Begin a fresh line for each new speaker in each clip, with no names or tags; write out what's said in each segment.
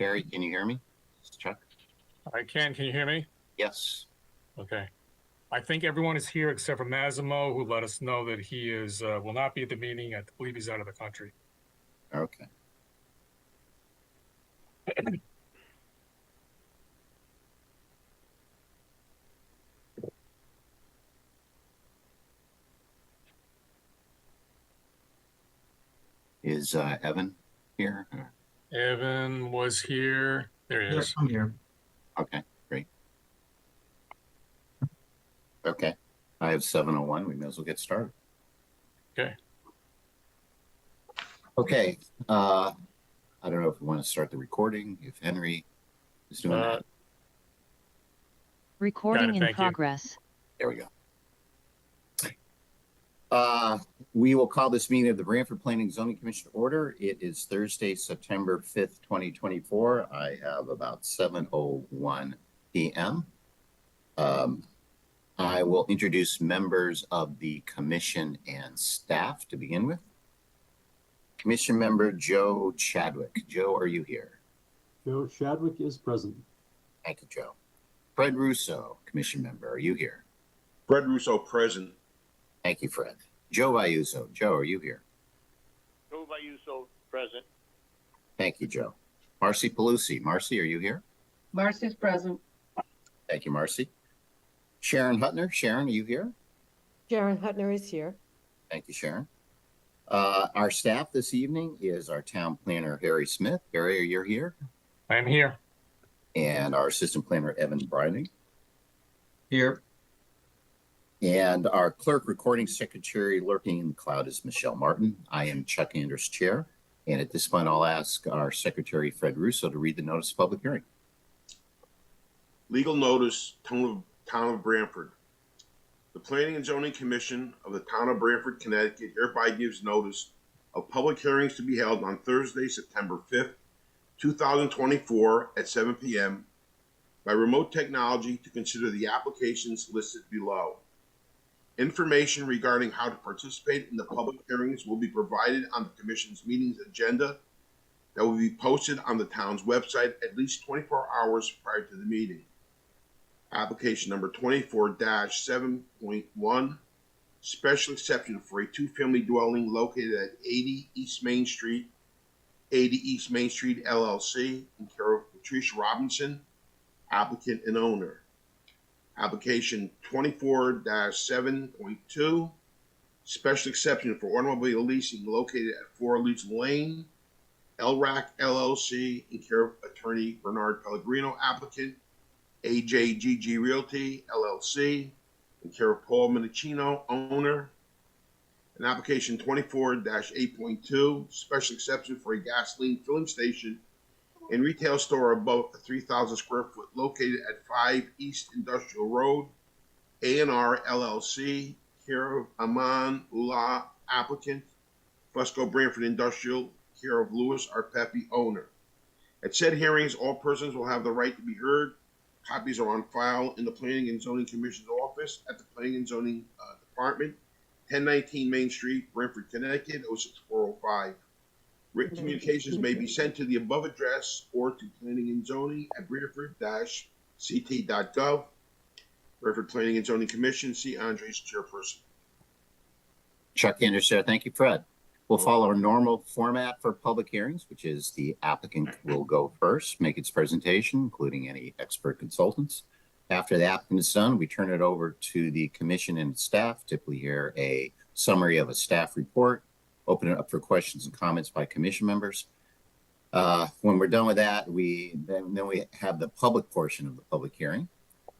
Harry, can you hear me? Chuck?
I can. Can you hear me?
Yes.
Okay. I think everyone is here except for Massimo, who let us know that he is will not be at the meeting. I believe he's out of the country.
Okay. Is Evan here?
Evan was here. There he is.
I'm here.
Okay, great. Okay. I have 7:01. We may as well get started.
Okay.
Okay. I don't know if we want to start the recording, if Henry is doing that.
Recording in progress.
There we go. We will call this meeting of the Branford Planning and Zoning Commission to order. It is Thursday, September 5th, 2024. I have about 7:01 p.m. I will introduce members of the commission and staff to begin with. Commission member Joe Chadwick. Joe, are you here?
Joe Chadwick is present.
Thank you, Joe. Fred Russo, commission member, are you here?
Fred Russo, present.
Thank you, Fred. Joe Vayuso. Joe, are you here?
Joe Vayuso, present.
Thank you, Joe. Marcy Pelusi. Marcy, are you here?
Marcy's present.
Thank you, Marcy. Sharon Hutner. Sharon, are you here?
Sharon Hutner is here.
Thank you, Sharon. Our staff this evening is our town planner, Harry Smith. Harry, are you here?
I am here.
And our assistant planner, Evan Brining.
Here.
And our clerk recording secretary lurking in the cloud is Michelle Martin. I am Chuck Anders, chair. And at this point, I'll ask our secretary, Fred Russo, to read the notice of public hearing.
Legal notice, Town of Branford. The Planning and Zoning Commission of the Town of Branford, Connecticut hereby gives notice of public hearings to be held on Thursday, September 5th, 2024 at 7 p.m. by remote technology to consider the applications listed below. Information regarding how to participate in the public hearings will be provided on the Commission's meetings agenda that will be posted on the town's website at least 24 hours prior to the meeting. Application number 24-7.1, special exception for a two-family dwelling located at 80 East Main Street, LLC, in care of Patricia Robinson, applicant and owner. Application 24-7.2, special exception for automobile leasing located at 4 Leach Lane, LRAC LLC, in care of attorney Bernard Pellegrino, applicant, AJGG Realty LLC, in care of Paul Minicino, owner. An application 24-8.2, special exception for a gasoline filling station and retail store above a 3,000 square foot located at 5 East Industrial Road, A&R LLC, care of Aman Ullah, applicant, Fusco Branford Industrial, care of Louis Arpepi, owner. At said hearings, all persons will have the right to be heard. Copies are on file in the Planning and Zoning Commission's office at the Planning and Zoning Department, 1019 Main Street, Branford, Connecticut, 06405. Written communications may be sent to the above address or to Planning and Zoning at branford-ct.gov. Branford Planning and Zoning Commission, C. Andres, chairperson.
Chuck Anderson, thank you, Fred. We'll follow our normal format for public hearings, which is the applicant will go first, make its presentation, including any expert consultants. After the applicant is done, we turn it over to the commission and staff, typically hear a summary of a staff report, open it up for questions and comments by commission members. When we're done with that, then we have the public portion of the public hearing,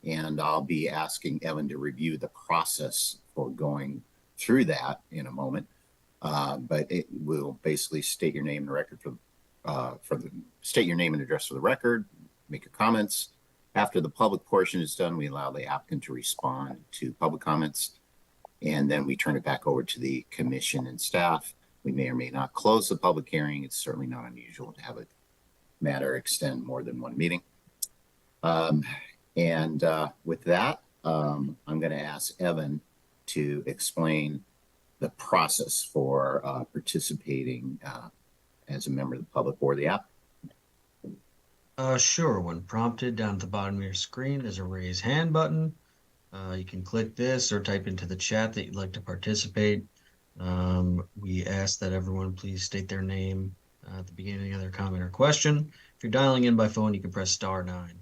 and I'll be asking Evan to review the process for going through that in a moment. But it will basically state your name and record state your name and address for the record, make your comments. After the public portion is done, we allow the applicant to respond to public comments, and then we turn it back over to the commission and staff. We may or may not close the public hearing. It's certainly not unusual to have a matter extend more than one meeting. With that, I'm going to ask Evan to explain the process for participating as a member of the public or the app.
Sure. When prompted, down at the bottom of your screen, there's a raise hand button. You can click this or type into the chat that you'd like to participate. We ask that everyone please state their name at the beginning of their comment or question. If you're dialing in by phone, you can press *9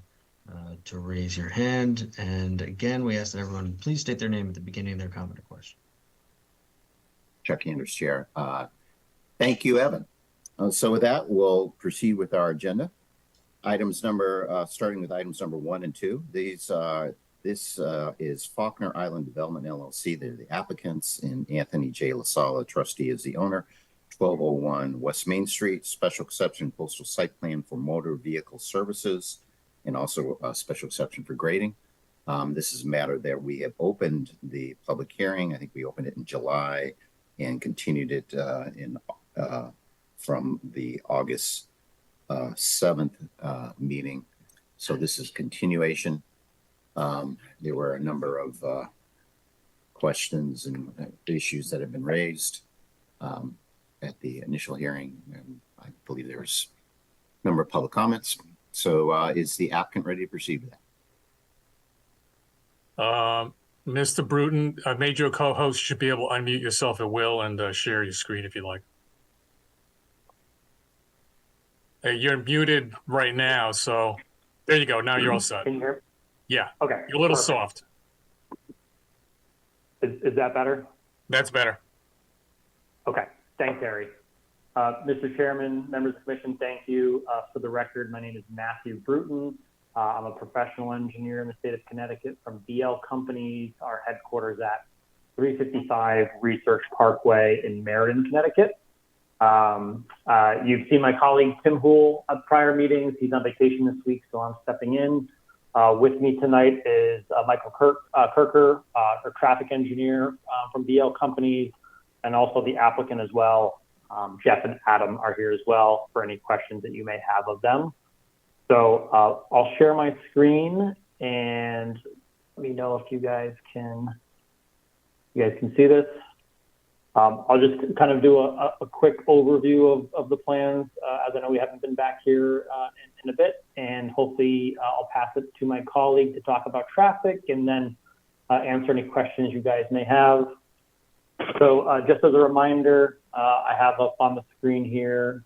to raise your hand. And again, we ask that everyone please state their name at the beginning of their comment or question.
Chuck Anders, Chair. Thank you, Evan. So with that, we'll proceed with our agenda. Starting with items number 1 and 2. This is Faulkner Island Development LLC. They're the applicants, and Anthony J. LaSala, trustee, is the owner. 1201 West Main Street, special exception coastal site plan for motor vehicle services, and also a special exception for grading. This is a matter that we have opened the public hearing. I think we opened it in July and continued it from the August 7th meeting. So this is continuation. There were a number of questions and issues that have been raised at the initial hearing, and I believe there's a number of public comments. So is the applicant ready to proceed with that?
Mr. Bruton, I've made you a co-host. You should be able to unmute yourself at will and share your screen if you like. You're muted right now, so there you go. Now you're all set.
Can you hear me?
Yeah,
Okay.
you're a little
perfect.
soft.
Is that better?
That's better.
Okay. Thanks, Harry. Mr. Chairman, members of the commission, thank you. For the record, my name is Matthew Bruton. I'm a professional engineer in the state of Connecticut from BL Companies. Our headquarters at 355 Research Parkway in Meriden, Connecticut. You've seen my colleague Tim Hool at prior meetings. He's on vacation this week, so I'm stepping in. With me tonight is Michael Kirker, our traffic engineer from BL Companies, and also the applicant as well. Jeff and Adam are here as well for any questions that you may have of them. So I'll share my screen and let me know if you guys can see this. I'll just kind of do a quick overview of the plans, as I know we haven't been back here in a bit, and hopefully I'll pass it to my colleague to talk about traffic and then answer any questions you guys may have. So just as a reminder, I have up on the screen here.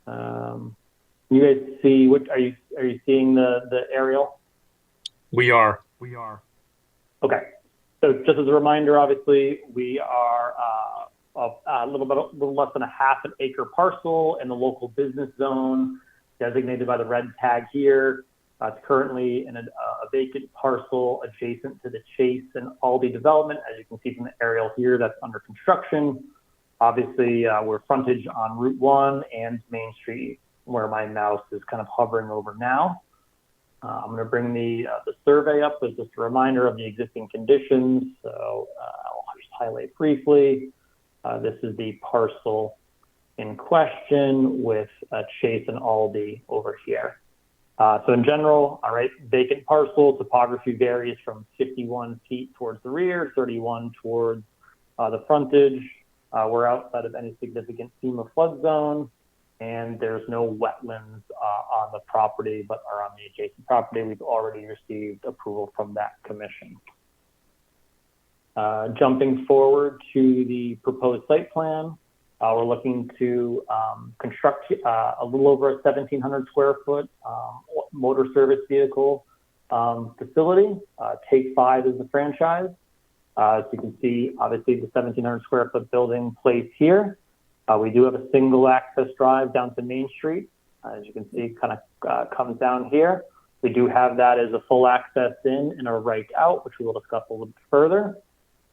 You guys see are you seeing the aerial?
We are.
Okay. So just as a reminder, obviously we are a little less than a half an acre parcel in the local business zone designated by the red tag here. It's currently in a vacant parcel adjacent to the Chase and Aldi development. As you can see from the aerial here, that's under construction. Obviously, we're frontage on Route 1 and Main Street, where my mouse is kind of hovering over now. I'm going to bring the survey up as just a reminder of the existing conditions. So I'll just highlight briefly. This is the parcel in question with Chase and Aldi over here. So in general, all right, vacant parcel topography varies from 51 feet towards the rear, 31 towards the frontage. We're outside of any significant FEMA flood zone, and there's no wetlands on the property, but are on the adjacent property. We've already received approval from that commission. Jumping forward to the proposed site plan, we're looking to construct a little over a 1,700 square foot motor service vehicle facility. Take 5 is the franchise. As you can see, obviously the 1,700 square foot building placed here. We do have a single access drive down to Main Street. As you can see, it kind of comes down here. We do have that as a full access in and a right out, which we will discuss a little bit further.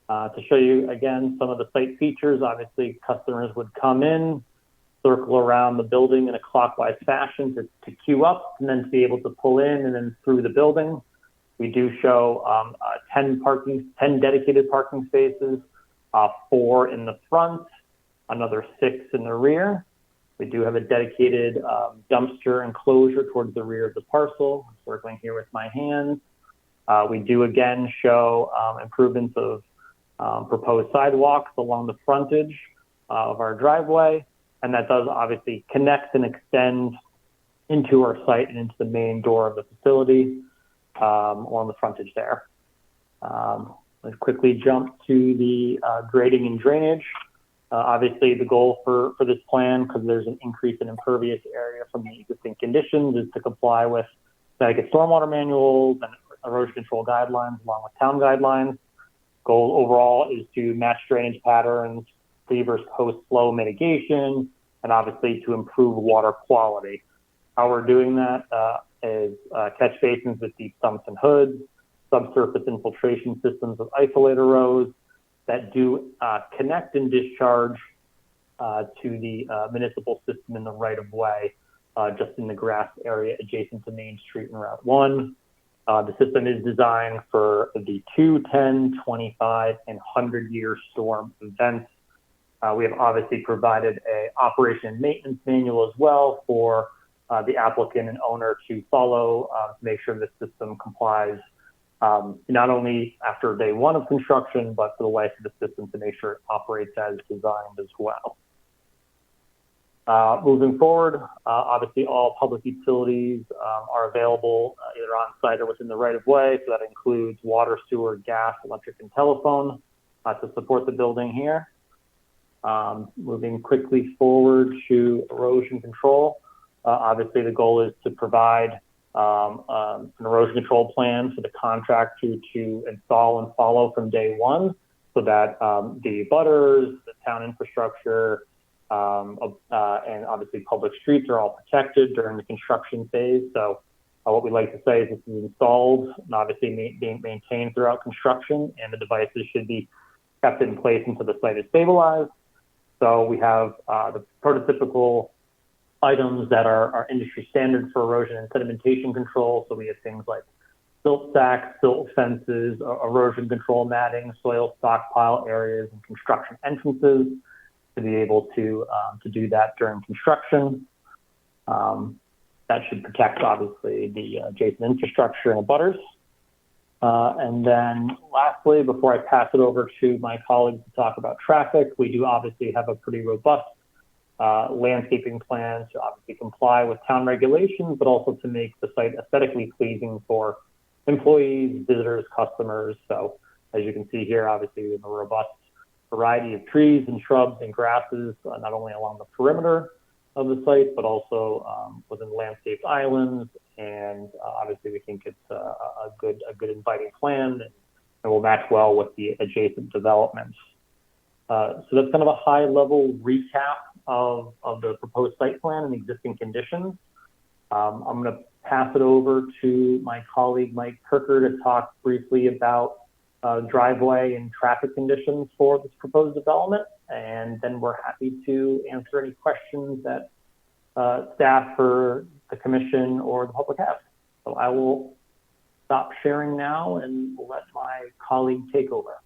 To show you again some of the site features, obviously customers would come in, circle around the building in a clockwise fashion to queue up, and then to be able to pull in and then through the building. We do show 10 dedicated parking spaces, 4 in the front, another 6 in the rear. We do have a dedicated dumpster enclosure towards the rear of the parcel. I'm circling here with my hands. We do again show improvements of proposed sidewalks along the frontage of our driveway, and that does obviously connect and extend into our site and into the main door of the facility along the frontage there. Let's quickly jump to the grading and drainage. Obviously, the goal for this plan, because there's an increase in impervious area from the existing conditions, is to comply with Connecticut stormwater manuals and erosion control guidelines along with town guidelines. Goal overall is to match drainage patterns, pre versus post flow mitigation, and obviously to improve water quality. How we're doing that is catch basins with deep sumps and hoods, subsurface infiltration systems with isolator rows that do connect and discharge to the municipal system in the right of way, just in the grass area adjacent to Main Street and Route 1. The system is designed for the 2, 10, 25, and 100-year storm events. We have obviously provided a operation and maintenance manual as well for the applicant and owner to follow to make sure the system complies not only after day one of construction, but for the life of the system to make sure it operates as designed as well. Moving forward, obviously all public utilities are available either on site or within the right of way. So that includes water, sewer, gas, electric, and telephone to support the building here. Moving quickly forward to erosion control. Obviously the goal is to provide an erosion control plan for the contractor to install and follow from day one, so that the butters, the town infrastructure, and obviously public streets are all protected during the construction phase. So what we like to say is this is installed and obviously being maintained throughout construction, and the devices should be kept in place until the site is stabilized. So we have the prototypical items that are industry standard for erosion and sedimentation control. So we have things like silt stacks, silt fences, erosion control matting, soil stockpile areas, and construction entrances to be able to do that during construction. That should protect, obviously, the adjacent infrastructure and abutters. And then lastly, before I pass it over to my colleagues to talk about traffic, we do obviously have a pretty robust landscaping plan to obviously comply with town regulations, but also to make the site aesthetically pleasing for employees, visitors, customers. So as you can see here, obviously we have a robust variety of trees and shrubs and grasses, not only along the perimeter of the site, but also within landscaped islands. And obviously we think it's a good inviting plan and will match well with the adjacent developments. So that's kind of a high level recap of the proposed site plan and existing conditions. I'm going to pass it over to my colleague, Mike Kirker, to talk briefly about driveway and traffic conditions for this proposed development. And then we're happy to answer any questions that staff or the commission or the public have. So I will stop sharing now and let my colleague take over.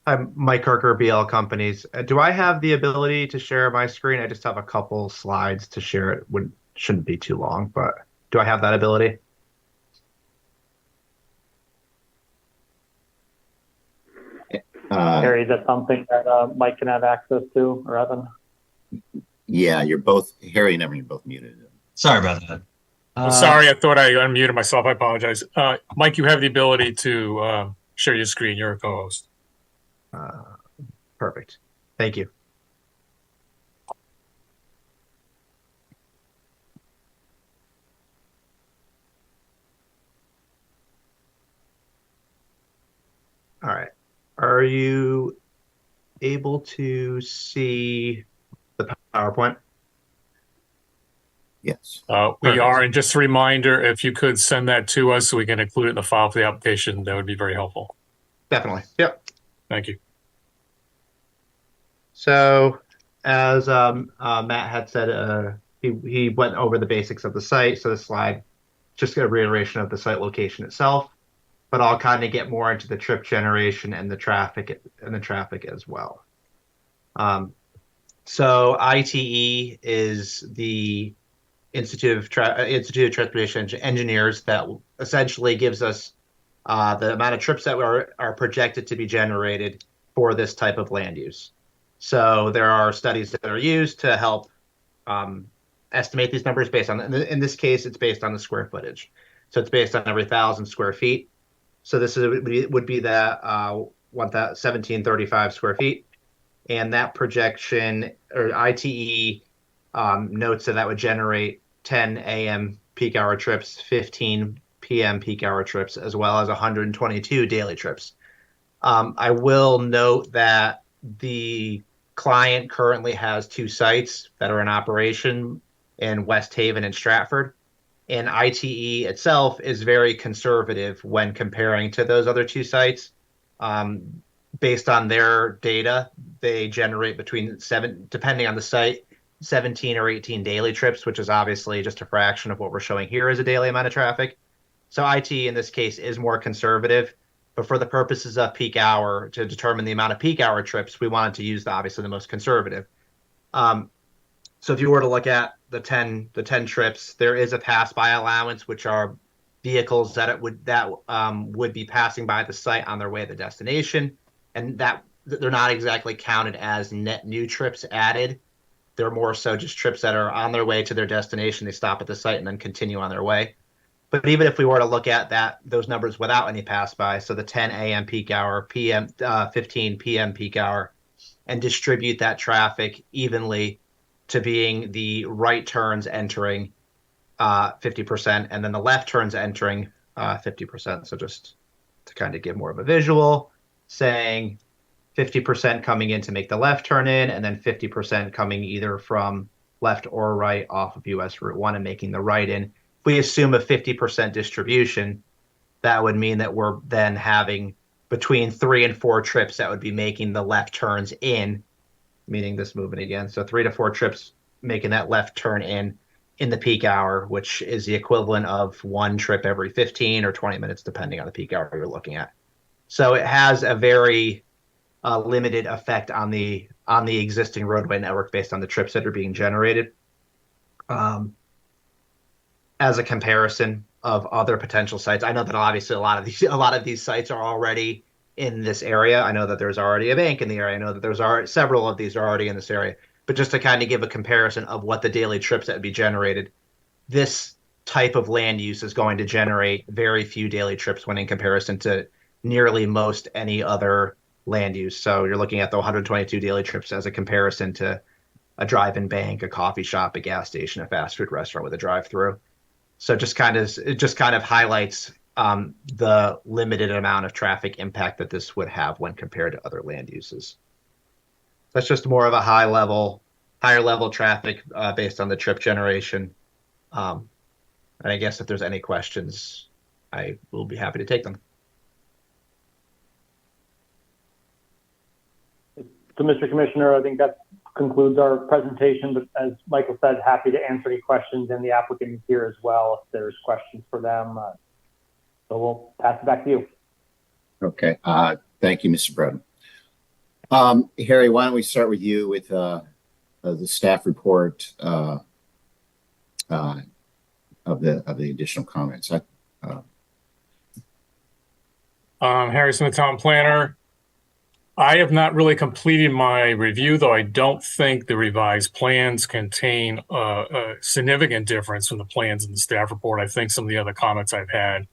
I'm Mike Kirker, BL Companies. Do I have the ability to share my screen? I just have a couple slides to share. It shouldn't be too long, but do I have that ability?
Harry, is that something that Mike can have access to, or Evan?
Yeah, you're both, Harry and Evan, you're both muted.
Sorry about that.
Sorry, I thought I unmuted myself. I apologize. Mike, you have the ability to share your screen. You're a co-host.
Perfect. Thank you. All right. Are you able to see the PowerPoint?
Yes.
We are, and just a reminder, if you could send that to us so we can include it in the file for the application, that would be very helpful.
Definitely. Yep.
Thank you.
So, as Matt had said, he went over the basics of the site. So the slide, just a reiteration of the site location itself, but I'll kind of get more into the trip generation and the traffic as well. So ITE is the Institute of Transportation Engineers that essentially gives us the amount of trips that are projected to be generated for this type of land use. So there are studies that are used to help estimate these numbers based on, in this case, it's based on the square footage. So it's based on every 1,000 square feet. So this would be that 1,735 square feet. And that projection, or ITE, notes that would generate 10 a.m. peak hour trips, 15 p.m. peak hour trips, as well as 122 daily trips. I will note that the client currently has 2 sites that are in operation in West Haven and Stratford. And ITE itself is very conservative when comparing to those other 2 sites. Based on their data, they generate between 7, depending on the site, 17 or 18 daily trips, which is obviously just a fraction of what we're showing here as a daily amount of traffic. So ITE in this case is more conservative, but for the purposes of peak hour, to determine the amount of peak hour trips, we wanted to use obviously the most conservative. So if you were to look at the 10 trips, there is a pass by allowance, which are vehicles that would be passing by the site on their way to the destination, and that they're not exactly counted as net new trips added. They're more so just trips that are on their way to their destination. They stop at the site and then continue on their way. But even if we were to look at those numbers without any pass by, so the 10 a.m. peak hour, 15 p.m. peak hour, and distribute that traffic evenly to being the right turns entering 50%, and then the left turns entering 50%. So just to kind of give more of a visual, saying 50% coming in to make the left turn in, and then 50% coming either from left or right off of US Route 1 and making the right in. If we assume a 50% distribution, that would mean that we're then having between 3 and 4 trips that would be making the left turns in, meaning this movement again. So 3 to 4 trips making that left turn in the peak hour, which is the equivalent of 1 trip every 15 or 20 minutes, depending on the peak hour you're looking at. So it has a very limited effect on the existing roadway network based on the trips that are being generated. As a comparison of other potential sites, I know that obviously a lot of these sites are already in this area. I know that there's already a bank in the area. I know that there's already several of these are already in this area. But just to kind of give a comparison of what the daily trips that would be generated, this type of land use is going to generate very few daily trips when in comparison to nearly most any other land use. So you're looking at the 122 daily trips as a comparison to a drive-in bank, a coffee shop, a gas station, a fast food restaurant with a drive-through. So it just kind of highlights the limited amount of traffic impact that this would have when compared to other land uses. That's just more of a higher level traffic based on the trip generation. And I guess if there's any questions, I will be happy to take them.
So, Mr. Commissioner, I think that concludes our presentation, but as Michael said, happy to answer any questions, and the applicant is here as well if there's questions for them. So we'll pass it back to you.
Okay. Thank you, Mr. Broden. Harry, why don't we start with you with the staff report of the additional comments.
Harry Smith, town planner. I have not really completed my review, though I don't think the revised plans contain a significant difference from the plans in the staff report. I think some of the other comments I've had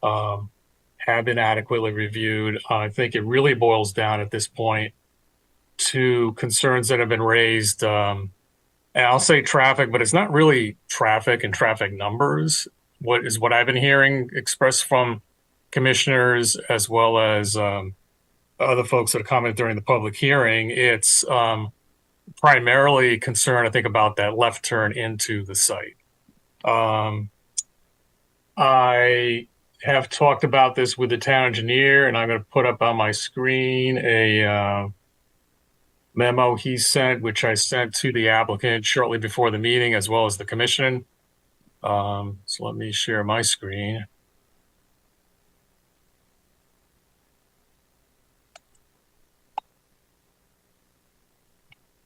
have been adequately reviewed. I think it really boils down at this point to concerns that have been raised. And I'll say traffic, but it's not really traffic and traffic numbers. What I've been hearing expressed from commissioners as well as other folks that have commented during the public hearing. It's primarily concerned, I think, about that left turn into the site. I have talked about this with the town engineer, and I'm going to put up on my screen a memo he sent, which I sent to the applicant shortly before the meeting, as well as the commission. So let me share my screen.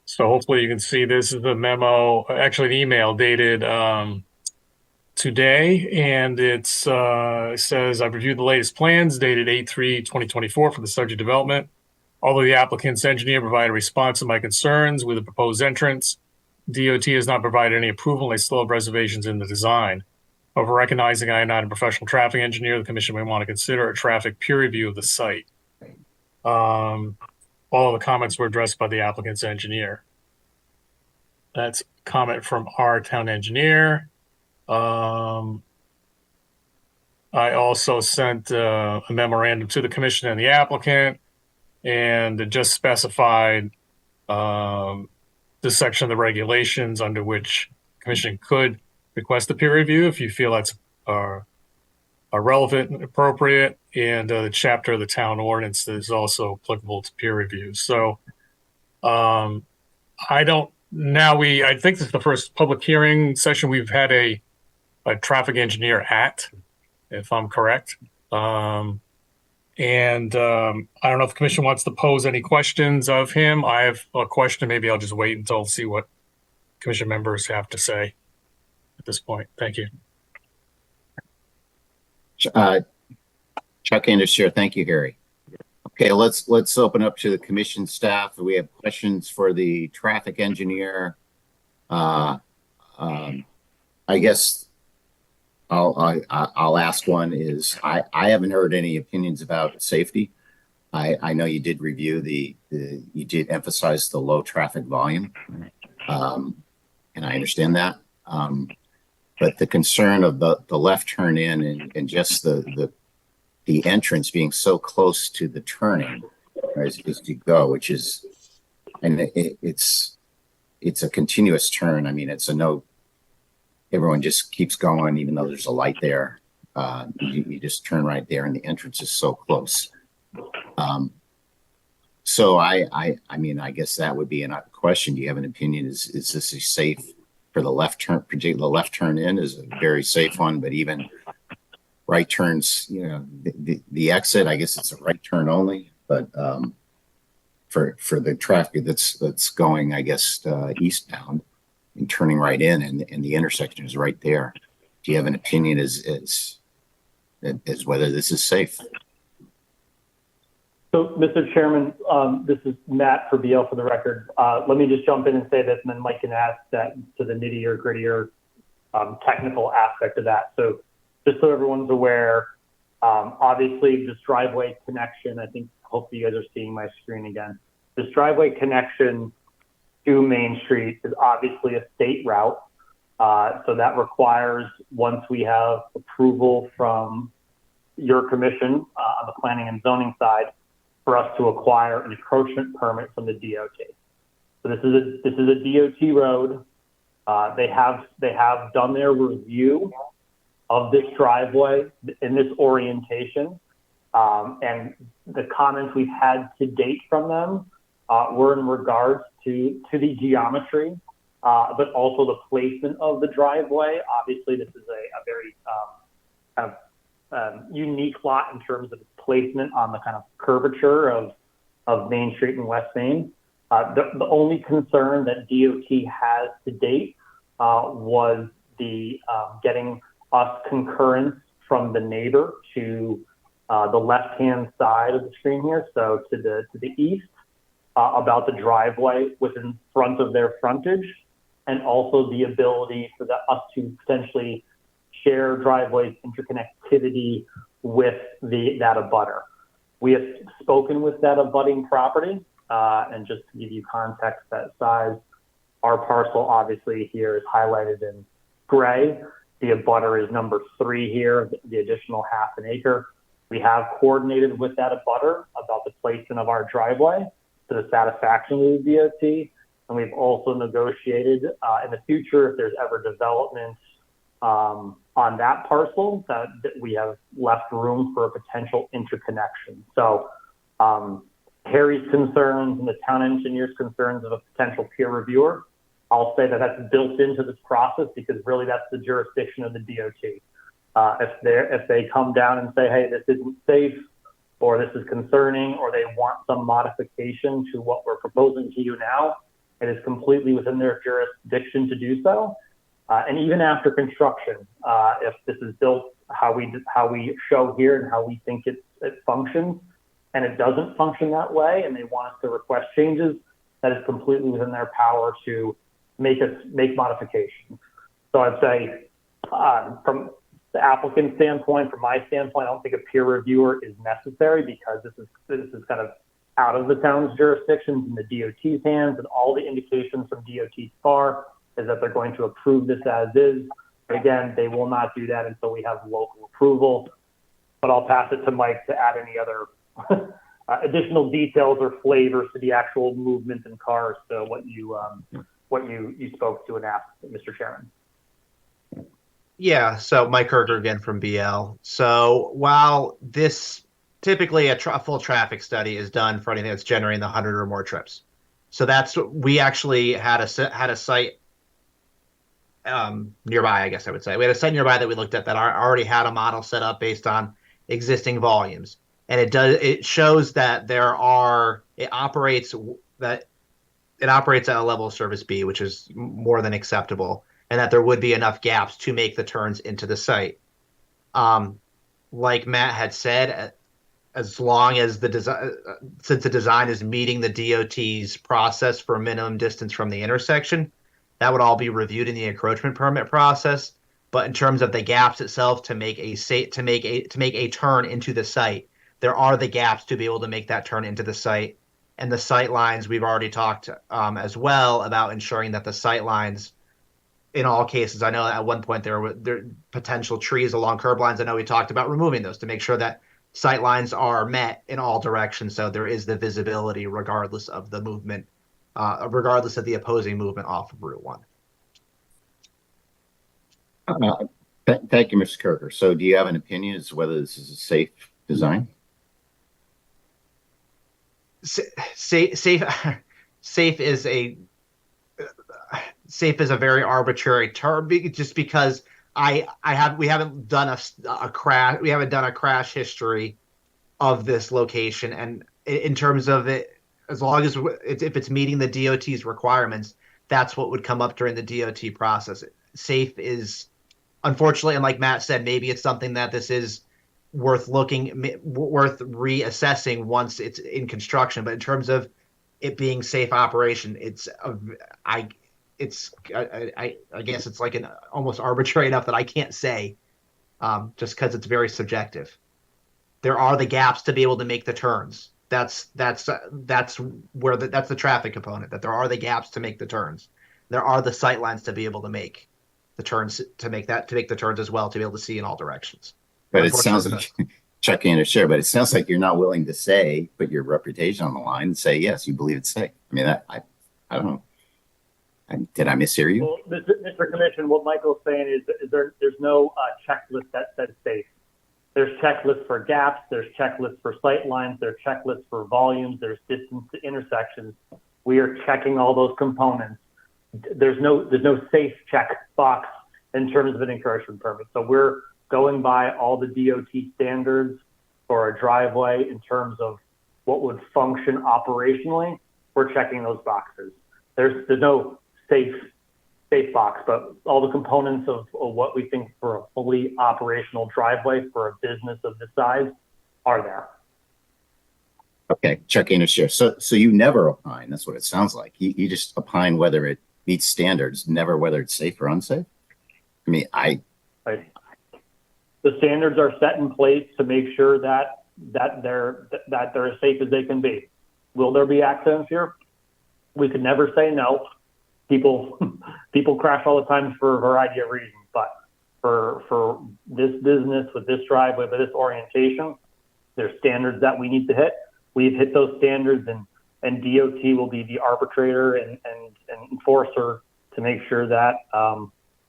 So hopefully you can see this is a memo, actually an email dated today, and it says, I've reviewed the latest plans dated 8/3/2024 for the subject development. Although the applicant's engineer provided a response to my concerns with the proposed entrance, DOT has not provided any approval. They still have reservations in the design. Over recognizing I am not a professional traffic engineer, the commission may want to consider a traffic peer review of the site. All of the comments were addressed by the applicant's engineer. That's a comment from our town engineer. I also sent a memorandum to the commission and the applicant, and it just specified the section of the regulations under which the commission could request a peer review if you feel that's relevant and appropriate, and the chapter of the town ordinance that is also applicable to peer reviews. So I think this is the first public hearing session we've had a traffic engineer at, if I'm correct. I don't know if the commission wants to pose any questions of him. I have a question. Maybe I'll just wait until see what commission members have to say at this point. Thank you.
Chuck Anderson, thank you, Harry. Okay, let's open up to the commission staff. We have questions for the traffic engineer. I guess I'll ask one. Is I haven't heard any opinions about safety. I know you did review you did emphasize the low traffic volume, and I understand that. But the concern of the left turn in and just the entrance being so close to the turning as you go, which is, and it's a continuous turn. I mean, it's a no. Everyone just keeps going, even though there's a light there. You just turn right there, and the entrance is so close. So I mean, I guess that would be a question. Do you have an opinion? Is this a safe for the left turn? Particularly the left turn in is a very safe one, but even right turns, you know, the exit, I guess it's a right turn only, but for the traffic that's going, I guess, eastbound and turning right in, and the intersection is right there. Do you have an opinion as whether this is safe?
So, Mr. Chairman, this is Matt for BL for the record. Let me just jump in and say this, and then Mike can add that to the nittier grittier technical aspect of that. So just so everyone's aware, obviously this driveway connection, I think hopefully you guys are seeing my screen again. This driveway connection to Main Street is obviously a state route. So that requires, once we have approval from your commission on the planning and zoning side, for us to acquire an encroachment permit from the DOT. So this is a DOT road. They have done their review of this driveway in this orientation, and the comments we've had to date from them were in regards to the geometry, but also the placement of the driveway. Obviously, this is a very kind of unique lot in terms of its placement on the kind of curvature of Main Street and West Main. The only concern that DOT has to date was the getting us concurrence from the neighbor to the left-hand side of the screen here, so to the east, about the driveway within front of their frontage, and also the ability for us to potentially share driveways interconnectivity with that abutter. We have spoken with that abutting property, and just to give you context, that size, our parcel obviously here is highlighted in gray. The abutter is number 3 here, the additional half an acre. We have coordinated with that abutter about the placement of our driveway to the satisfaction of the DOT, and we've also negotiated in the future, if there's ever development on that parcel, that we have left room for a potential interconnection. So Harry's concerns and the town engineer's concerns of a potential peer reviewer, I'll say that that's built into this process, because really that's the jurisdiction of the DOT. If they come down and say, hey, this isn't safe, or this is concerning, or they want some modification to what we're proposing to you now, it is completely within their jurisdiction to do so. And even after construction, if this is built how we show here and how we think it functions, and it doesn't function that way, and they want us to request changes, that is completely within their power to make modifications. So I'd say from the applicant standpoint, from my standpoint, I don't think a peer reviewer is necessary because this is kind of out of the town's jurisdictions in the DOT's hands, and all the indications from DOT far is that they're going to approve this as is. But again, they will not do that until we have local approval. But I'll pass it to Mike to add any other additional details or flavors to the actual movement in cars to what you spoke to and asked, Mr. Chairman.
Yeah, so Mike Kirker again from BL. So while this typically a full traffic study is done for anything that's generating the 100 or more trips. So we actually had a site nearby, I guess I would say. We had a site nearby that we looked at that already had a model set up based on existing volumes. And it shows that it operates at a level of service B, which is more than acceptable, and that there would be enough gaps to make the turns into the site. Like Matt had said, as long as since the design is meeting the DOT's process for minimum distance from the intersection, that would all be reviewed in the encroachment permit process. But in terms of the gaps itself to make a turn into the site, there are the gaps to be able to make that turn into the site. And the sight lines, we've already talked as well about ensuring that the sight lines, in all cases, I know at one point there were potential trees along curb lines. I know we talked about removing those to make sure that sight lines are met in all directions, so there is the visibility regardless of the movement, regardless of the opposing movement off of Route 1.
Thank you, Mr. Kirker. So do you have an opinion as to whether this is a safe design?
Safe is a very arbitrary term, just because we haven't done a crash history of this location, and in terms of it, as long as if it's meeting the DOT's requirements, that's what would come up during the DOT process. Safe is, unfortunately, and like Matt said, maybe it's something that this is worth reassessing once it's in construction. But in terms of it being safe operation, I guess it's like an almost arbitrary enough that I can't say, just because it's very subjective. There are the gaps to be able to make the turns. That's the traffic component, that there are the gaps to make the turns. There are the sight lines to be able to make the turns, to make the turns as well, to be able to see in all directions.
But it sounds like, Chuck in a share, but it sounds like you're not willing to put your reputation on the line and say, yes, you believe it's safe. I mean, I don't know. Did I mishear you?
Well, Mr. Commission, what Michael's saying is there's no checklist that says safe. There's checklists for gaps, there's checklists for sight lines, there's checklists for volumes, there's distance to intersections. We are checking all those components. There's no safe check box in terms of an encroachment permit. So we're going by all the DOT standards for a driveway in terms of what would function operationally. We're checking those boxes. There's no safe box, but all the components of what we think for a fully operational driveway for a business of this size are there.
Okay, Chuck in a share. So you never opine. That's what it sounds like. You just opine whether it meets standards, never whether it's safe or unsafe. I mean,
Right. The standards are set in place to make sure that they're as safe as they can be. Will there be accidents here? We could never say no. People crash all the time for a variety of reasons, but for this business with this driveway, with this orientation, there's standards that we need to hit. We've hit those standards, and DOT will be the arbitrator and enforcer to make sure that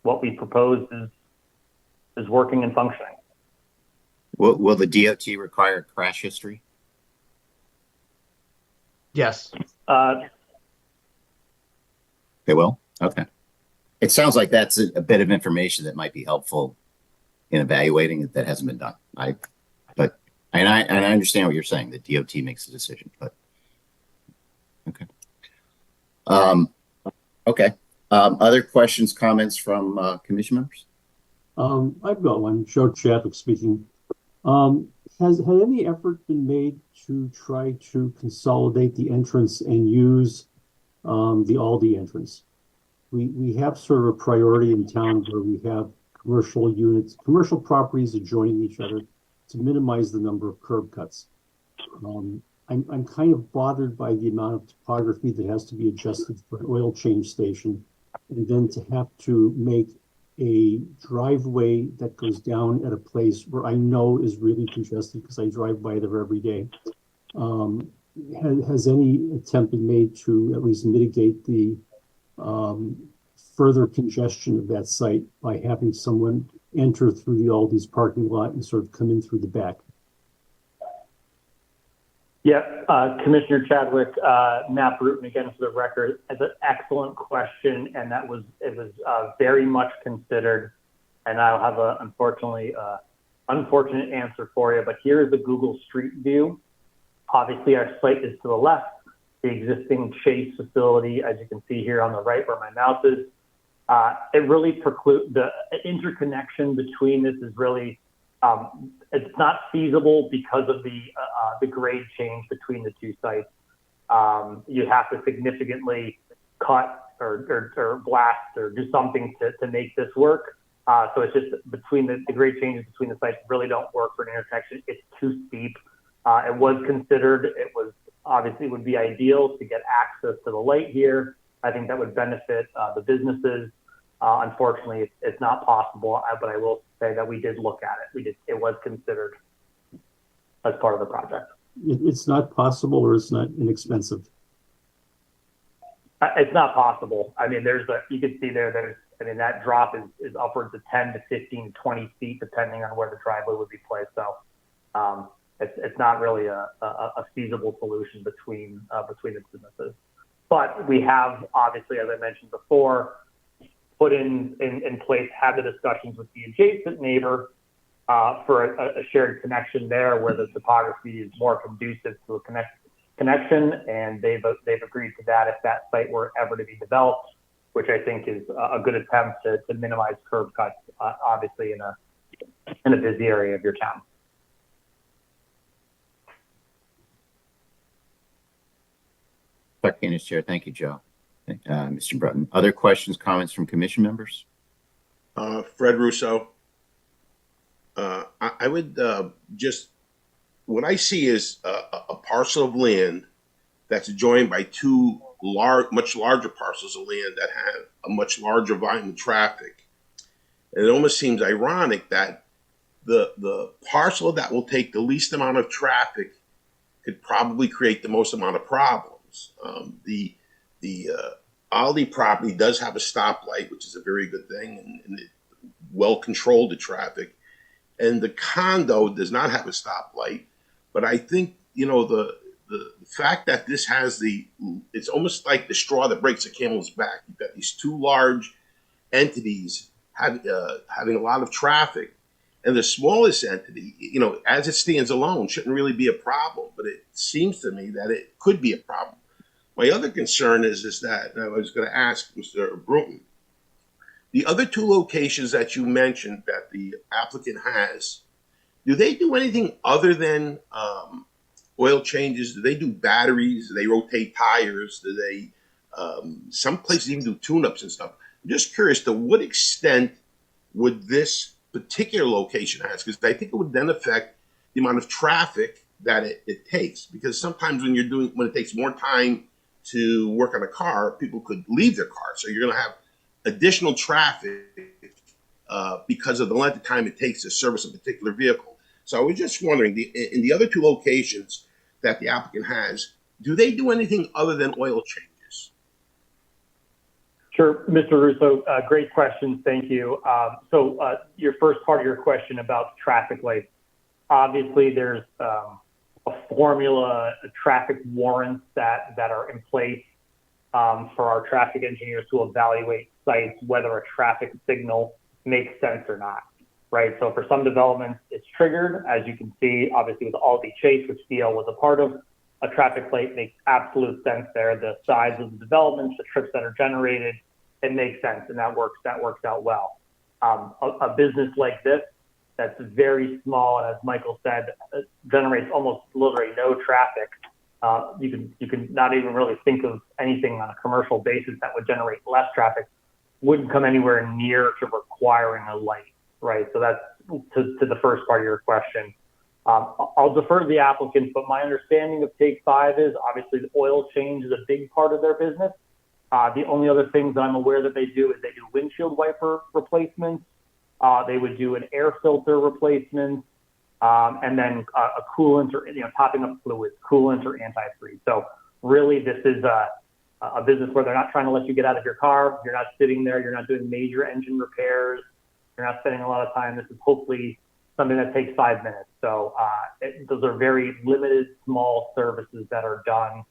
what we propose is working and functioning.
Will the DOT require crash history?
Yes.
They will? Okay. It sounds like that's a bit of information that might be helpful in evaluating it that hasn't been done. I understand what you're saying, that DOT makes the decision, but okay. Okay. Other questions, comments from commission members?
I've got one. Joe Chadwick speaking. Has any effort been made to try to consolidate the entrance and use the Aldi entrance? we have sort of a priority in town where we have commercial units, commercial properties adjoining each other to minimize the number of curb cuts. I'm kind of bothered by the amount of topography that has to be adjusted for an oil change station, and then to have to make a driveway that goes down at a place where I know is really congested because I drive by there every day. Has any attempt been made to at least mitigate the further congestion of that site by having someone enter through the Aldi's parking lot and sort of come in through the back?
Yeah, Commissioner Chadwick, Matt Bruton again for the record, is an excellent question, and it was very much considered. And I'll have a unfortunate answer for you. But here is the Google Street View. Obviously, our site is to the left. The existing Chase facility, as you can see here on the right, where my mouse is, it really precludes the interconnection between this is really. It's not feasible because of the grade change between the two sites. You have to significantly cut or blast or do something to make this work. So it's just between the grade changes between the sites really don't work for an intersection. It's too steep. It was considered. It was obviously would be ideal to get access to the light here. I think that would benefit the businesses. Unfortunately, it's not possible, but I will say that we did look at it. It was considered as part of the project.
It's not possible, or it's not inexpensive?
It's not possible. I mean, you can see that drop is upwards of 10 to 15, 20 feet, depending on where the driveway would be placed. So it's not really a feasible solution between the businesses. But we have, obviously, as I mentioned before, put in place, had the discussions with the adjacent neighbor for a shared connection there where the topography is more conducive to a connection, and they've agreed to that if that site were ever to be developed, which I think is a good attempt to minimize curb cuts, obviously in a busy area of your town.
Dr. Keenan's chair. Thank you, Joe. Mr. Bruton. Other questions, comments from commission members?
Fred Russo. I would just, what I see is a parcel of land that's joined by two much larger parcels of land that have a much larger volume of traffic. And it almost seems ironic that the parcel that will take the least amount of traffic could probably create the most amount of problems. The Aldi property does have a stoplight, which is a very good thing, and it well controlled the traffic. And the condo does not have a stoplight. But I think, the fact that this has it's almost like the straw that breaks the camel's back. You've got these two large entities having a lot of traffic. And the smallest entity, as it stands alone, shouldn't really be a problem. But it seems to me that it could be a problem. My other concern is that, and I was going to ask Mr. Bruton, the other two locations that you mentioned that the applicant has, do they do anything other than oil changes? Do they do batteries? Do they rotate tires? Do they, some places even do tune-ups and stuff? I'm just curious, to what extent would this particular location has? Because I think it would then affect the amount of traffic that it takes. Because sometimes when it takes more time to work on a car, people could leave their car. So you're going to have additional traffic because of the length of time it takes to service a particular vehicle. So I was just wondering, in the other two locations that the applicant has, do they do anything other than oil changes?
Sure, Mr. Russo, great question. Thank you. So your first part of your question about traffic lights, obviously there's a formula, traffic warrants that are in place for our traffic engineers to evaluate sites, whether a traffic signal makes sense or not, right? So for some developments, it's triggered. As you can see, obviously with Aldi Chase, which DL was a part of, a traffic light makes absolute sense there. The size of the developments, the trips that are generated, it makes sense, and that works out well. A business like this, that's very small, and as Michael said, generates almost literally no traffic. You can not even really think of anything on a commercial basis that would generate less traffic wouldn't come anywhere near to requiring a light, right? So that's to the first part of your question. I'll defer to the applicant, but my understanding of Take 5 is obviously the oil change is a big part of their business. The only other things that I'm aware that they do is they do windshield wiper replacements. They would do an air filter replacement, and then a coolant or, topping up fluids, coolant or antifreeze. So really this is a business where they're not trying to let you get out of your car. You're not sitting there. You're not doing major engine repairs. You're not spending a lot of time. This is hopefully something that takes 5 minutes. So those are very limited, small services that are done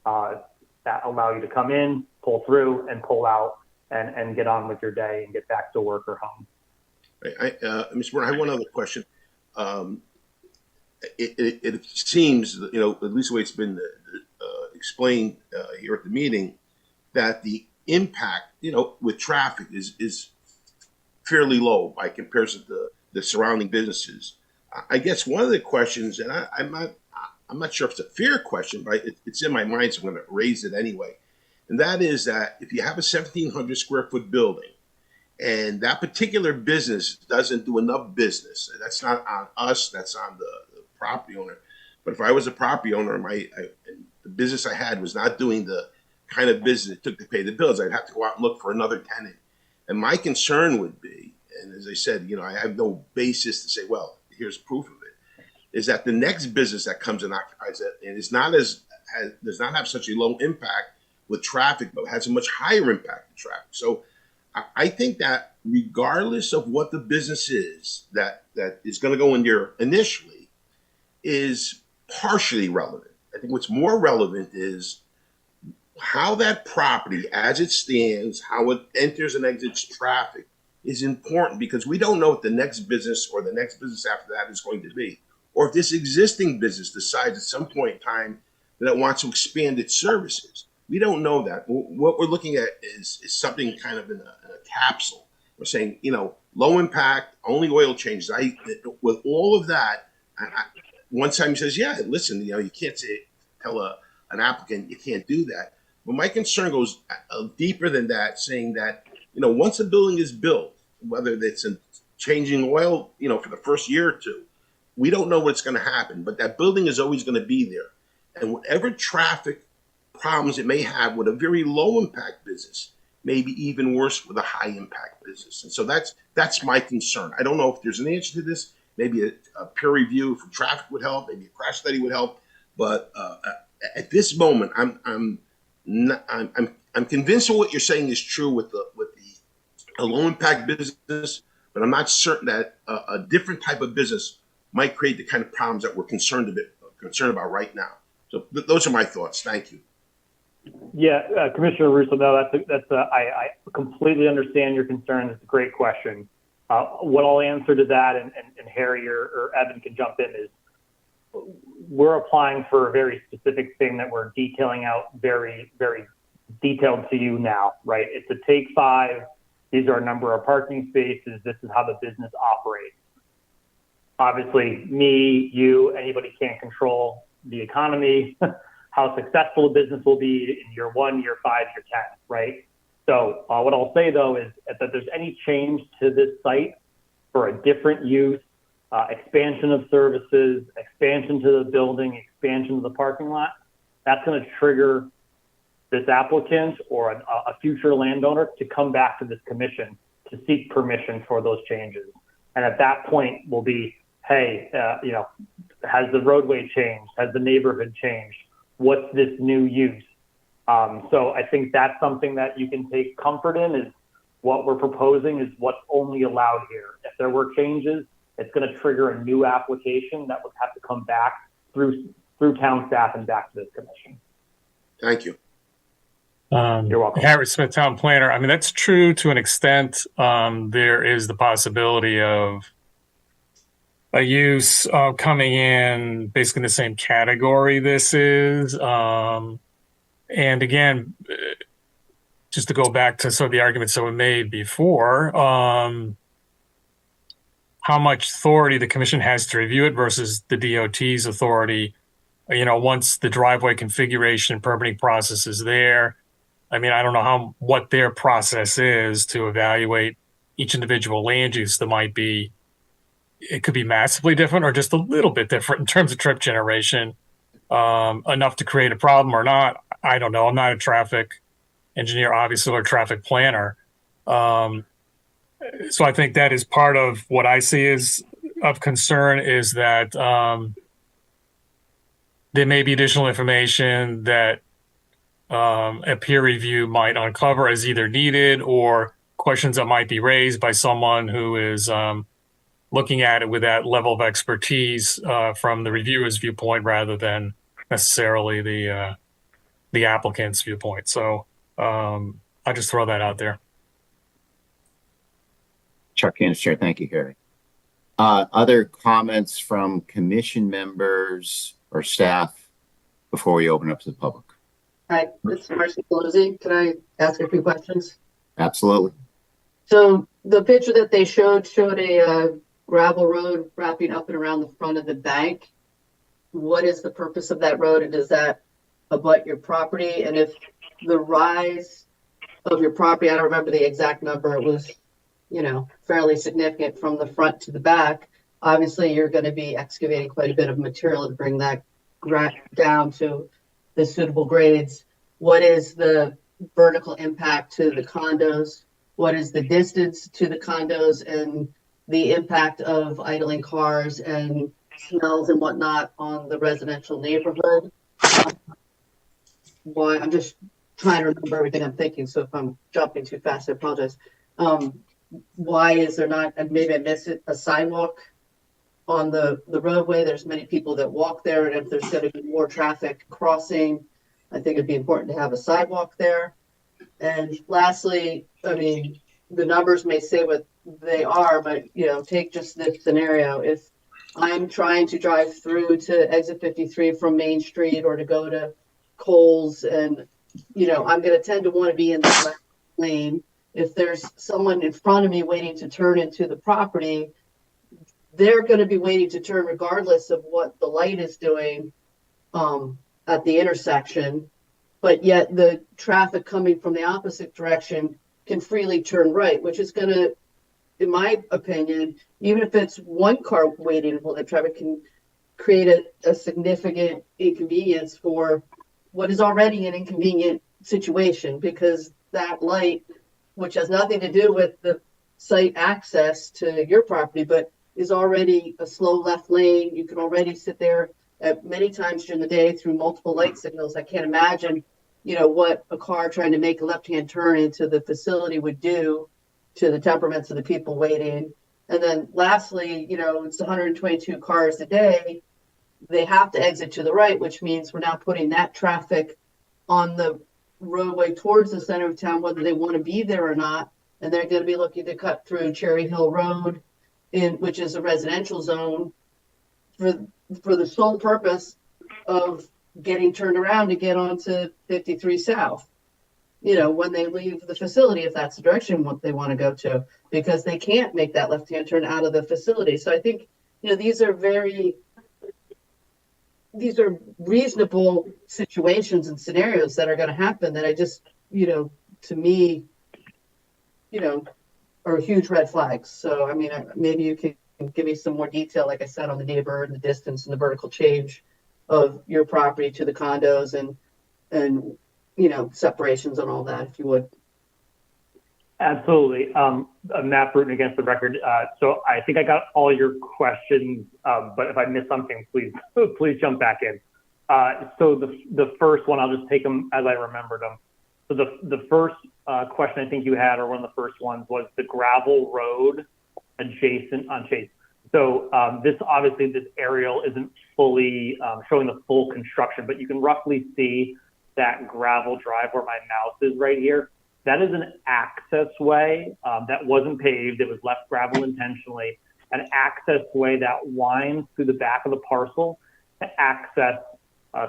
that allow you to come in, pull through, and pull out, and get on with your day and get back to work or home.
Mr. Warren, I have one other question. It seems, at least the way it's been explained here at the meeting, that the impact, with traffic is fairly low by comparison to the surrounding businesses. I guess one of the questions, and I'm not sure if it's a fair question, but it's in my mind, so I'm going to raise it anyway. And that is that if you have a 1,700 square foot building and that particular business doesn't do enough business, that's not on us, that's on the property owner. But if I was a property owner and the business I had was not doing the kind of business it took to pay the bills, I'd have to go out and look for another tenant. And my concern would be, and as I said, I have no basis to say, well, here's proof of it, is that the next business that comes and occupies it and does not have such a low impact with traffic, but has a much higher impact with traffic. So I think that regardless of what the business is that is going to go in there initially is partially relevant. I think what's more relevant is how that property as it stands, how it enters and exits traffic is important, because we don't know what the next business or the next business after that is going to be. Or if this existing business decides at some point in time that it wants to expand its services. We don't know that. What we're looking at is something kind of in a capsule. We're saying, low impact, only oil changes. With all of that, one time he says, yeah, listen, you can't tell an applicant you can't do that. But my concern goes deeper than that, saying that, once a building is built, whether it's in changing oil, for the first year or two, we don't know what's going to happen, but that building is always going to be there. And whatever traffic problems it may have with a very low impact business, may be even worse with a high impact business. And so that's my concern. I don't know if there's an answer to this. Maybe a peer review for traffic would help. Maybe a crash study would help. But at this moment, I'm convinced of what you're saying is true with a low impact business, but I'm not certain that a different type of business might create the kind of problems that we're concerned about right now. So those are my thoughts. Thank you.
Yeah, Commissioner Russo, no, I completely understand your concern. It's a great question. What I'll answer to that, and Harry or Evan can jump in, is we're applying for a very specific thing that we're detailing out very, very detailed to you now, right? It's a Take 5. These are a number of parking spaces. This is how the business operates. Obviously, me, you, anybody can't control the economy, how successful a business will be in year 1, year 5, year 10, right? So what I'll say, though, is that if there's any change to this site for a different use, expansion of services, expansion to the building, expansion of the parking lot, that's going to trigger this applicant or a future landowner to come back to this commission to seek permission for those changes. And at that point, we'll be, hey, has the roadway changed? Has the neighborhood changed? What's this new use? So I think that's something that you can take comfort in, is what we're proposing is what's only allowed here. If there were changes, it's going to trigger a new application that would have to come back through town staff and back to this commission.
Thank you.
You're welcome.
Harry Smith, town planner. I mean, that's true to an extent. There is the possibility of a use coming in basically in the same category this is. And again, just to go back to some of the arguments that were made before, how much authority the commission has to review it versus the DOT's authority, once the driveway configuration and permitting process is there. I mean, I don't know what their process is to evaluate each individual land use. That might be, it could be massively different or just a little bit different in terms of trip generation, enough to create a problem or not. I don't know. I'm not a traffic engineer, obviously, or a traffic planner. So I think that is part of what I see as of concern, is that there may be additional information that a peer review might uncover as either needed, or questions that might be raised by someone who is looking at it with that level of expertise from the reviewer's viewpoint rather than necessarily the applicant's viewpoint. So I just throw that out there.
Chuck Cannister, thank you, Harry. Other comments from commission members or staff before we open up to the public?
Hi, this is Marcy Pelosi. Can I ask a few questions?
Absolutely.
So the picture that they showed a gravel road wrapping up and around the front of the bank. What is the purpose of that road, and does that abut your property? And if the rise of your property, I don't remember the exact number, it was, fairly significant from the front to the back. Obviously, you're going to be excavating quite a bit of material to bring that down to the suitable grades. What is the vertical impact to the condos? What is the distance to the condos, and the impact of idling cars and smells and whatnot on the residential neighborhood? Why, I'm just trying to remember everything I'm thinking, so if I'm jumping too fast, I apologize. Why is there not, and maybe I missed it, a sidewalk on the roadway? There's many people that walk there, and if there's going to be more traffic crossing, I think it'd be important to have a sidewalk there. And lastly, I mean, the numbers may say what they are, but take just this scenario. If I'm trying to drive through to exit 53 from Main Street or to go to Kohl's, and I'm going to tend to want to be in the left lane. If there's someone in front of me waiting to turn into the property, they're going to be waiting to turn regardless of what the light is doing at the intersection. But yet the traffic coming from the opposite direction can freely turn right, which is going to, in my opinion, even if it's one car waiting for the traffic, can create a significant inconvenience for what is already an inconvenient situation, because that light, which has nothing to do with the site access to your property, but is already a slow left lane. You can already sit there at many times during the day through multiple light signals. I can't imagine, what a car trying to make a left-hand turn into the facility would do to the temperaments of the people waiting. And then lastly, it's 122 cars a day. They have to exit to the right, which means we're now putting that traffic on the roadway towards the center of town, whether they want to be there or not. And they're going to be looking to cut through Cherry Hill Road, which is a residential zone, for the sole purpose of getting turned around to get onto 53 South, when they leave the facility, if that's the direction what they want to go to, because they can't make that left-hand turn out of the facility. So I think, these are reasonable situations and scenarios that are going to happen that I just, to me, are huge red flags. So, I mean, maybe you can give me some more detail, like I said, on the neighborhood and the distance and the vertical change of your property to the condos and separations and all that, if you would.
Absolutely. Matt Bruton against the record. So I think I got all your questions, but if I missed something, please jump back in. So the first one, I'll just take them as I remembered them. So the first question I think you had, or one of the first ones, was the gravel road adjacent on Chase. So this aerial isn't fully showing the full construction, but you can roughly see that gravel drive where my mouse is right here. That is an access way that wasn't paved. It was left gravel intentionally. An access way that winds through the back of the parcel to access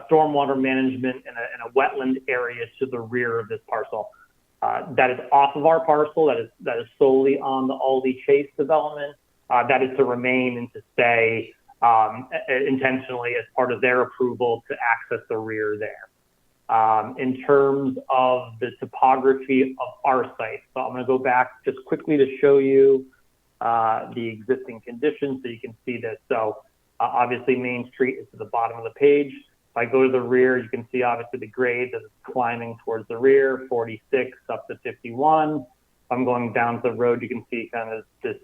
stormwater management in a wetland area to the rear of this parcel. That is off of our parcel. That is solely on the Aldi Chase development. That is to remain and to stay intentionally as part of their approval to access the rear there. in terms of the topography of our site. So I'm going to go back just quickly to show you the existing conditions so you can see this. So obviously Main Street is to the bottom of the page. If I go to the rear, you can see obviously the grade that is climbing towards the rear, 46 up to 51. If I'm going down the road, you can see kind of this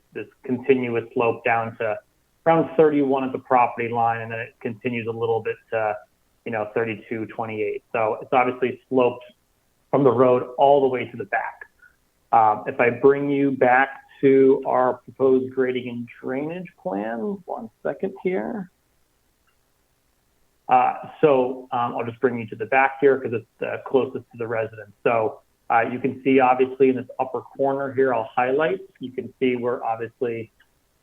continuous slope down to around 31 at the property line, and then it continues a little bit to 32, 28. So it's obviously sloped from the road all the way to the back. If I bring you back to our proposed grading and drainage plan, 1 second here. I'll just bring you to the back here because it's the closest to the residence. So you can see obviously in this upper corner here, I'll highlight, you can see we're obviously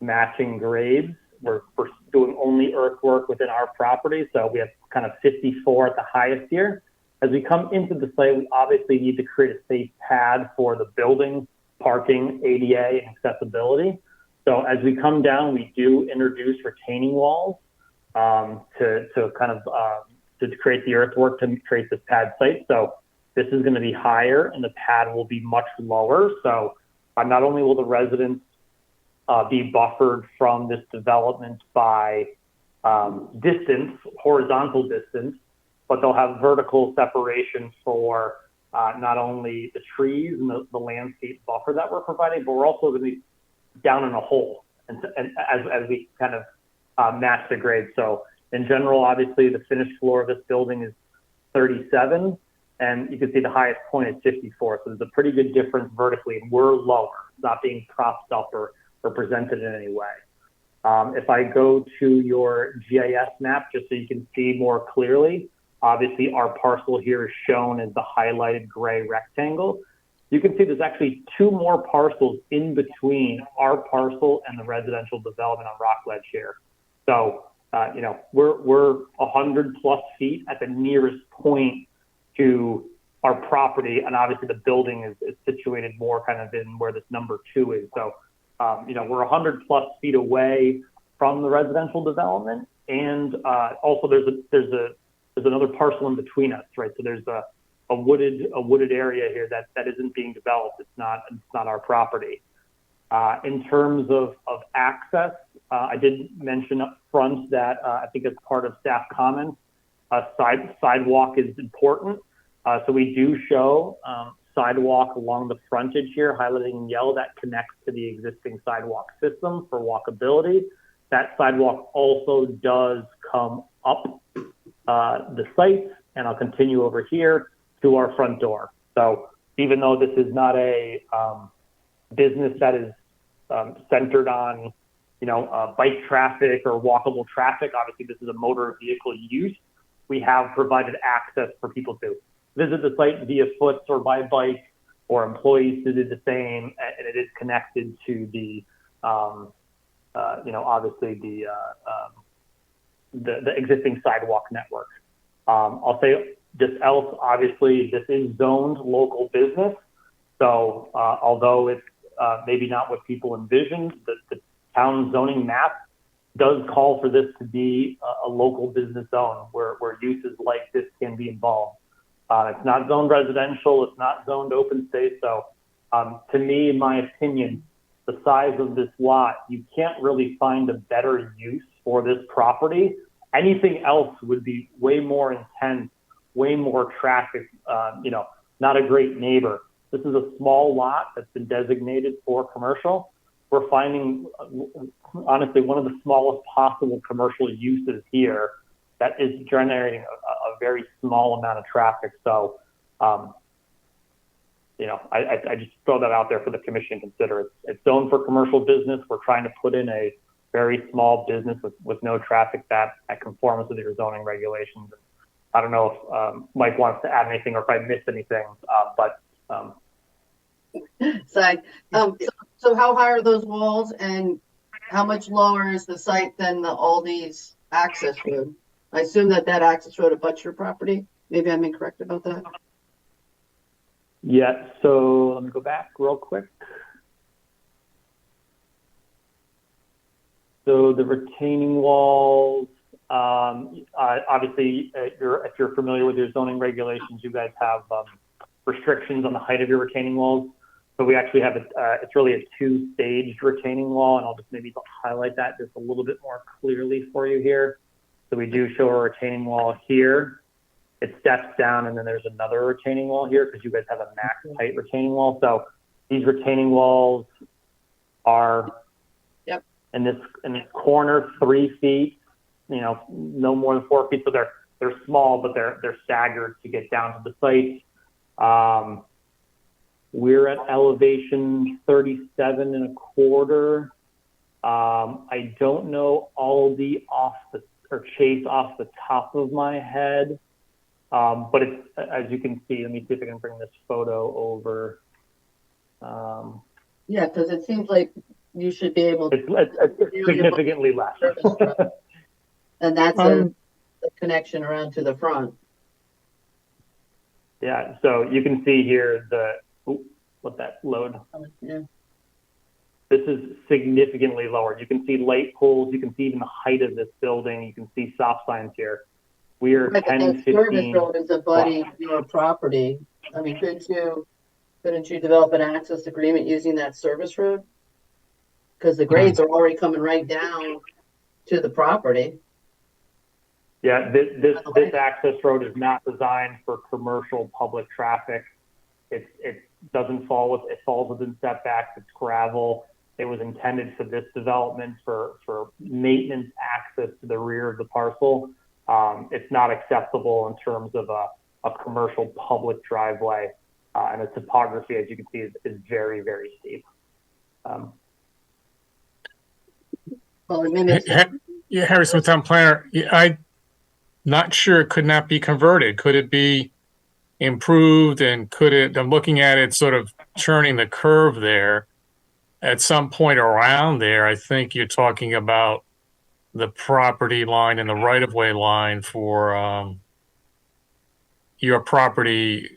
matching grades. We're doing only earthwork within our property. So we have kind of 54 at the highest here. As we come into the site, we obviously need to create a safe pad for the building, parking, ADA, and accessibility. So as we come down, we do introduce retaining walls to create the earthwork to create this pad site. So this is going to be higher and the pad will be much lower. So not only will the residents be buffered from this development by distance, horizontal distance, but they'll have vertical separation for not only the trees and the landscape buffer that we're providing, but we're also going to be down in a hole and as we kind of match the grade. So in general, obviously the finished floor of this building is 37 and you can see the highest point is 54. So there's a pretty good difference vertically and we're lower, not being propped up or presented in any way. If I go to your GIS map, just so you can see more clearly, obviously our parcel here is shown as the highlighted gray rectangle. You can see there's actually 2 more parcels in between our parcel and the residential development on Rockledge here. So, we're 100+ feet at the nearest point to our property. And obviously the building is situated more kind of in where this number 2 is. So, we're 100+ feet away from the residential development. And also there's another parcel in between us, right? So there's a wooded area here that isn't being developed. It's not our property. In terms of access, I did mention up front that I think as part of staff comments, sidewalk is important. So we do show sidewalk along the frontage here, highlighting in yellow, that connects to the existing sidewalk system for walkability. That sidewalk also does come up the site, and I'll continue over here to our front door. So even though this is not a business that is centered on, bike traffic or walkable traffic, obviously this is a motor vehicle use, we have provided access for people to visit the site via foot or by bike, or employees to do the same, and it is connected to the, obviously the existing sidewalk network. I'll say this else, obviously this is zoned local business. So although it's maybe not what people envisioned, the town zoning map does call for this to be a local business zone where uses like this can be involved. It's not zoned residential, it's not zoned open space. So to me, in my opinion, the size of this lot, you can't really find a better use for this property. Anything else would be way more intense, way more traffic, not a great neighbor. This is a small lot that's been designated for commercial. We're finding, honestly, one of the smallest possible commercial uses here that is generating a very small amount of traffic. So, I just throw that out there for the commission to consider. It's zoned for commercial business. We're trying to put in a very small business with no traffic that conforms with your zoning regulations. I don't know if Mike wants to add anything or if I missed anything,
So how high are those walls and how much lower is the site than the Aldi's access road? I assume that access road abuts your property. Maybe I'm incorrect about that.
Yeah, so let me go back real quick. So the retaining walls, Obviously, if you're familiar with your zoning regulations, you guys have restrictions on the height of your retaining walls. So we actually have it's really a two-staged retaining wall, and I'll just maybe highlight that just a little bit more clearly for you here. So we do show a retaining wall here. It steps down, and then there's another retaining wall here because you guys have a max height retaining wall. So these retaining walls are in this corner 3 feet, no more than 4 feet. So they're small, but they're staggered to get down to the site. We're at elevation 37.25. I don't know Aldi Chase off the top of my head, but it's, as you can see, let me see if I can bring this photo over.
Yeah, because it seems like you should be able to.
It's significantly less.
And that's a connection around to the front.
Yeah, so you can see here let that load.
Yeah.
This is significantly lower. You can see light poles. You can see even the height of this building. You can see stop signs here. We are 10, 15.
Service road is abutting your property. I mean, couldn't you develop an access agreement using that service road? Because the grades are already coming right down to the property.
Yeah, this access road is not designed for commercial public traffic. It doesn't it falls within setbacks. It's gravel. It was intended for this development for maintenance access to the rear of the parcel. It's not acceptable in terms of a commercial public driveway, and the topography, as you can see, is very, very steep.
Well, it mimics.
Yeah, Harrison, town planner. Yeah, I'm not sure it could not be converted. Could it be improved, and I'm looking at it sort of turning the curve there at some point around there. I think you're talking about the property line and the right-of-way line for your property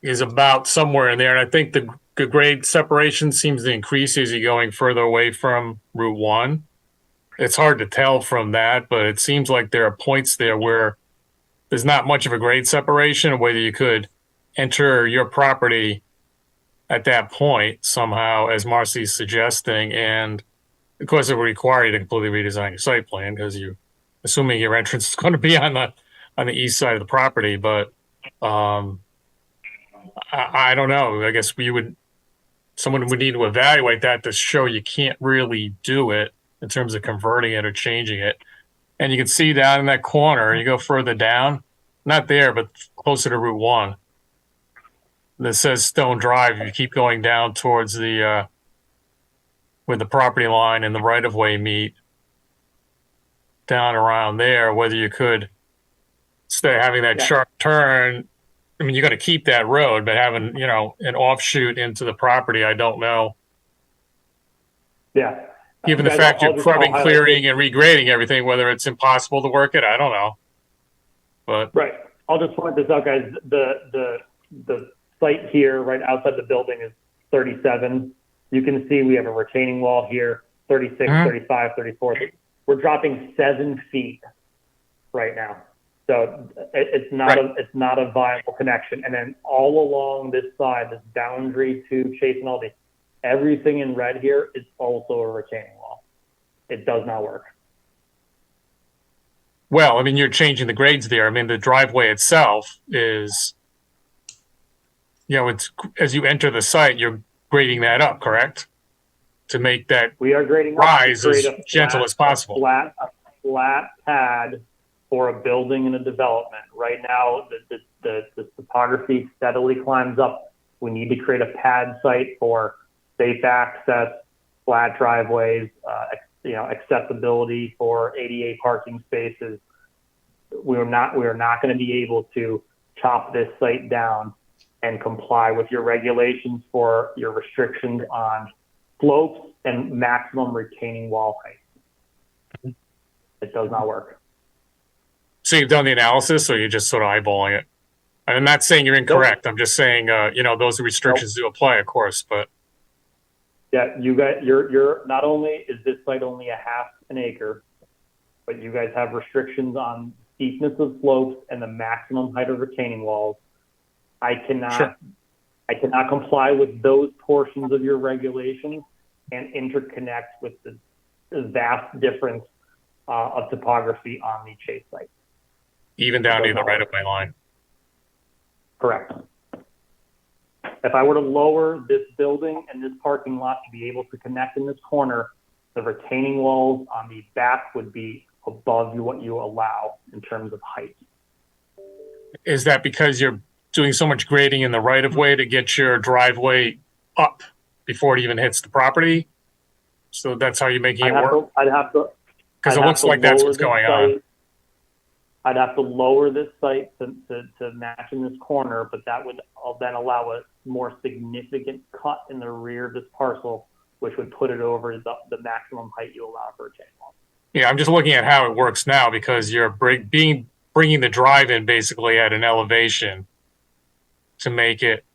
is about somewhere in there. And I think the grade separation seems to increase as you're going further away from Route 1. It's hard to tell from that, but it seems like there are points there where there's not much of a grade separation, whether you could enter your property at that point somehow, as Marcy's suggesting. And of course, it would require you to completely redesign your site plan because assuming your entrance is going to be on the east side of the property. But I don't know. I guess someone would need to evaluate that to show you can't really do it in terms of converting it or changing it. And you can see down in that corner, you go further down, not there, but closer to Route 1. That says Stone Drive. You keep going down towards where the property line and the right-of-way meet, down around there, whether you could stay having that sharp turn. I mean, you're going to keep that road, but having, an offshoot into the property, I don't know.
Yeah.
Given the fact you're crumbing, clearing, and regrading everything, whether it's impossible to work it, I don't know. But
right. I'll just point this out, guys. The site here, right outside the building, is 37. You can see we have a retaining wall here, 36, 35, 34. We're dropping 7 feet right now. So it's not a viable connection. And then all along this side, this boundary to Chase and Aldi, everything in red here is also a retaining wall. It does not work.
Well, I mean, you're changing the grades there. I mean, the driveway itself is, it's as you enter the site, you're grading that up, correct? To make that
we are grading
rise as gentle as possible.
A flat pad for a building and a development. Right now, the topography steadily climbs up. We need to create a pad site for safe access, flat driveways, accessibility for ADA parking spaces. We are not going to be able to chop this site down and comply with your regulations for your restrictions on slopes and maximum retaining wall height. It does not work.
So you've done the analysis, or you're just sort of eyeballing it? I'm not saying you're incorrect. Nope. I'm just saying, those restrictions do apply, of course, but.
Yeah, you're not only is this site only a half an acre, but you guys have restrictions on steepness of slopes and the maximum height of retaining walls. I cannot comply with those portions of your regulations and interconnect with the vast difference of topography on the Chase site.
Even down to the right-of-way line.
Correct. If I were to lower this building and this parking lot to be able to connect in this corner, the retaining walls on the back would be above what you allow in terms of height.
Is that because you're doing so much grading in the right-of-way to get your driveway up before it even hits the property? So that's how you're making it work?
I'd have to.
Because it looks like that's what's going on.
I'd have to lower this site to match in this corner, but that would then allow a more significant cut in the rear of this parcel, which would put it over the maximum height you allow for a retaining wall.
Yeah, I'm just looking at how it works now because you're bringing the drive in basically at an elevation to make it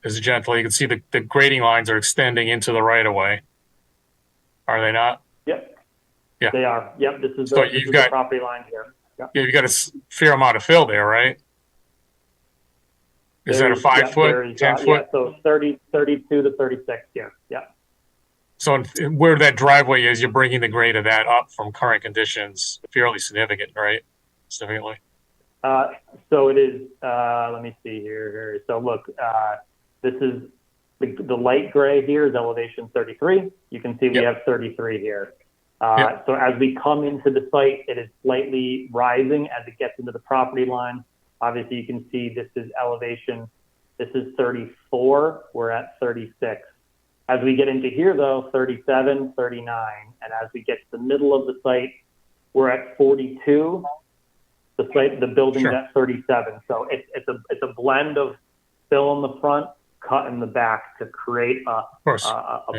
as gentle. You can see the grading lines are extending into the right of way. Are they not?
Yep.
Yeah.
They are. Yep. This is
So
the property line here. Yep.
Yeah, you've got a fair amount of fill there, right? Is that a 5 foot, 10 foot?
Yeah, so 32 to 36 here. Yeah.
So where that driveway is, you're bringing the grade of that up from current conditions fairly significant, right? Significantly.
So it is, let me see here. So look, this is the light gray here is elevation 33. You can see we have 33 here. So as we come into the site, it is slightly rising as it gets into the property line. Obviously, you can see this is elevation. This is 34. We're at 36. As we get into here, though, 37, 39. And as we get to the middle of the site, we're at 42. The building's at 37. So it's a blend of fill in the front, cut in the back to create a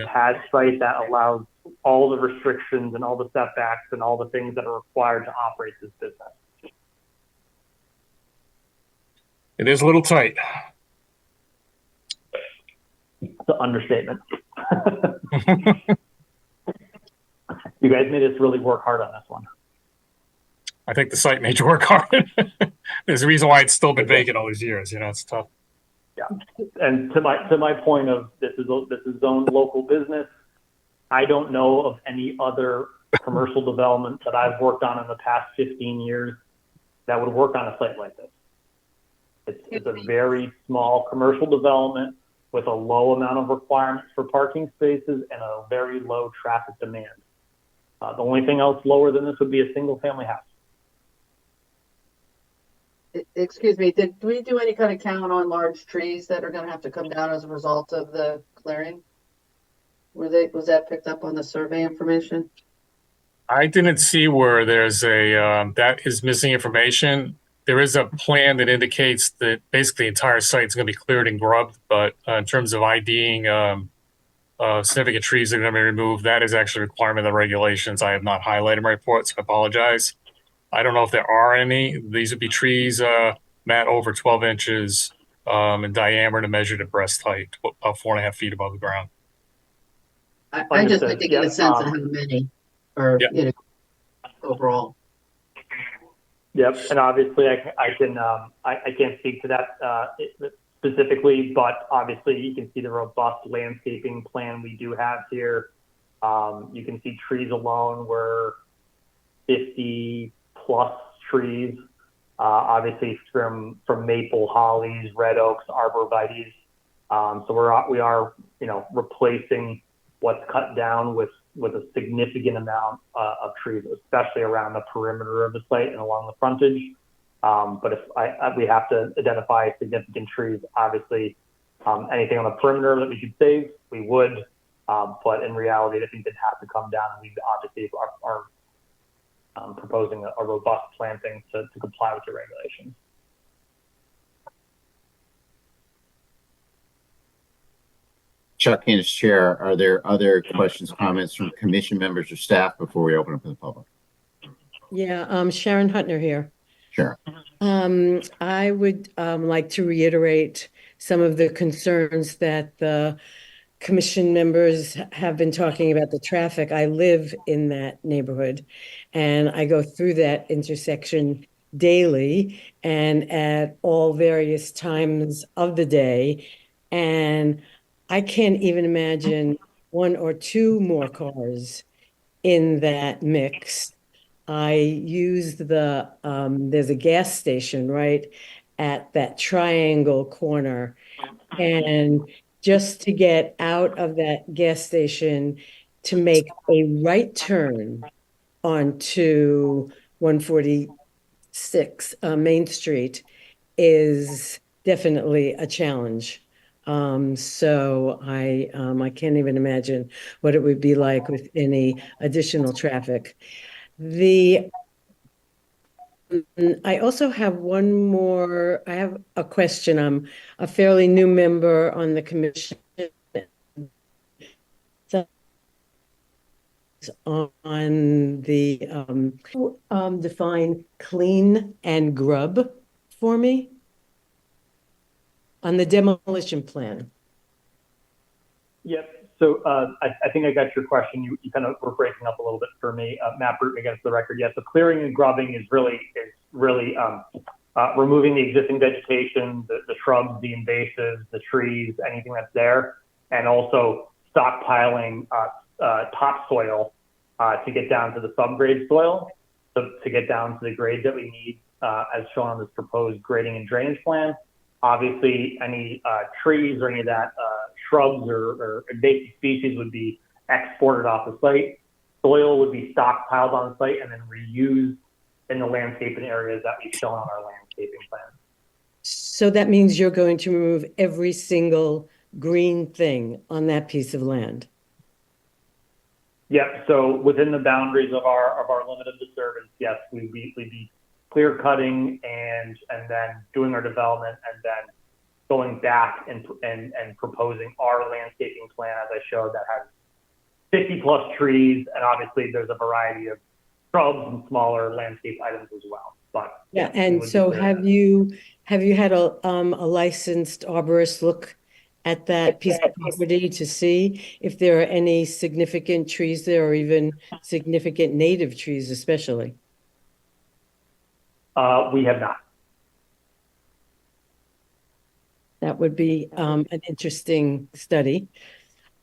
pad site that allows all the restrictions and all the setbacks and all the things that are required to operate this business.
It is a little tight.
It's an understatement. You guys made us really work hard on this one.
I think the site made you work hard. There's a reason why it's still been vacant all these years. You know, it's tough.
Yeah, and to my point of this is zoned local business. I don't know of any other commercial development that I've worked on in the past 15 years that would work on a site like this. It's a very small commercial development with a low amount of requirements for parking spaces and a very low traffic demand. The only thing else lower than this would be a single family house.
Excuse me, did we do any kind of count on large trees that are going to have to come down as a result of the clearing? Was that picked up on the survey information?
I didn't see where there's that is missing information. There is a plan that indicates that basically the entire site is going to be cleared and grubbed, but in terms of IDing significant trees that are going to be removed, that is actually a requirement of the regulations. I have not highlighted in my report, so I apologize. I don't know if there are any. These would be trees, Matt, over 12 inches in diameter and measured at breast height, about 4.5 feet above the ground.
I just like to get a sense of how many, or overall.
Yep, and obviously I can't speak to that specifically, but obviously you can see the robust landscaping plan we do have here. You can see trees alone were 50 plus trees, obviously from maple, hollies, red oaks, arborvitaes. So we are replacing what's cut down with a significant amount of trees, especially around the perimeter of the site and along the frontage. But if we have to identify significant trees, obviously anything on the perimeter that we could save, we would. But in reality, I think they'd have to come down, and we obviously are proposing a robust planting to comply with the regulations.
Chuck, as chair, are there other questions, comments from commission members or staff before we open up to the public?
Yeah, Sharon Hutner here.
Sure.
I would like to reiterate some of the concerns that the commission members have been talking about the traffic. I live in that neighborhood and I go through that intersection daily and at all various times of the day. And I can't even imagine one or two more cars in that mix. I use there's a gas station right at that triangle corner. And just to get out of that gas station to make a right turn onto 146 Main Street is definitely a challenge. I can't even imagine what it would be like with any additional traffic. I also have I have a question. I'm a fairly new member on the commission. On the define clean and grub for me on the demolition plan.
Yep. So I think I got your question. You kind of were breaking up a little bit for me. Matt Bruton against the record. Yes. So clearing and grubbing is really removing the existing vegetation, the shrubs, the invasives, the trees, anything that's there, and also stockpiling topsoil to get down to the subgrade soil, to get down to the grades that we need as shown on this proposed grading and drainage plan. Obviously, any trees or any of that shrubs or invasive species would be exported off the site. Soil would be stockpiled on the site and then reused in the landscaping areas that we've shown on our landscaping plan.
So that means you're going to remove every single green thing on that piece of land.
Yep. So within the boundaries of our limit of disturbance, yes, we'd be clear cutting and then doing our development and then going back and proposing our landscaping plan, as I showed, that has 50 plus trees, and obviously there's a variety of shrubs and smaller landscape items as well. But
yeah, and so have you had a licensed arborist look at that piece of property to see if there are any significant trees there or even significant native trees, especially?
We have not.
That would be an interesting study.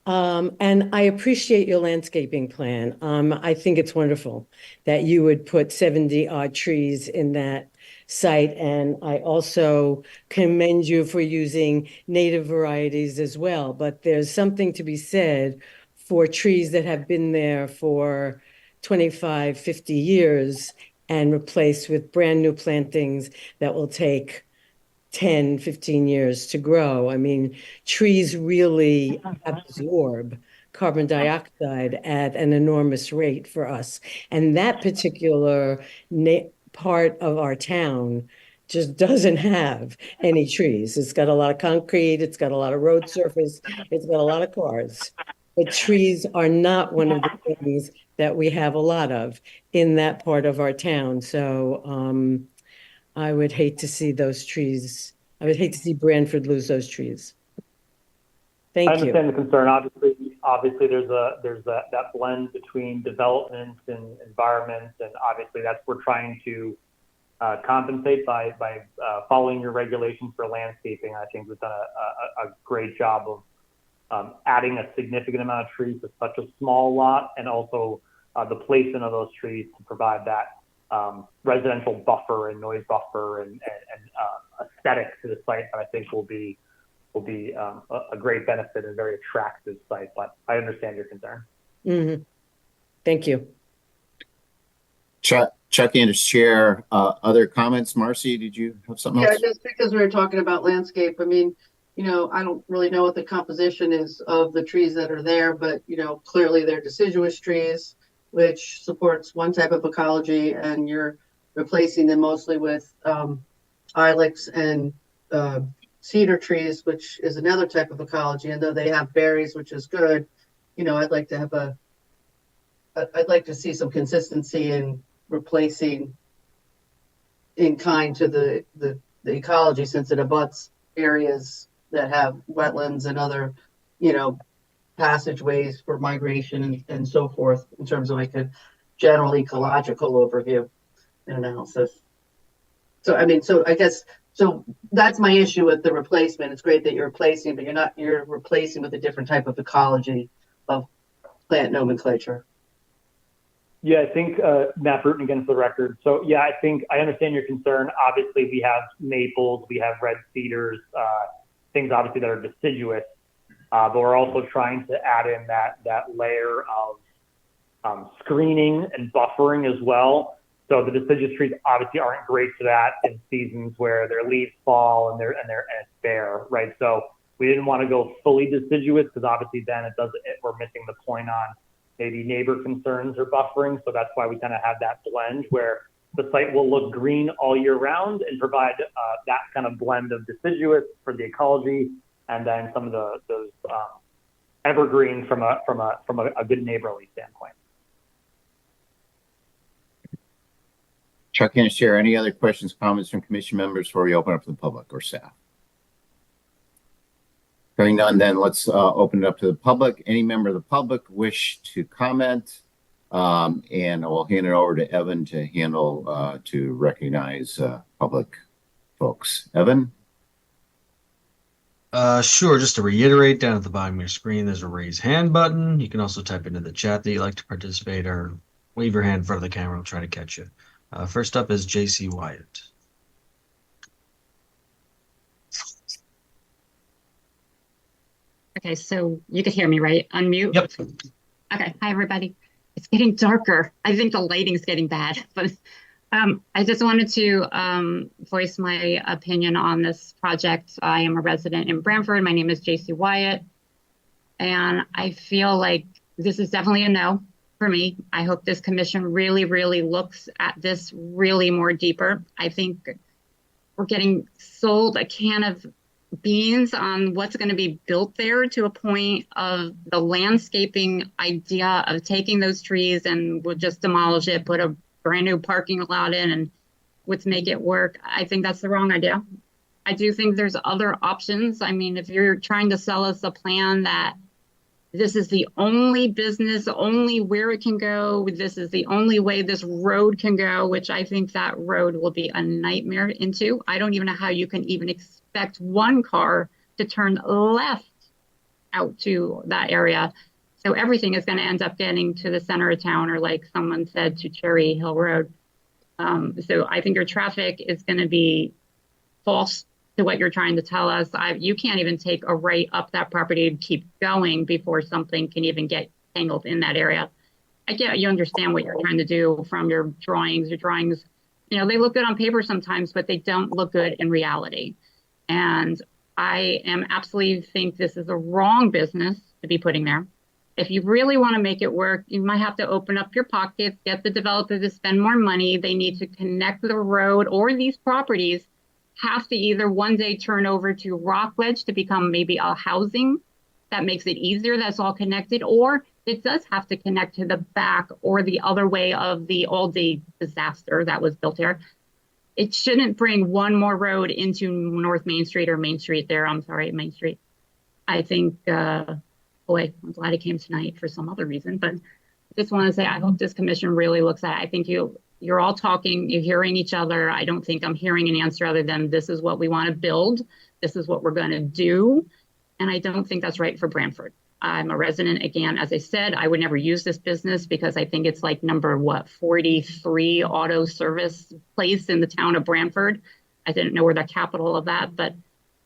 And I appreciate your landscaping plan. I think it's wonderful that you would put 70 odd trees in that site. And I also commend you for using native varieties as well. But there's something to be said for trees that have been there for 25, 50 years and replaced with brand new plantings that will take 10, 15 years to grow. I mean, trees really absorb carbon dioxide at an enormous rate for us. And that particular part of our town just doesn't have any trees. It's got a lot of concrete, it's got a lot of road surface, it's got a lot of cars. But trees are not one of the things that we have a lot of in that part of our town. So I would hate to see those trees. I would hate to see Branford lose those trees. Thank you.
I understand the concern. Obviously, there's that blend between development and environment, and obviously that's we're trying to compensate by following your regulations for landscaping. I think we've done a great job of adding a significant amount of trees to such a small lot, and also the placement of those trees to provide that residential buffer and noise buffer and aesthetic to the site that I think will be a great benefit and very attractive site. But I understand your concern.
Mm-hmm. Thank you.
Chuck Anderson, Chair. Other comments? Marcy, did you have something else?
Yeah, just because we were talking about landscape. I mean, I don't really know what the composition is of the trees that are there, but clearly they're deciduous trees, which supports one type of ecology, and you're replacing them mostly with ilex and cedar trees, which is another type of ecology. And though they have berries, which is good, I'd like to see some consistency in replacing in kind to the ecology, since it abuts areas that have wetlands and other, passageways for migration and so forth in terms of like a general ecological overview and analysis. So, I mean, so I guess, so that's my issue with the replacement. It's great that you're replacing, but you're replacing with a different type of ecology of plant nomenclature.
Yeah, I think Matt Bruton again for the record. So yeah, I think I understand your concern. Obviously, we have maples, we have red cedars, things obviously that are deciduous, but we're also trying to add in that layer of screening and buffering as well. So the deciduous trees obviously aren't great for that in seasons where their leaves fall and it's bare, right? So we didn't want to go fully deciduous because obviously then we're missing the point on maybe neighbor concerns or buffering. So that's why we kind of have that blend where the site will look green all year round and provide that kind of blend of deciduous for the ecology, and then some of those evergreen from a good neighborly standpoint.
Chuck, can you share any other questions, comments from commission members before we open up to the public or staff? Hearing none, then let's open it up to the public. Any member of the public wish to comment? And I'll hand it over to Evan to handle, to recognize public folks. Evan?
Sure. Just to reiterate, down at the bottom of your screen, there's a raise hand button. You can also type into the chat that you'd like to participate or wave your hand in front of the camera. We'll try to catch you. First up is JC Wyatt.
Okay, so you can hear me, right? Unmute?
Yep.
Okay, hi everybody. It's getting darker. I think the lighting's getting bad, but I just wanted to voice my opinion on this project. I am a resident in Branford. My name is JC Wyatt, and I feel like this is definitely a no for me. I hope this commission really, really looks at this really more deeper. I think we're getting sold a can of beans on what's going to be built there to a point of the landscaping idea of taking those trees and we'll just demolish it, put a brand new parking lot in and let's make it work. I think that's the wrong idea. I do think there's other options. I mean, if you're trying to sell us a plan that this is the only business, only where it can go, this is the only way this road can go, which I think that road will be a nightmare into. I don't even know how you can even expect one car to turn left out to that area. So everything is going to end up getting to the center of town, or like someone said, to Cherry Hill Road. So I think your traffic is going to be false to what you're trying to tell us. You can't even take a right up that property and keep going before something can even get tangled in that area. I get you understand what you're trying to do from your drawings. Your drawings, you know, they look good on paper sometimes, but they don't look good in reality. And I am absolutely think this is a wrong business to be putting there. If you really want to make it work, you might have to open up your pockets, get the developer to spend more money. They need to connect the road, or these properties have to either one day turn over to Rockledge to become maybe a housing that makes it easier, that's all connected, or it does have to connect to the back or the other way of the all-day disaster that was built here. It shouldn't bring one more road into North Main Street or Main Street there. I'm sorry, Main Street. I think, boy, I'm glad it came tonight for some other reason, but I just want to say I hope this commission really looks at it. I think you're all talking, you're hearing each other. I don't think I'm hearing an answer other than this is what we want to build. This is what we're going to do. And I don't think that's right for Branford. I'm a resident, again, as I said, I would never use this business because I think it's like number 43 auto service place in the town of Branford. I didn't know where the capital of that, but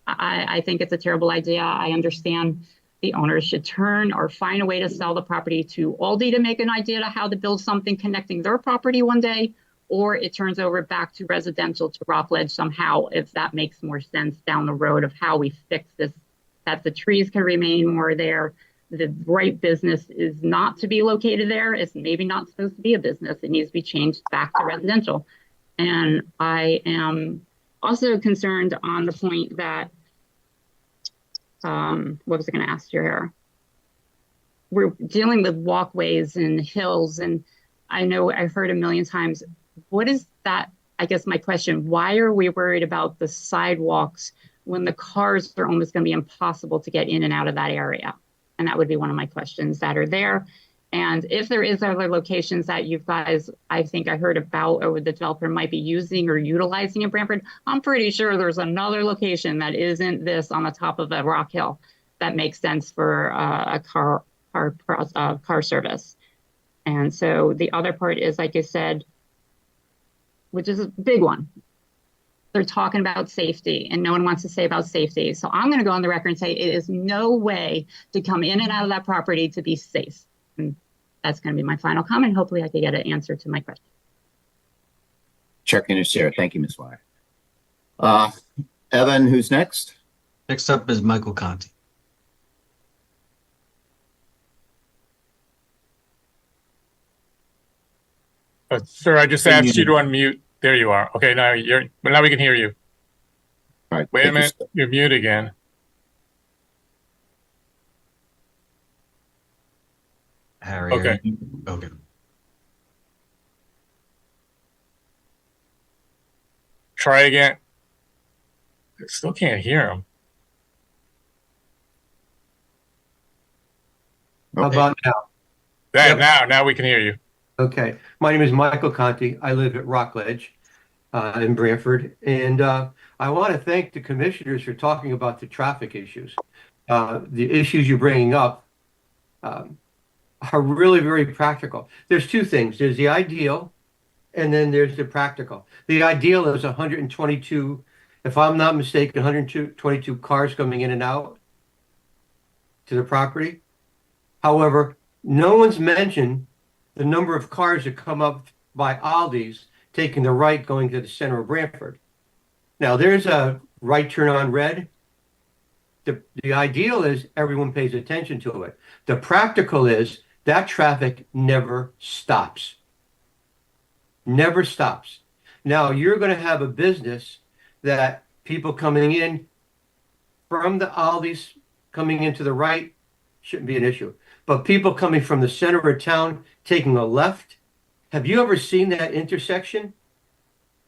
I think it's a terrible idea. I understand the owners should turn or find a way to sell the property to Aldi to make an idea of how to build something connecting their property one day, or it turns over back to residential to Rockledge somehow, if that makes more sense down the road of how we fix this, that the trees can remain more there. The right business is not to be located there. It's maybe not supposed to be a business. It needs to be changed back to residential. And I am also concerned on the point that, what was I going to ask you here? We're dealing with walkways and hills, and I know I've heard a million times, what is that? I guess my question, why are we worried about the sidewalks when the cars are almost going to be impossible to get in and out of that area? And that would be one of my questions that are there. And if there is other locations that you guys, I think I heard about, or the developer might be using or utilizing in Branford, I'm pretty sure there's another location that isn't this on the top of a rock hill that makes sense for a car service. And so the other part is, like I said, which is a big one. They're talking about safety, and no one wants to say about safety. So I'm going to go on the record and say it is no way to come in and out of that property to be safe. And that's going to be my final comment. Hopefully I can get an answer to my question.
Chuck Interstare. Thank you, Ms. Wire. Evan, who's next?
Next up is Michael Conti.
Sir, I just asked you to unmute. There you are. Okay, now now we can hear you.
All right.
Wait a minute, you're mute again.
Harry.
Okay.
Okay.
Try again. I still can't hear him.
How about now?
Now we can hear you.
Okay. My name is Michael Conti. I live at Rockledge in Branford. And I want to thank the commissioners for talking about the traffic issues. The issues you're bringing up are really very practical. There's two things. There's the ideal, and then there's the practical. The ideal is 122, if I'm not mistaken, 122 cars coming in and out to the property. However, no one's mentioned the number of cars that come up by Aldi's taking the right going to the center of Branford. Now, there's a right turn on red. The ideal is everyone pays attention to it. The practical is that traffic never stops. Never stops. Now, you're going to have a business that people coming in from the Aldi's coming into the right shouldn't be an issue. But people coming from the center of town taking a left, have you ever seen that intersection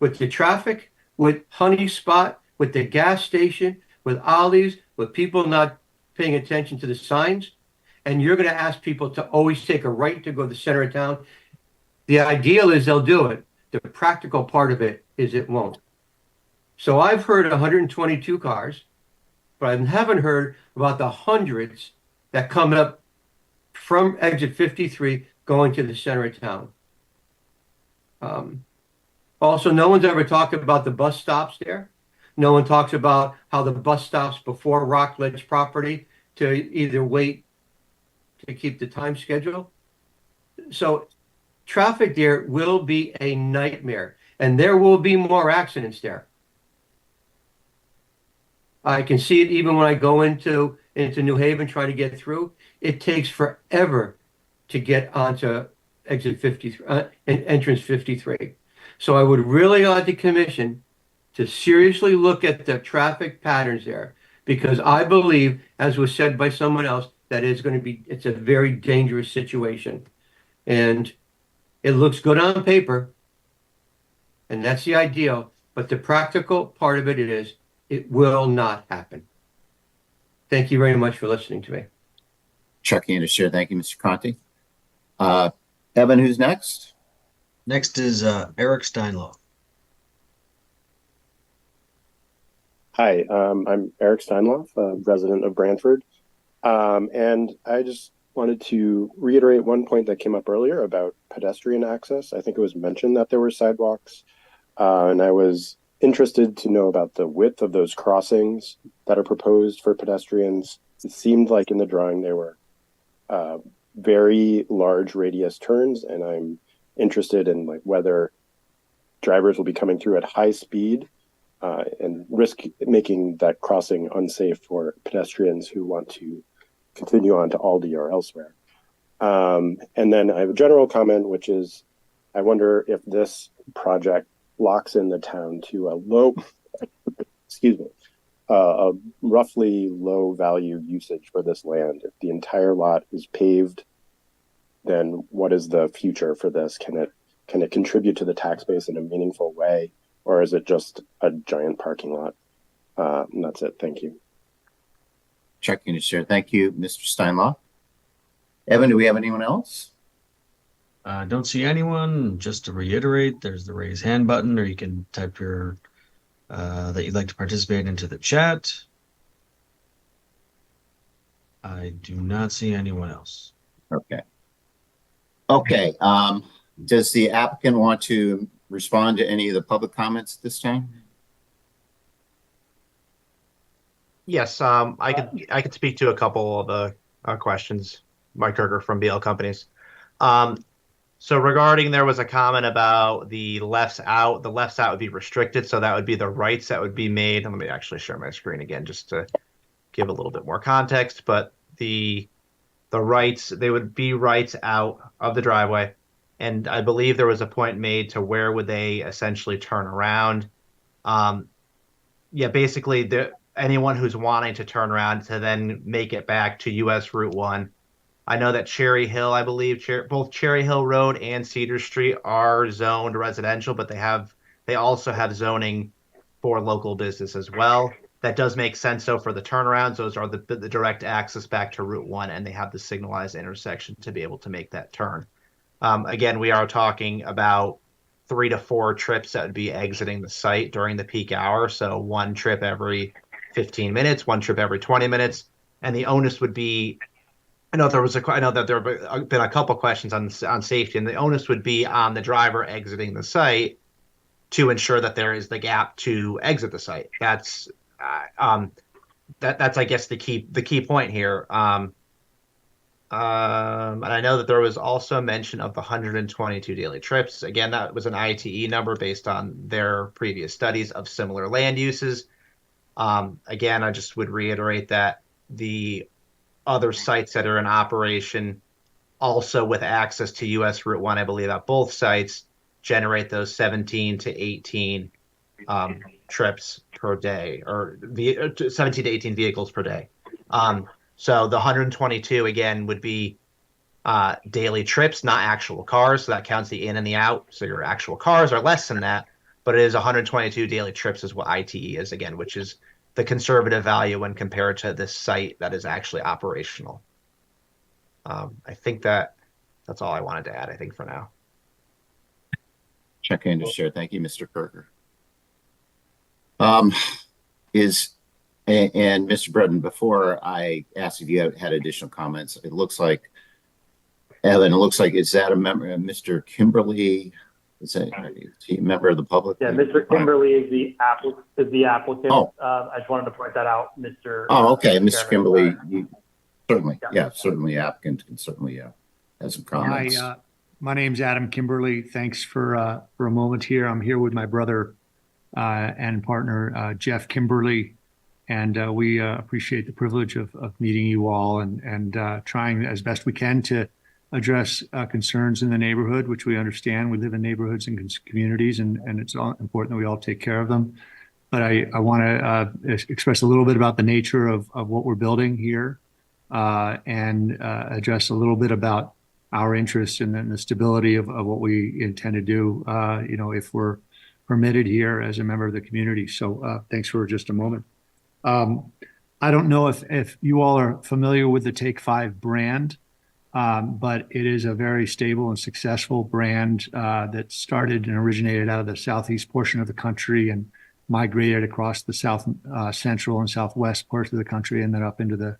with the traffic, with Honey Spot, with the gas station, with Aldi's, with people not paying attention to the signs? And you're going to ask people to always take a right to go to the center of town. The ideal is they'll do it. The practical part of it is it won't. So I've heard 122 cars, but I haven't heard about the hundreds that come up from exit 53 going to the center of town. Also, no one's ever talked about the bus stops there. No one talks about how the bus stops before Rockledge property to either wait to keep the time schedule. So traffic there will be a nightmare, and there will be more accidents there. I can see it even when I go into New Haven trying to get through. It takes forever to get onto exit 53, entrance 53. So I would really like the commission to seriously look at the traffic patterns there, because I believe, as was said by someone else, that it's a very dangerous situation. And it looks good on paper, and that's the ideal, but the practical part of it is it will not happen. Thank you very much for listening to me.
Chuck Anderson. Thank you, Mr. Conti. Evan, who's next?
Next is Eric Steinloff.
Hi, I'm Eric Steinloff, resident of Branford. And I just wanted to reiterate one point that came up earlier about pedestrian access. I think it was mentioned that there were sidewalks, and I was interested to know about the width of those crossings that are proposed for pedestrians. It seemed like in the drawing there were very large radius turns, and I'm interested in whether drivers will be coming through at high speed and risk making that crossing unsafe for pedestrians who want to continue on to Aldi or elsewhere. And then I have a general comment, which is, I wonder if this project locks in the town to a low, a roughly low value usage for this land. If the entire lot is paved, then what is the future for this? Can it contribute to the tax base in a meaningful way, or is it just a giant parking lot? And that's it. Thank you.
Chuck Anderson. Thank you, Mr. Steinlaw. Evan, do we have anyone else?
Don't see anyone. Just to reiterate, there's the raise hand button, or you can type your that you'd like to participate into the chat. I do not see anyone else.
Okay. Okay. Does the applicant want to respond to any of the public comments at this time?
Yes, I could speak to a couple of the questions. Mike Kirker from BL Companies. So regarding, there was a comment about the lefts out. The lefts out would be restricted, so that would be the rights that would be made. Let me actually share my screen again just to give a little bit more context. But the rights, they would be rights out of the driveway. And I believe there was a point made to where would they essentially turn around. Yeah, basically anyone who's wanting to turn around to then make it back to US Route 1. I know that Cherry Hill, I believe, both Cherry Hill Road and Cedar Street are zoned residential, but they also have zoning for local business as well. That does make sense, though, for the turnarounds. Those are the direct access back to Route 1, and they have the signalized intersection to be able to make that turn. Again, we are talking about 3 to 4 trips that would be exiting the site during the peak hour. So one trip every 15 minutes, one trip every 20 minutes. And the onus would be, I know that there have been a couple questions on safety, and the onus would be on the driver exiting the site to ensure that there is the gap to exit the site. That's I guess the key point here. And I know that there was also mention of the 122 daily trips. Again, that was an ITE number based on their previous studies of similar land uses. Again, I just would reiterate that the other sites that are in operation, also with access to US Route 1, I believe that both sites generate those 17 to 18 trips per day, or 17 to 18 vehicles per day. So the 122, again, would be daily trips, not actual cars. So that counts the in and the out. So your actual cars are less than that, but it is 122 daily trips is what ITE is, again, which is the conservative value when compared to this site that is actually operational. I think that's all I wanted to add, I think, for now.
Check in to share. Thank you, Mr. Kirker. And Mr. Breton, before I asked if you had additional comments, it looks like, Evan, is that a member, Mr. Kimberly? Is he a member of the public?
Yeah, Mr. Kimberly is the applicant.
Oh.
I just wanted to point that out, Mr.
Oh, okay, Mr.
Chairman.
Kimberly, you certainly applicant can certainly have some comments.
Hi, my name's Adam Kimberly. Thanks for a moment here. I'm here with my brother and partner, Jeff Kimberly, and we appreciate the privilege of meeting you all and trying as best we can to address concerns in the neighborhood, which we understand. We live in neighborhoods and communities, and it's important that we all take care of them. But I want to express a little bit about the nature of what we're building here and address a little bit about our interest in the stability of what we intend to do, if we're permitted here as a member of the community. So thanks for just a moment. I don't know if you all are familiar with the Take 5 brand, but it is a very stable and successful brand that started and originated out of the southeast portion of the country and migrated across the south central and southwest parts of the country, and then up into the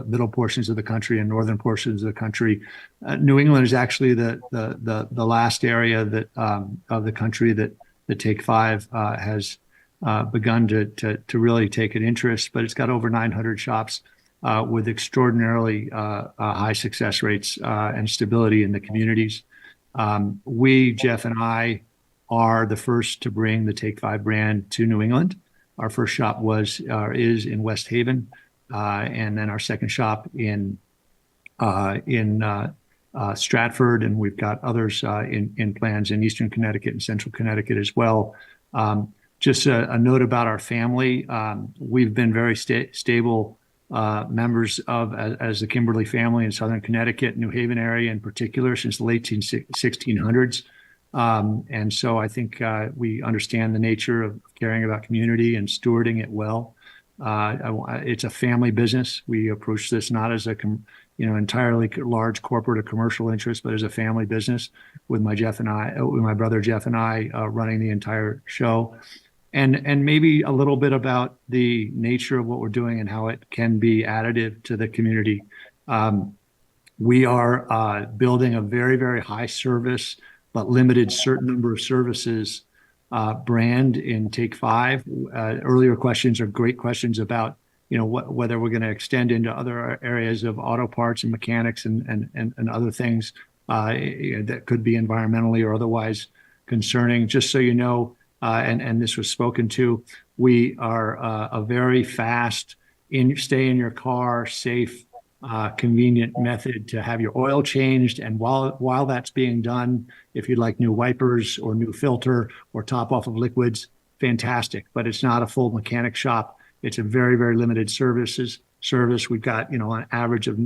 middle portions of the country and northern portions of the country. New England is actually the last area that of the country that the Take 5 has begun to really take an interest, but it's got over 900 shops with extraordinarily high success rates and stability in the communities. We, Jeff and I, are the first to bring the Take 5 brand to New England. Our first shop is in West Haven, and then our second shop in Stratford, and we've got others in plans in Eastern Connecticut and Central Connecticut as well. Just a note about our family. We've been very stable members as the Kimberly family in Southern Connecticut, New Haven area in particular, since the late 1600s. And so I think we understand the nature of caring about community and stewarding it well. It's a family business. We approach this not as a entirely large corporate or commercial interest, but as a family business with my brother Jeff and I running the entire show. And maybe a little bit about the nature of what we're doing and how it can be additive to the community. We are building a very, very high service, but limited certain number of services brand in Take 5. Earlier questions are great questions about, whether we're going to extend into other areas of auto parts and mechanics and other things that could be environmentally or otherwise concerning. Just so you know, and this was spoken to, we are a very fast, stay in your car, safe, convenient method to have your oil changed. And while that's being done, if you'd like new wipers or new filter or top off of liquids, fantastic. But it's not a full mechanic shop. It's a very, very limited service. We've got, an average of,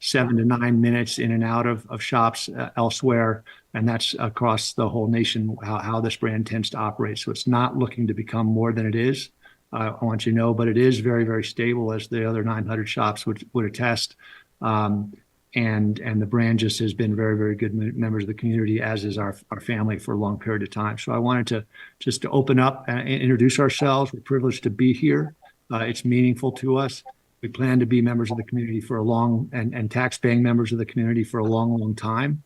7 to 9 minutes in and out of shops elsewhere. And that's across the whole nation, how this brand tends to operate. So it's not looking to become more than it is. I want you to know, but it is very, very stable, as the other 900 shops would attest. And the brand just has been very, very good members of the community, as is our family, for a long period of time. So I wanted to open up and introduce ourselves. We're privileged to be here. It's meaningful to us. We plan to be members of the community for a long and tax-paying members of the community for a long, long time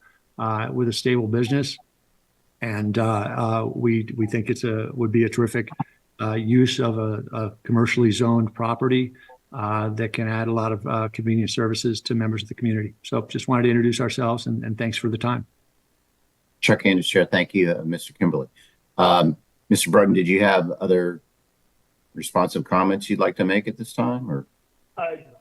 with a stable business. And we think would be a terrific use of a commercially zoned property that can add a lot of convenient services to members of the community. So just wanted to introduce ourselves, and thanks for the time.
Chuck Anders, Chair. Thank you, Mr. Kimberly. Mr. Brudden, did you have other responsive comments you'd like to make at this time, or?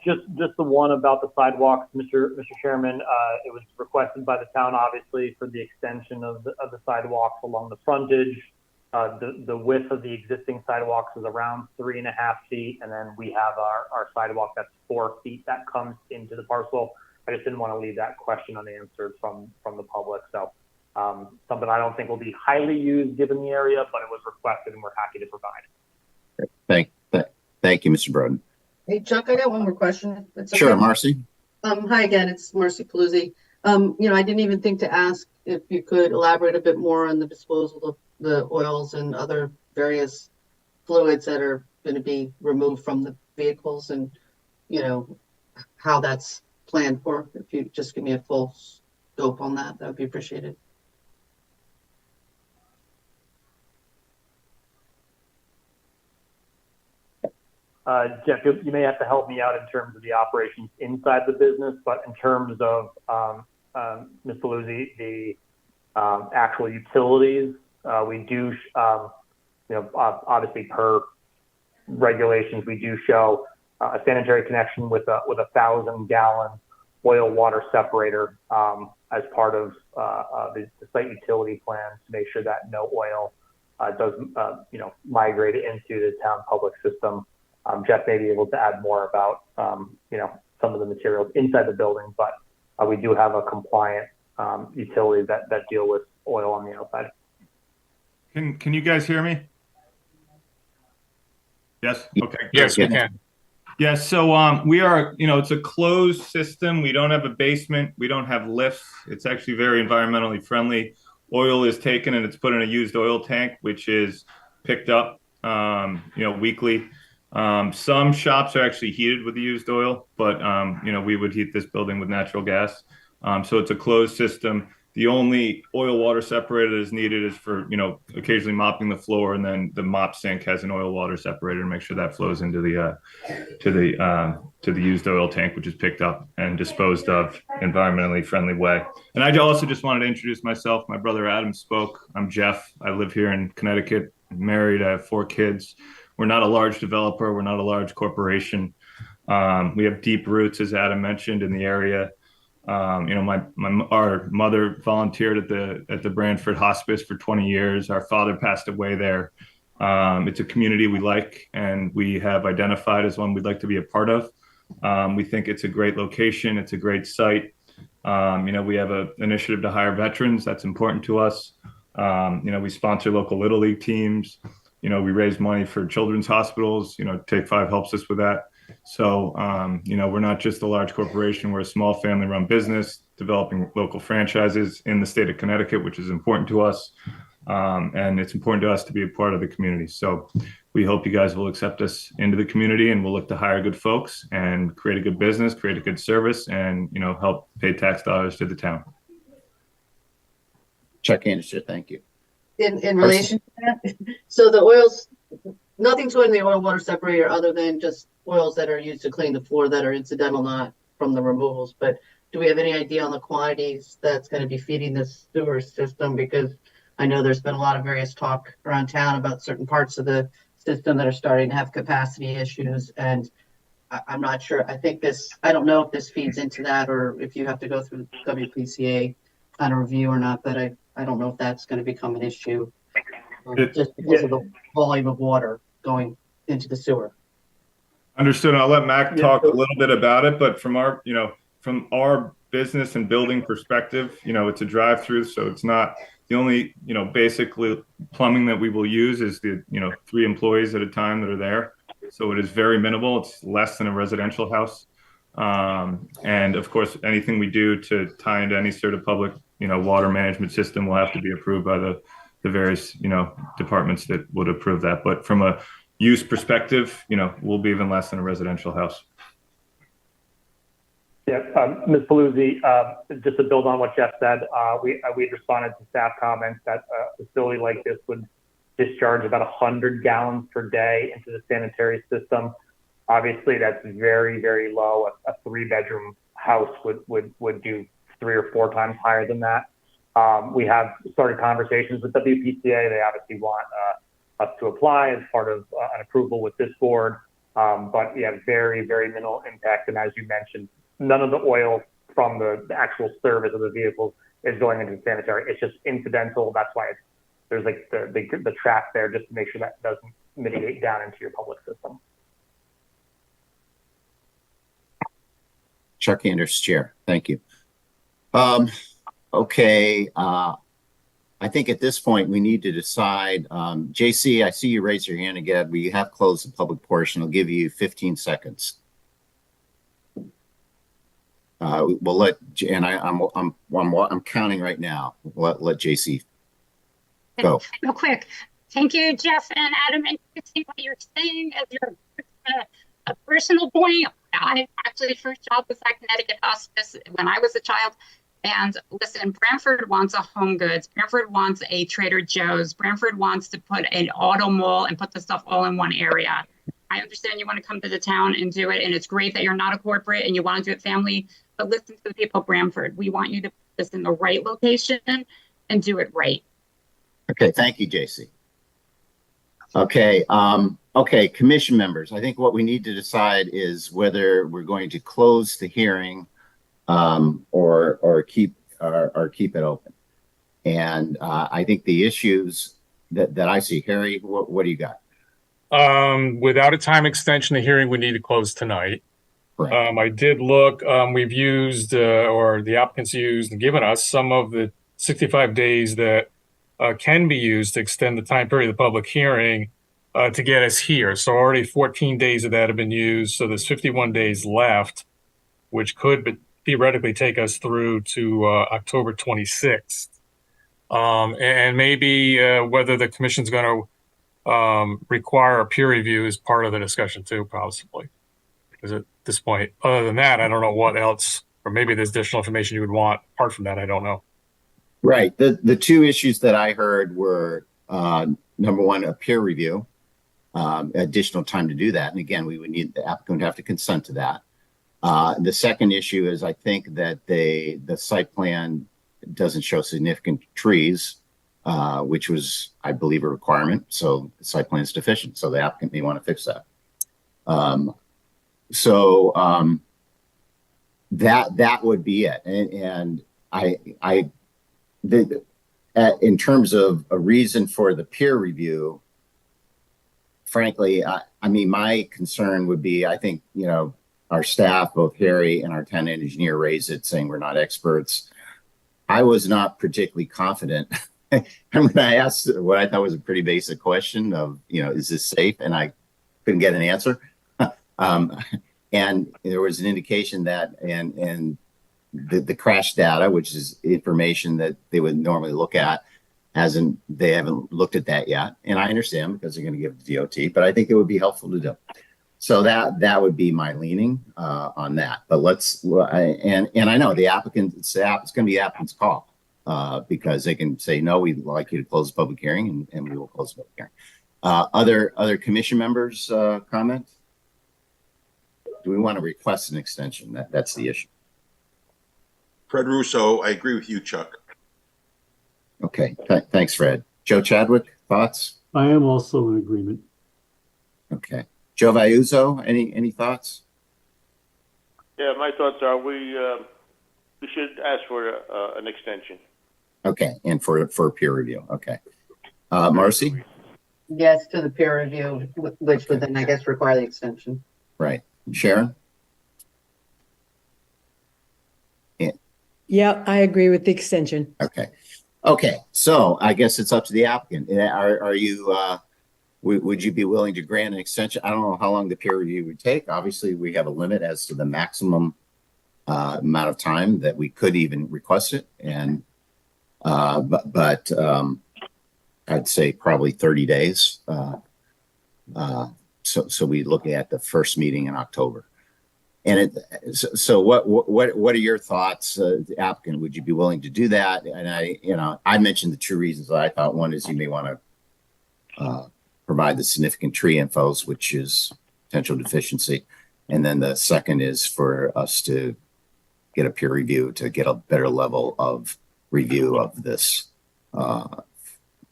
Just the one about the sidewalks, Mr. Chairman. It was requested by the town, obviously, for the extension of the sidewalks along the frontage. The width of the existing sidewalks is around 3.5 feet, and then we have our sidewalk that's 4 feet that comes into the parcel. I just didn't want to leave that question unanswered from the public. So something I don't think will be highly used given the area, but it was requested and we're happy to provide.
Thank you, Mr. Broden.
Hey, Chuck, I got one more question.
Sure, Marcy.
Hi again, it's Marcy Paluzzi. I didn't even think to ask if you could elaborate a bit more on the disposal of the oils and other various fluids that are going to be removed from the vehicles, and how that's planned for. If you just give me a full scope on that, that would be appreciated.
Jeff, you may have to help me out in terms of the operations inside the business, but in terms of Ms. Paluzzi, the actual utilities, we do, obviously per regulations, we do show a sanitary connection with a 1,000-gallon oil water separator as part of the site utility plans to make sure that no oil does migrate into the town public system. Jeff may be able to add more about some of the materials inside the building, but we do have a compliant utility that deal with oil on the outside.
Can you guys hear me? Yes. Okay.
Yes, we can.
Yes. So we are, it's a closed system. We don't have a basement. We don't have lifts. It's actually very environmentally friendly. Oil is taken and it's put in a used oil tank, which is picked up, weekly. Some shops are actually heated with the used oil, but we would heat this building with natural gas. So it's a closed system. The only oil water separator that is needed is for, occasionally mopping the floor, and then the mop sink has an oil water separator to make sure that flows into the to the used oil tank, which is picked up and disposed of environmentally friendly way. And I also just wanted to introduce myself. My brother Adam spoke. I'm Jeff. I live here in Connecticut. I'm married. I have 4 kids. We're not a large developer. We're not a large corporation. We have deep roots, as Adam mentioned, in the area. Our mother volunteered at the Branford Hospice for 20 years. Our father passed away there. It's a community we like, and we have identified as one we'd like to be a part of. We think it's a great location. It's a great site. We have an initiative to hire veterans. That's important to us. We sponsor local Little League teams. we raise money for children's hospitals. Take 5 helps us with that. So, we're not just a large corporation. We're a small family-run business developing local franchises in the state of Connecticut, which is important to us. And it's important to us to be a part of the community. So we hope you guys will accept us into the community, and we'll look to hire good folks and create a good business, create a good service, and, help pay tax dollars to the town.
Chuck Anderson, thank you.
In relation to that, so the oils, nothing's going in the oil water separator other than just oils that are used to clean the floor that are incidental, not from the removals. But do we have any idea on the quantities that's going to be feeding the sewer system? Because I know there's been a lot of various talk around town about certain parts of the system that are starting to have capacity issues. And I'm not sure. I don't know if this feeds into that or if you have to go through WPCA kind of review or not, but I don't know if that's going to become an issue just because of the volume of water going into the sewer.
Understood. I'll let Mac talk a little bit about it, but from our business and building perspective, it's a drive-through, so it's not the only, basically plumbing that we will use is the, 3 employees at a time that are there. So it is very minimal. It's less than a residential house. And of course, anything we do to tie into any sort of public, water management system will have to be approved by the various, departments that would approve that. But from a use perspective, we'll be even less than a residential house.
Yeah, Ms. Paluzzi, just to build on what Jeff said, we responded to staff comments that a facility like this would discharge about 100 gallons per day into the sanitary system. Obviously, that's very, very low. A 3-bedroom house would do 3 or 4 times higher than that. We have started conversations with WPCA. They obviously want us to apply as part of an approval with this board. But yeah, very, very minimal impact. And as you mentioned, none of the oil from the actual service of the vehicles is going into the sanitary. It's just incidental. That's why there's like the trap there, just to make sure that doesn't mitigate down into your public system.
Chuck Anderson, Chair. Thank you. Okay. I think at this point we need to decide. JC, I see you raise your hand again. We have closed the public portion. I'll give you 15 seconds. We'll let, and I'm counting right now. Let JC go.
Real quick. Thank you, Jeff and Adam, and what you're saying as your a personal point. I actually first job was at Connecticut Hospice when I was a child. And listen, Branford wants a Home Goods. Branford wants a Trader Joe's. Branford wants to put an auto mall and put the stuff all in one area. I understand you want to come to the town and do it, and it's great that you're not a corporate and you want to do it family, but listen to the people of Branford. We want you to put this in the right location and do it right.
Okay, thank you, JC. Okay, okay, commission members, I think what we need to decide is whether we're going to close the hearing or keep it open. And I think the issues that I see, Harry, what do you got?
Without a time extension, the hearing would need to close tonight.
Right.
I did look, we've used, or the applicants used and given us some of the 65 days that can be used to extend the time period of the public hearing to get us here. So already 14 days of that have been used. So there's 51 days left, which could theoretically take us through to October 26th. And maybe whether the commission's going to require a peer review is part of the discussion too, possibly. Because at this point, other than that, I don't know what else, or maybe there's additional information you would want apart from that. I don't know.
Right. The 2 issues that I heard were number 1, a peer review, additional time to do that. And again, we would need the applicant to have to consent to that. The second issue is I think that the site plan doesn't show significant trees, which was, I believe, a requirement. So the site plan is deficient. So the applicant may want to fix that. That would be it. And in terms of a reason for the peer review, frankly, I mean, my concern would be, I think, our staff, both Harry and our town engineer, raised it saying we're not experts. I was not particularly confident when I asked what I thought was a pretty basic question of, is this safe? And I couldn't get an answer. And there was an indication that, and the crash data, which is information that they would normally look at, they haven't looked at that yet. And I understand because they're going to give it to DOT, but I think it would be helpful to do. So that would be my leaning on that. But and I know the applicant, it's going to be the applicant's call because they can say, no, we'd like you to close the public hearing, and we will close the public hearing. Other commission members comment? Do we want to request an extension? That's the issue.
Fred Russo, I agree with you, Chuck.
Okay, thanks, Fred. Joe Chadwick, thoughts?
I am also in agreement.
Okay. Joe Vayuzo, any thoughts?
Yeah, my thoughts are we should ask for an extension.
Okay, and for peer review. Okay. Marcy?
Yes to the peer review, which would then, I guess, require the extension.
Right. Sharon?
Yeah, I agree with the extension.
Okay. So I guess it's up to the applicant. Are you, would you be willing to grant an extension? I don't know how long the peer review would take. Obviously, we have a limit as to the maximum amount of time that we could even request it. And, but I'd say probably 30 days. So we look at the first meeting in October. And so what are your thoughts, the applicant? Would you be willing to do that? And I mentioned the two reasons that I thought. One is you may want to provide the significant tree infos, which is potential deficiency. And then the second is for us to get a peer review to get a better level of review of this from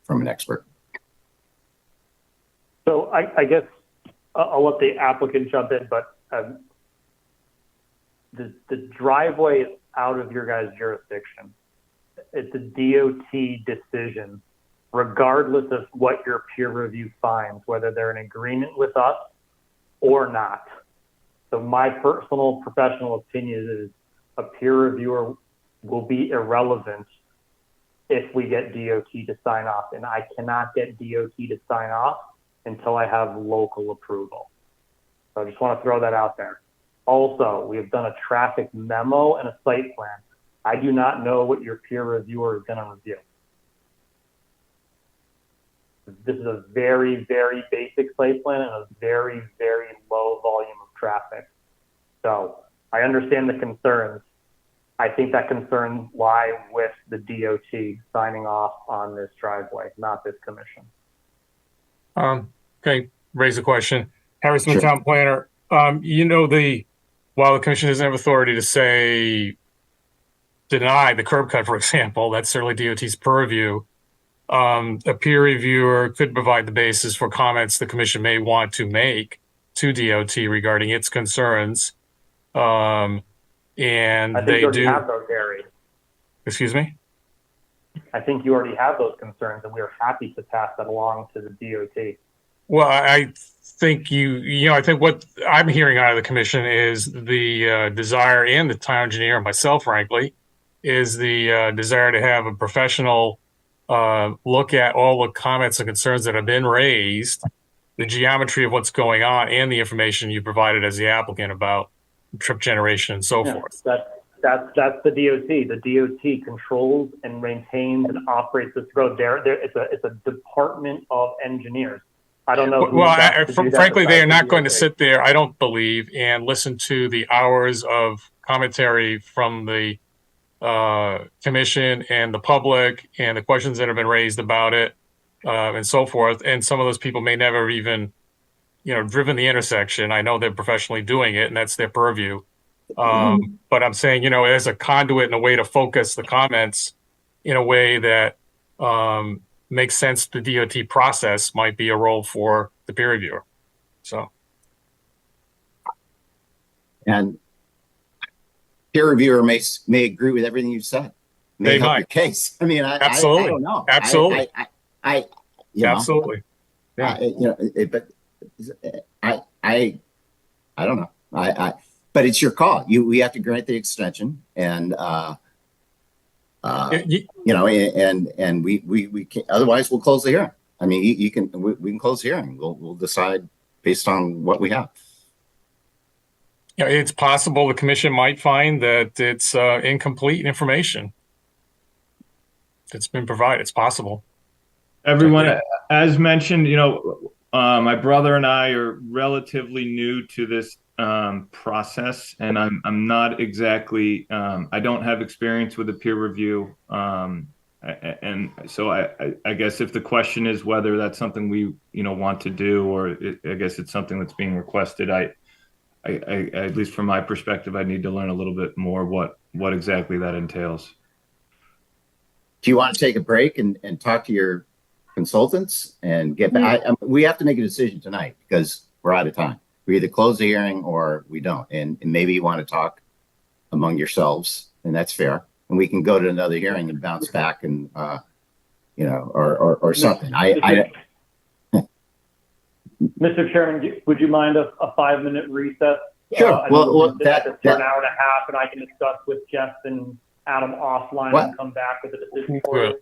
an expert.
So I guess I'll let the applicant jump in, but the driveway is out of your guys' jurisdiction. It's a DOT decision, regardless of what your peer review finds, whether they're in agreement with us or not. So my personal professional opinion is a peer reviewer will be irrelevant if we get DOT to sign off, and I cannot get DOT to sign off until I have local approval. So I just want to throw that out there. Also, we have done a traffic memo and a site plan. I do not know what your peer reviewer is going to review. This is a very, very basic site plan and a very, very low volume of traffic. So I understand the concerns. I think that concerns lie with the DOT signing off on this driveway, not this commission.
Okay, raise a question. Harrison,
Sure.
the town planner, while the commission doesn't have authority to say deny the curb cut, for example, that's certainly DOT's purview. A peer reviewer could provide the basis for comments the commission may want to make to DOT regarding its concerns. And
I think
they
you already
do
have those, Gary.
Excuse me?
I think you already have those concerns, and we are happy to pass that along to the DOT.
Well, I think I think what I'm hearing out of the commission is the desire, and the town engineer and myself, frankly, is the desire to have a professional look at all the comments and concerns that have been raised, the geometry of what's going on, and the information you provided as the applicant about trip generation and so forth.
That's the DOT. The DOT controls and maintains and operates this road. It's a department of engineers. I don't know.
Frankly, they are not going to sit there, I don't believe, and listen to the hours of commentary from the commission and the public and the questions that have been raised about it and so forth. And some of those people may never even, driven the intersection. I know they're professionally doing it, and that's their purview. But I'm saying, as a conduit and a way to focus the comments in a way that makes sense to the DOT process might be a role for the peer reviewer. So.
And peer reviewer may agree with everything you said. May help your case. I mean,
absolutely.
I don't know.
Absolutely.
Absolutely.
Yeah.
But I don't know. But it's your call. We have to grant the extension, and And we can, otherwise we'll close the hearing. I mean, we can close the hearing. We'll decide based on what we have.
Yeah, it's possible the commission might find that it's incomplete information that's been provided. It's possible.
Everyone, as mentioned, my brother and I are relatively new to this process, and I'm not exactly I don't have experience with a peer review, and so I guess if the question is whether that's something we want to do, or I guess it's something that's being requested, I at least from my perspective, I need to learn a little bit more what exactly that entails.
Do you want to take a break and talk to your consultants and get back? We have to make a decision tonight because we're out of time. We either close the hearing or we don't. And maybe you want to talk among yourselves, and that's fair. And we can go to another hearing and bounce back and, or something.
Mr. Chairman, would you mind a 5-minute recess?
Sure. Well,
for an hour and a half, and I can discuss with Jeff and Adam offline and come back with a decision for you.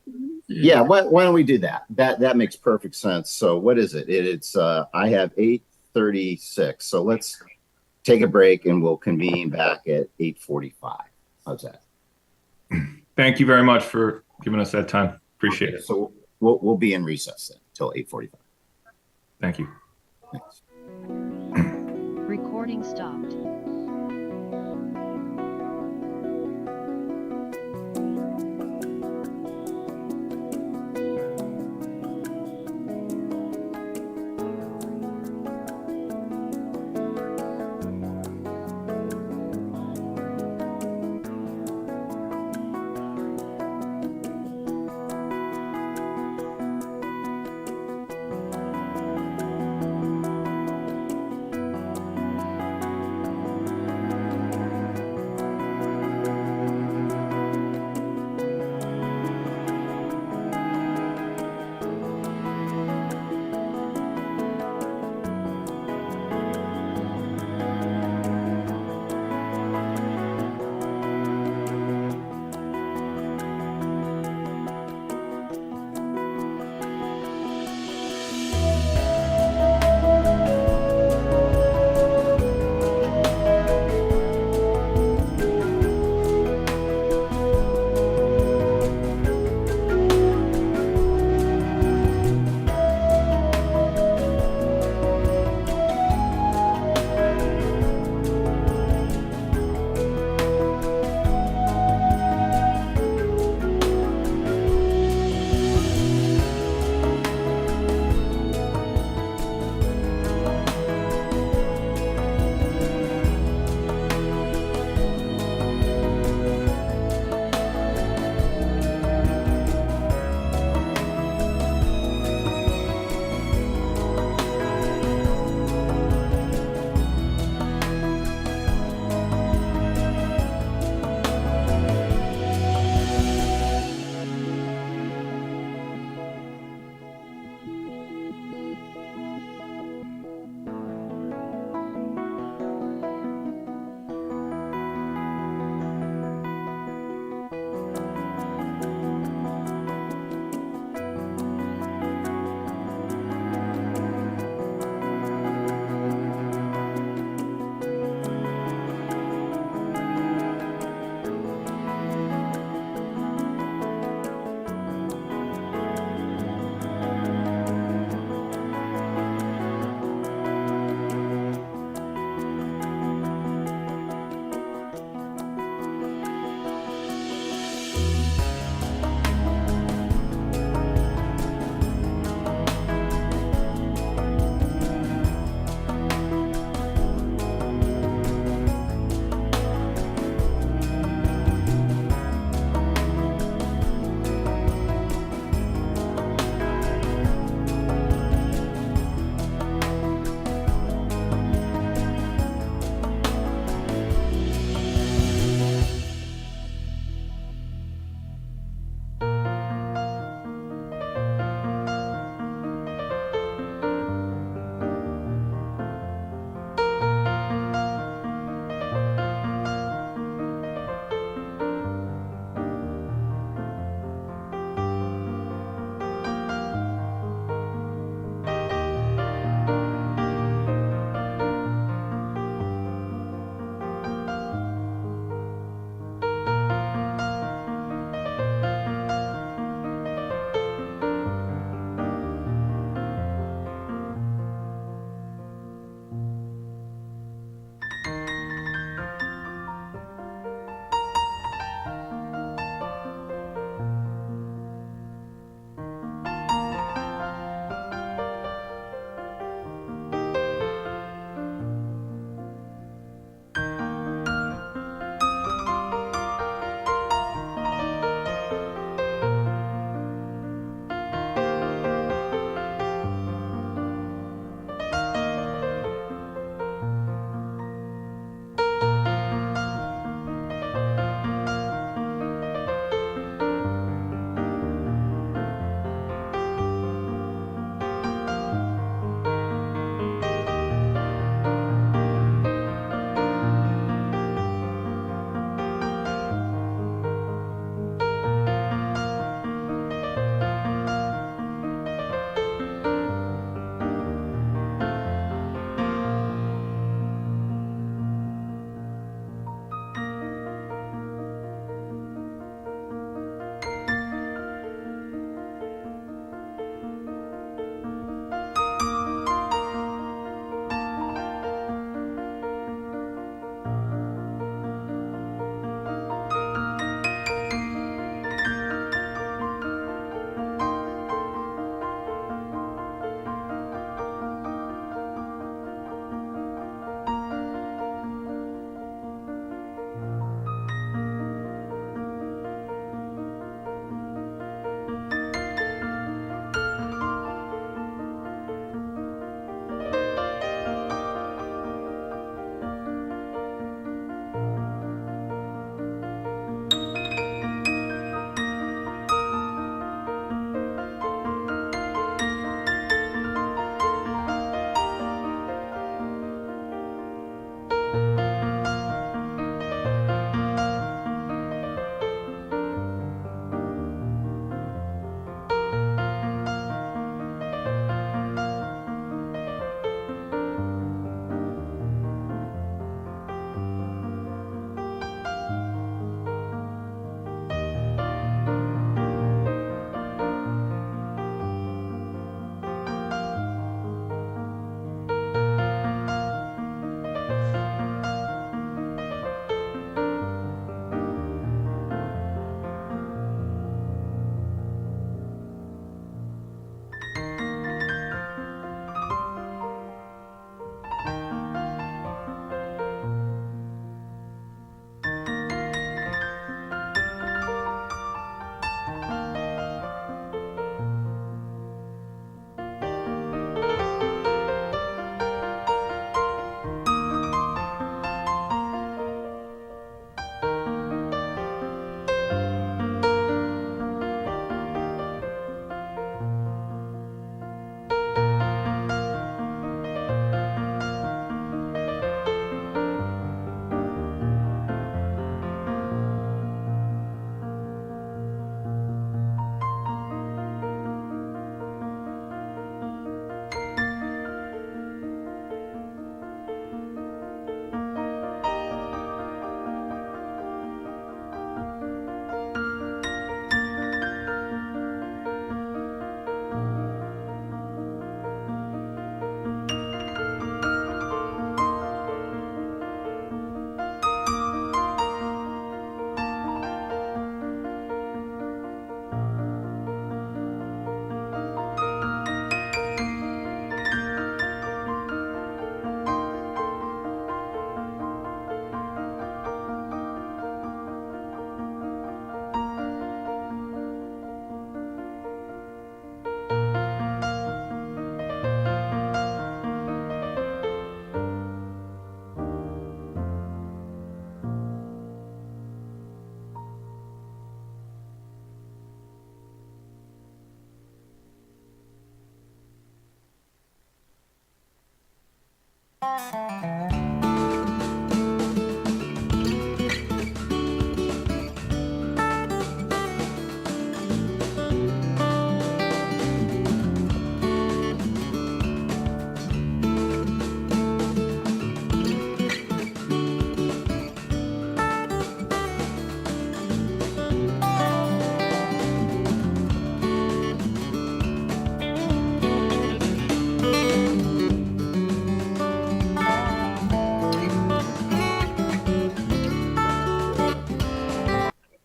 Yeah, why don't we do that? That makes perfect sense. So what is it? It's I have 8:36. So let's take a break and we'll convene back at 8:45. How's that?
Thank you very much for giving us that time. Appreciate it.
So we'll be in recess then until 8:45.
Thank you.
Thanks.
Recording stopped.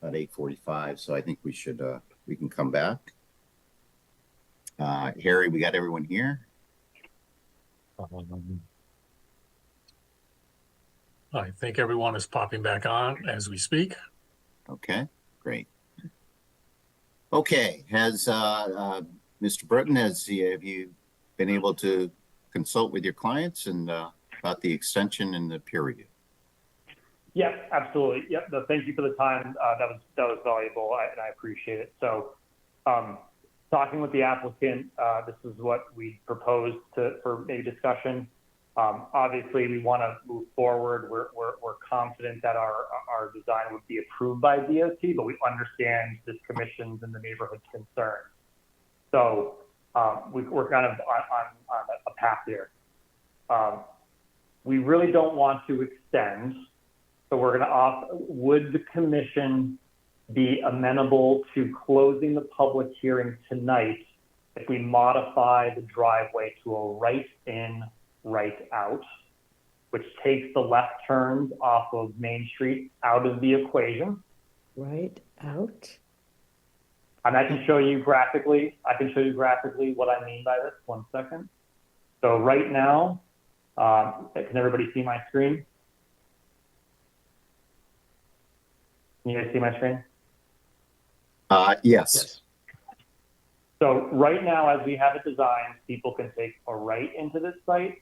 About 8:45, so I think we should we can come back. Harry, we got everyone here.
I think everyone is popping back on as we speak.
Okay, great. Okay, has Mr. Britton, have you been able to consult with your clients and about the extension and the peer review?
Yes, absolutely. Yep. No, thank you for the time. That was valuable, and I appreciate it. So, talking with the applicant, this is what we proposed for maybe discussion. Obviously, we want to move forward. We're confident that our design would be approved by DOT, but we understand this commission's and the neighborhood's concerns. So we're kind of on a path here. We really don't want to extend. So we're going to would the commission be amenable to closing the public hearing tonight if we modify the driveway to a right in, right out, which takes the left turns off of Main Street out of the equation?
Right out.
And I can show you graphically. What I mean by this. 1 second. So right now, can everybody see my screen? Can you guys see my screen?
Yes.
So right now, as we have it designed, people can take a right into this site,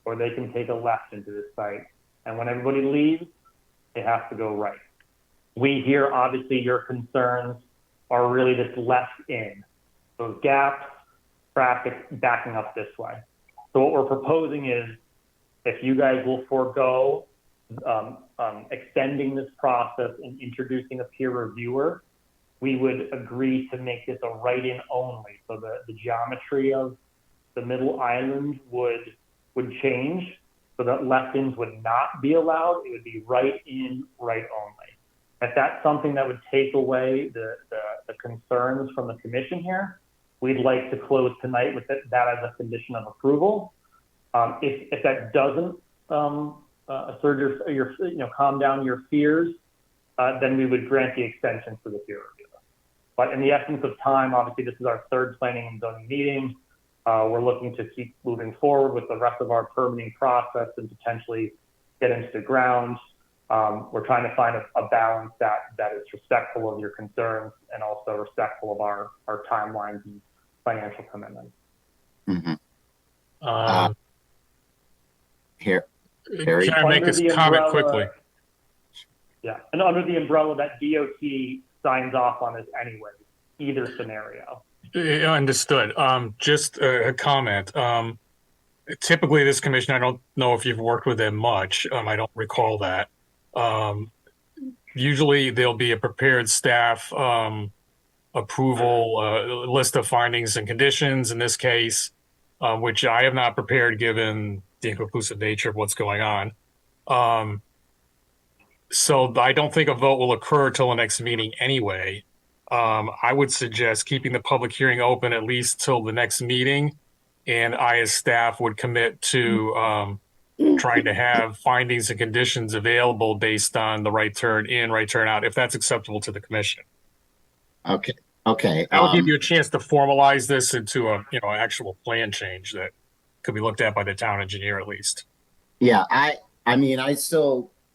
or they can take a left into this site. And when everybody leaves, they have to go right. We hear, obviously, your concerns are really this left in. Those gaps, traffic backing up this way. So what we're proposing is, if you guys will forego extending this process and introducing a peer reviewer, we would agree to make this a right-in only. So the geometry of the middle island would change so that left-ins would not be allowed. It would be right-in, right only. If that's something that would take away the concerns from the commission here, we'd like to close tonight with that as a condition of approval. If that doesn't calm down your fears, then we would grant the extension for the peer review. But in the essence of time, obviously this is our third planning and zoning meeting. We're looking to keep moving forward with the rest of our permitting process and potentially get into the ground. We're trying to find a balance that is respectful of your concerns and also respectful of our timelines and financial commitments.
Mm-hmm. Here. Harry?
Can I make this comment quickly?
Yeah, and under the umbrella that DOT signs off on this anyway, either scenario.
Understood. Just a comment. Typically, this commission, I don't know if you've worked with them much. I don't recall that. Usually, there'll be a prepared staff approval list of findings and conditions. In this case, which I have not prepared given the inconclusive nature of what's going on. So I don't think a vote will occur till the next meeting anyway. I would suggest keeping the public hearing open at least till the next meeting. And I, as staff, would commit to trying to have findings and conditions available based on the right turn in, right turn out, if that's acceptable to the commission.
Okay.
I'll give you a chance to formalize this into a actual plan change that could be looked at by the town engineer at least.
Yeah,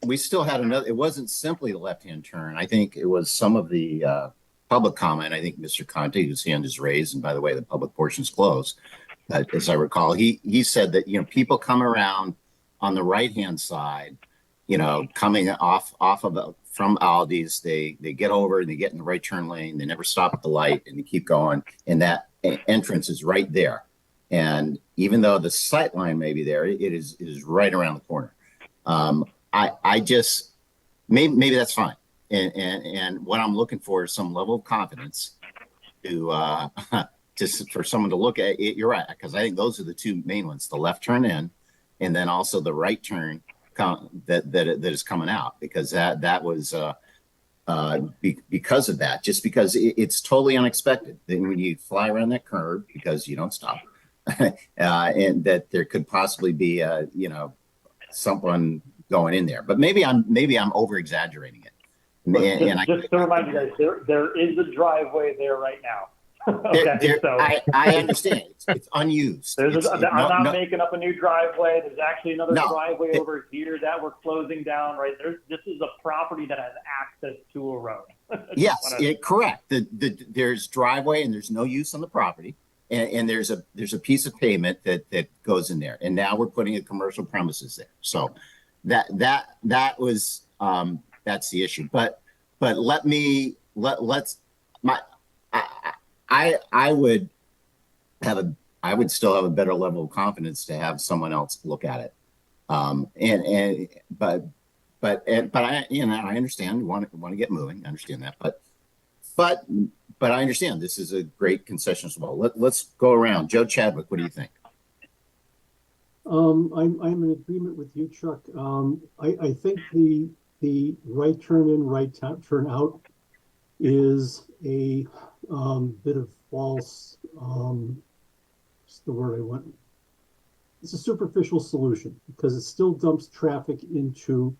we still had another. It wasn't simply the left-hand turn. I think it was some of the public comment. I think Mr. Conti, whose hand is raised, and by the way, the public portion's closed. As I recall, he said that people come around on the right-hand side, coming off of from Aldi's, they get over and they get in the right turn lane. They never stop at the light and they keep going. And that entrance is right there. And even though the sight line may be there, it is right around the corner. I just, maybe that's fine. And what I'm looking for is some level of confidence to just for someone to look at it. You're right, because I think those are the two main ones: the left turn in, and then also the right turn that is coming out, because that was because of that, just because it's totally unexpected. Then when you fly around that curve, because you don't stop, and that there could possibly be someone going in there. But maybe I'm over exaggerating it.
Just to remind you guys, there is a driveway there right now. Okay, so
I understand it's unused.
I'm not making up a new driveway. There's actually another driveway over here that we're closing down. Right, this is a property that has access to a road.
Yes, correct. There's driveway and there's no use on the property, and there's a piece of pavement that goes in there, and now we're putting a commercial premises there. So that was that's the issue. But I would still have a better level of confidence to have someone else look at it. But I I understand, want to get moving. I understand that, but I understand this is a great concession as well. Let's go around. Joe Chadwick, what do you think?
I'm in agreement with you, Chuck. I think the right turn in, right turn out is a bit of false, what's the word I want? It's a superficial solution, because it still dumps traffic into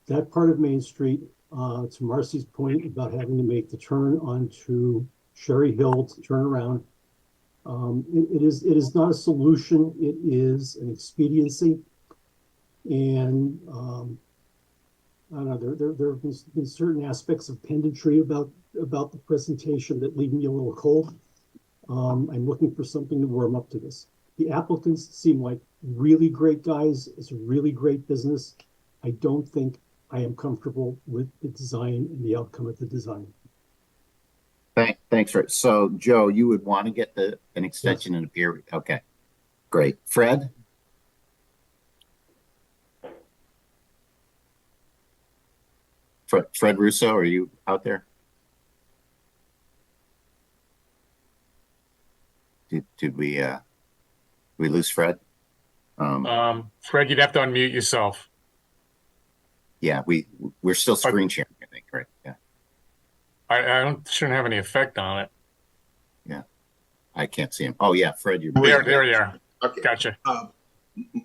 that part of Main Street. To Marcy's point about having to make the turn onto Sherry Hill to turn around. It is not a solution. It is an expediency. And I don't know, there have been certain aspects of pedantry about the presentation that leave me a little cold. I'm looking for something to warm up to this. The applicants seem like really great guys. It's a really great business. I don't think I am comfortable with the design and the outcome of the design.
Thanks, Fred. So, Joe, you would want to get an extension in a peer. Okay, great. Fred? Fred Russo, are you out there? Did we lose Fred?
Fred, you'd have to unmute yourself.
Yeah, we're still screen sharing, I think, right? Yeah.
I shouldn't have any effect on it.
Yeah, I can't see him. Oh yeah, Fred, you're
there. You are.
Okay.
Gotcha.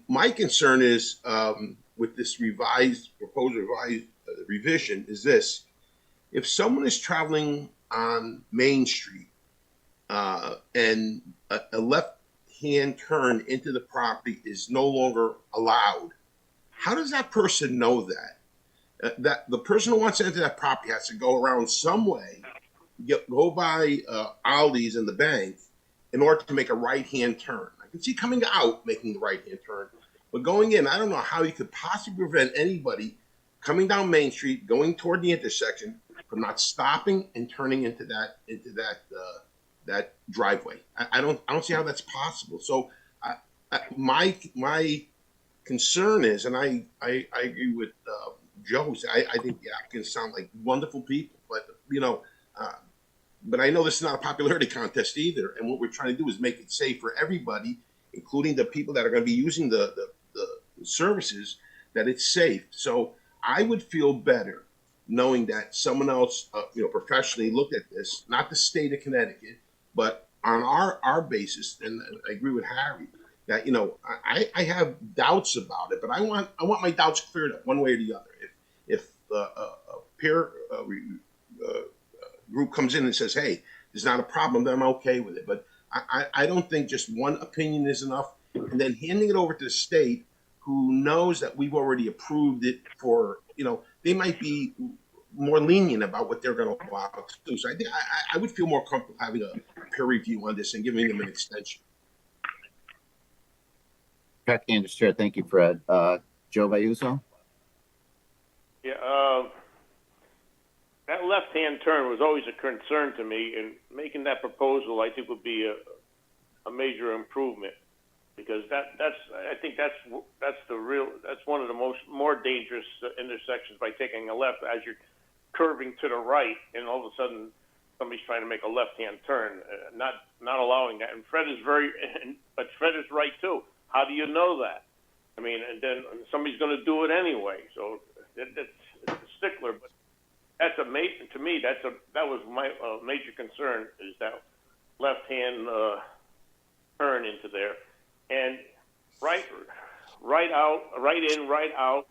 My concern is with this proposed revision is this: if someone is traveling on Main Street and a left-hand turn into the property is no longer allowed, how does that person know that? That the person who wants to enter that property has to go around some way, go by Aldi's and the bank in order to make a right-hand turn. I can see coming out making the right-hand turn, but going in, I don't know how you could possibly prevent anybody coming down Main Street, going toward the intersection, from not stopping and turning into that driveway. I don't see how that's possible. So my concern is, and I agree with Joe. I think the applicants sound like wonderful people, but but I know this is not a popularity contest either. And what we're trying to do is make it safe for everybody, including the people that are going to be using the services, that it's safe. So I would feel better knowing that someone else, professionally looked at this, not the state of Connecticut, but on our basis. And I agree with Harry that I have doubts about it, but I want my doubts cleared up one way or the other. If a peer group comes in and says, "Hey, there's not a problem," then I'm okay with it. But I don't think just one opinion is enough, and then handing it over to the state, who knows that we've already approved it for, they might be more lenient about what they're going to allow to do. So I think I would feel more comfortable having a peer review on this and giving them an extension.
Chuck Anderson, thank you, Fred. Joe Bayuso?
Yeah, that left-hand turn was always a concern to me, and making that proposal, I think, would be a major improvement, because I think that's one of the more dangerous intersections, by taking a left as you're curving to the right, and all of a sudden somebody's trying to make a left-hand turn, not allowing that. And Fred is but Fred is right too. How do you know that? I mean, and then somebody's going to do it anyway. So it's a stickler. But that's to me, that was my major concern, is that left-hand turn into there, and right out, right in, right out.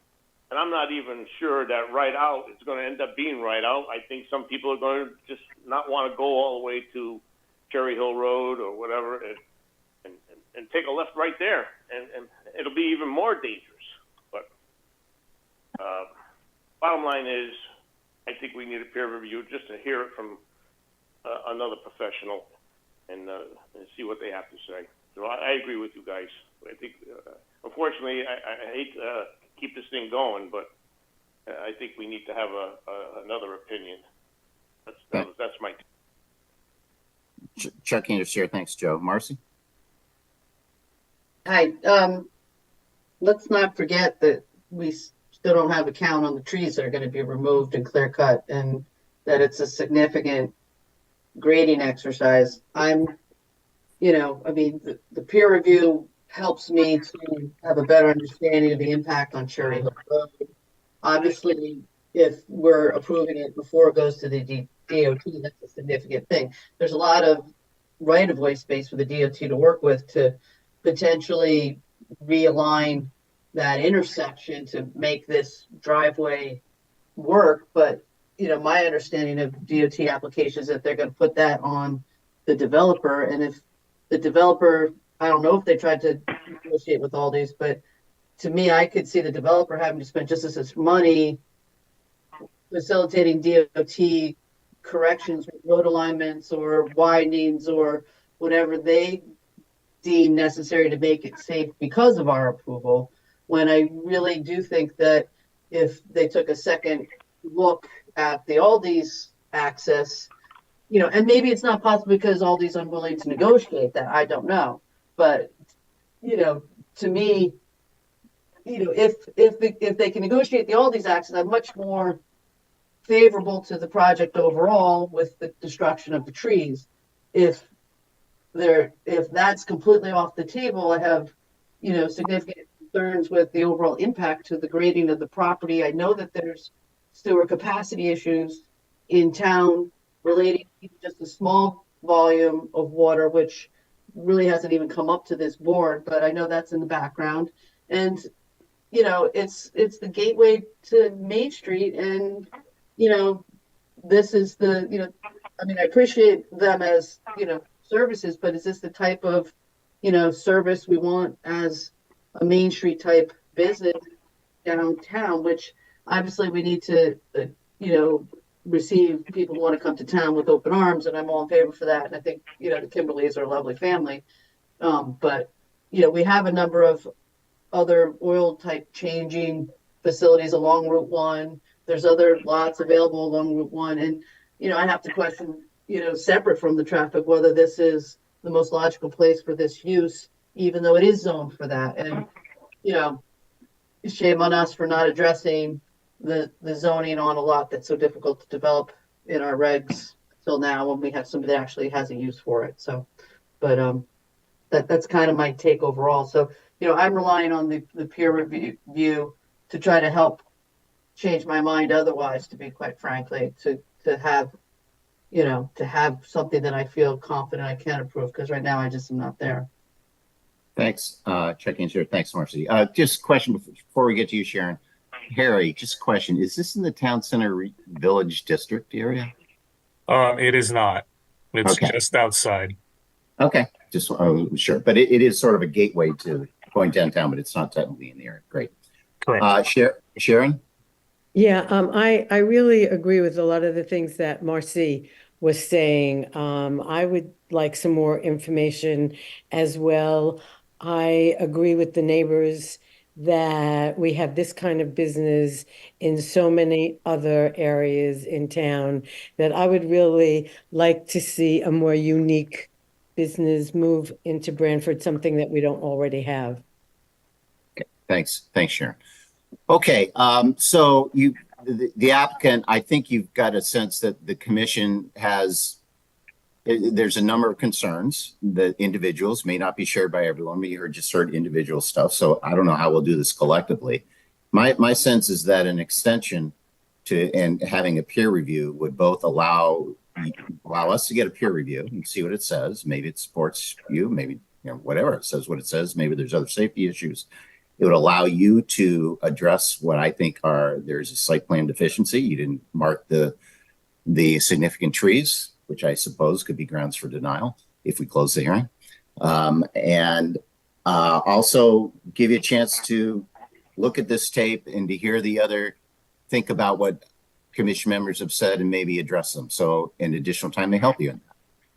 And I'm not even sure that right out is going to end up being right out. I think some people are going to just not want to go all the way to Cherry Hill Road or whatever, and take a left right there, and it'll be even more dangerous. But bottom line is, I think we need a peer review just to hear it from another professional and see what they have to say. So I agree with you guys. I think, unfortunately, I hate to keep this thing going, but I think we need to have another opinion. That's my.
Chuck Anderson, thanks, Joe. Marcy?
Hi. Let's not forget that we still don't have a count on the trees that are going to be removed and clear cut, and that it's a significant grading exercise. I mean, the peer review helps me to have a better understanding of the impact on Cherry Hill Road. Obviously, if we're approving it before it goes to the DOT, that's a significant thing. There's a lot of right-of-way space for the DOT to work with to potentially realign that intersection to make this driveway work. But, my understanding of DOT applications is that they're going to put that on the developer. And if the developer, I don't know if they tried to negotiate with all these, but to me, I could see the developer having to spend just as much money facilitating DOT corrections, road alignments or widenings or whatever they deem necessary to make it safe because of our approval, when I really do think that if they took a second look at the Aldi's access, and maybe it's not possible because Aldi's unwilling to negotiate that, I don't know. But, to me, if they can negotiate the Aldi's access, I'm much more favorable to the project overall with the destruction of the trees. If that's completely off the table, I have, significant concerns with the overall impact to the grading of the property. I know that there's sewer capacity issues in town relating to just a small volume of water, which really hasn't even come up to this board, but I know that's in the background. And, it's the gateway to Main Street, and, this is I appreciate them as, services, but is this the type of, service we want as a Main Street type business downtown, which obviously we need to, receive people who want to come to town with open arms, and I'm all in favor for that. And I think, the Kimberleys are a lovely family. But, we have a number of other oil type changing facilities along Route 1. There's other lots available along Route 1. And, I have to question, separate from the traffic, whether this is the most logical place for this use, even though it is zoned for that. And, shame on us for not addressing the zoning on a lot that's so difficult to develop in our regs till now, when we have somebody that actually has a use for it. So, but that's kind of my take overall. So, I'm relying on the peer review to try to help change my mind otherwise, to be quite frankly, to have, to have something that I feel confident I can approve, because right now I just am not there.
Thanks, Chuck Anderson. Thanks, Marcy. Just a question before we get to you, Sharon. Harry, just a question. Is this in the Town Center Village District area?
It is not. It's
Okay.
just outside.
Okay, just sure. But it is sort of a gateway to going downtown, but it's not technically in the area. Great.
Correct.
Sharon?
Yeah, I really agree with a lot of the things that Marcy was saying. I would like some more information as well. I agree with the neighbors that we have this kind of business in so many other areas in town that I would really like to see a more unique business move into Branford, something that we don't already have.
Thanks, Sharon. Okay, so the applicant, I think you've got a sense that the commission has, there's a number of concerns that individuals may not be shared by everyone. We just heard individual stuff, so I don't know how we'll do this collectively. My sense is that an extension to and having a peer review would both allow us to get a peer review and see what it says. Maybe it supports you, maybe whatever it says, what it says. Maybe there's other safety issues. It would allow you to address what I think there's a site plan deficiency. You didn't mark the significant trees, which I suppose could be grounds for denial if we close the hearing. And also give you a chance to look at this tape and to hear think about what commission members have said and maybe address them. So in additional time, they help you in that.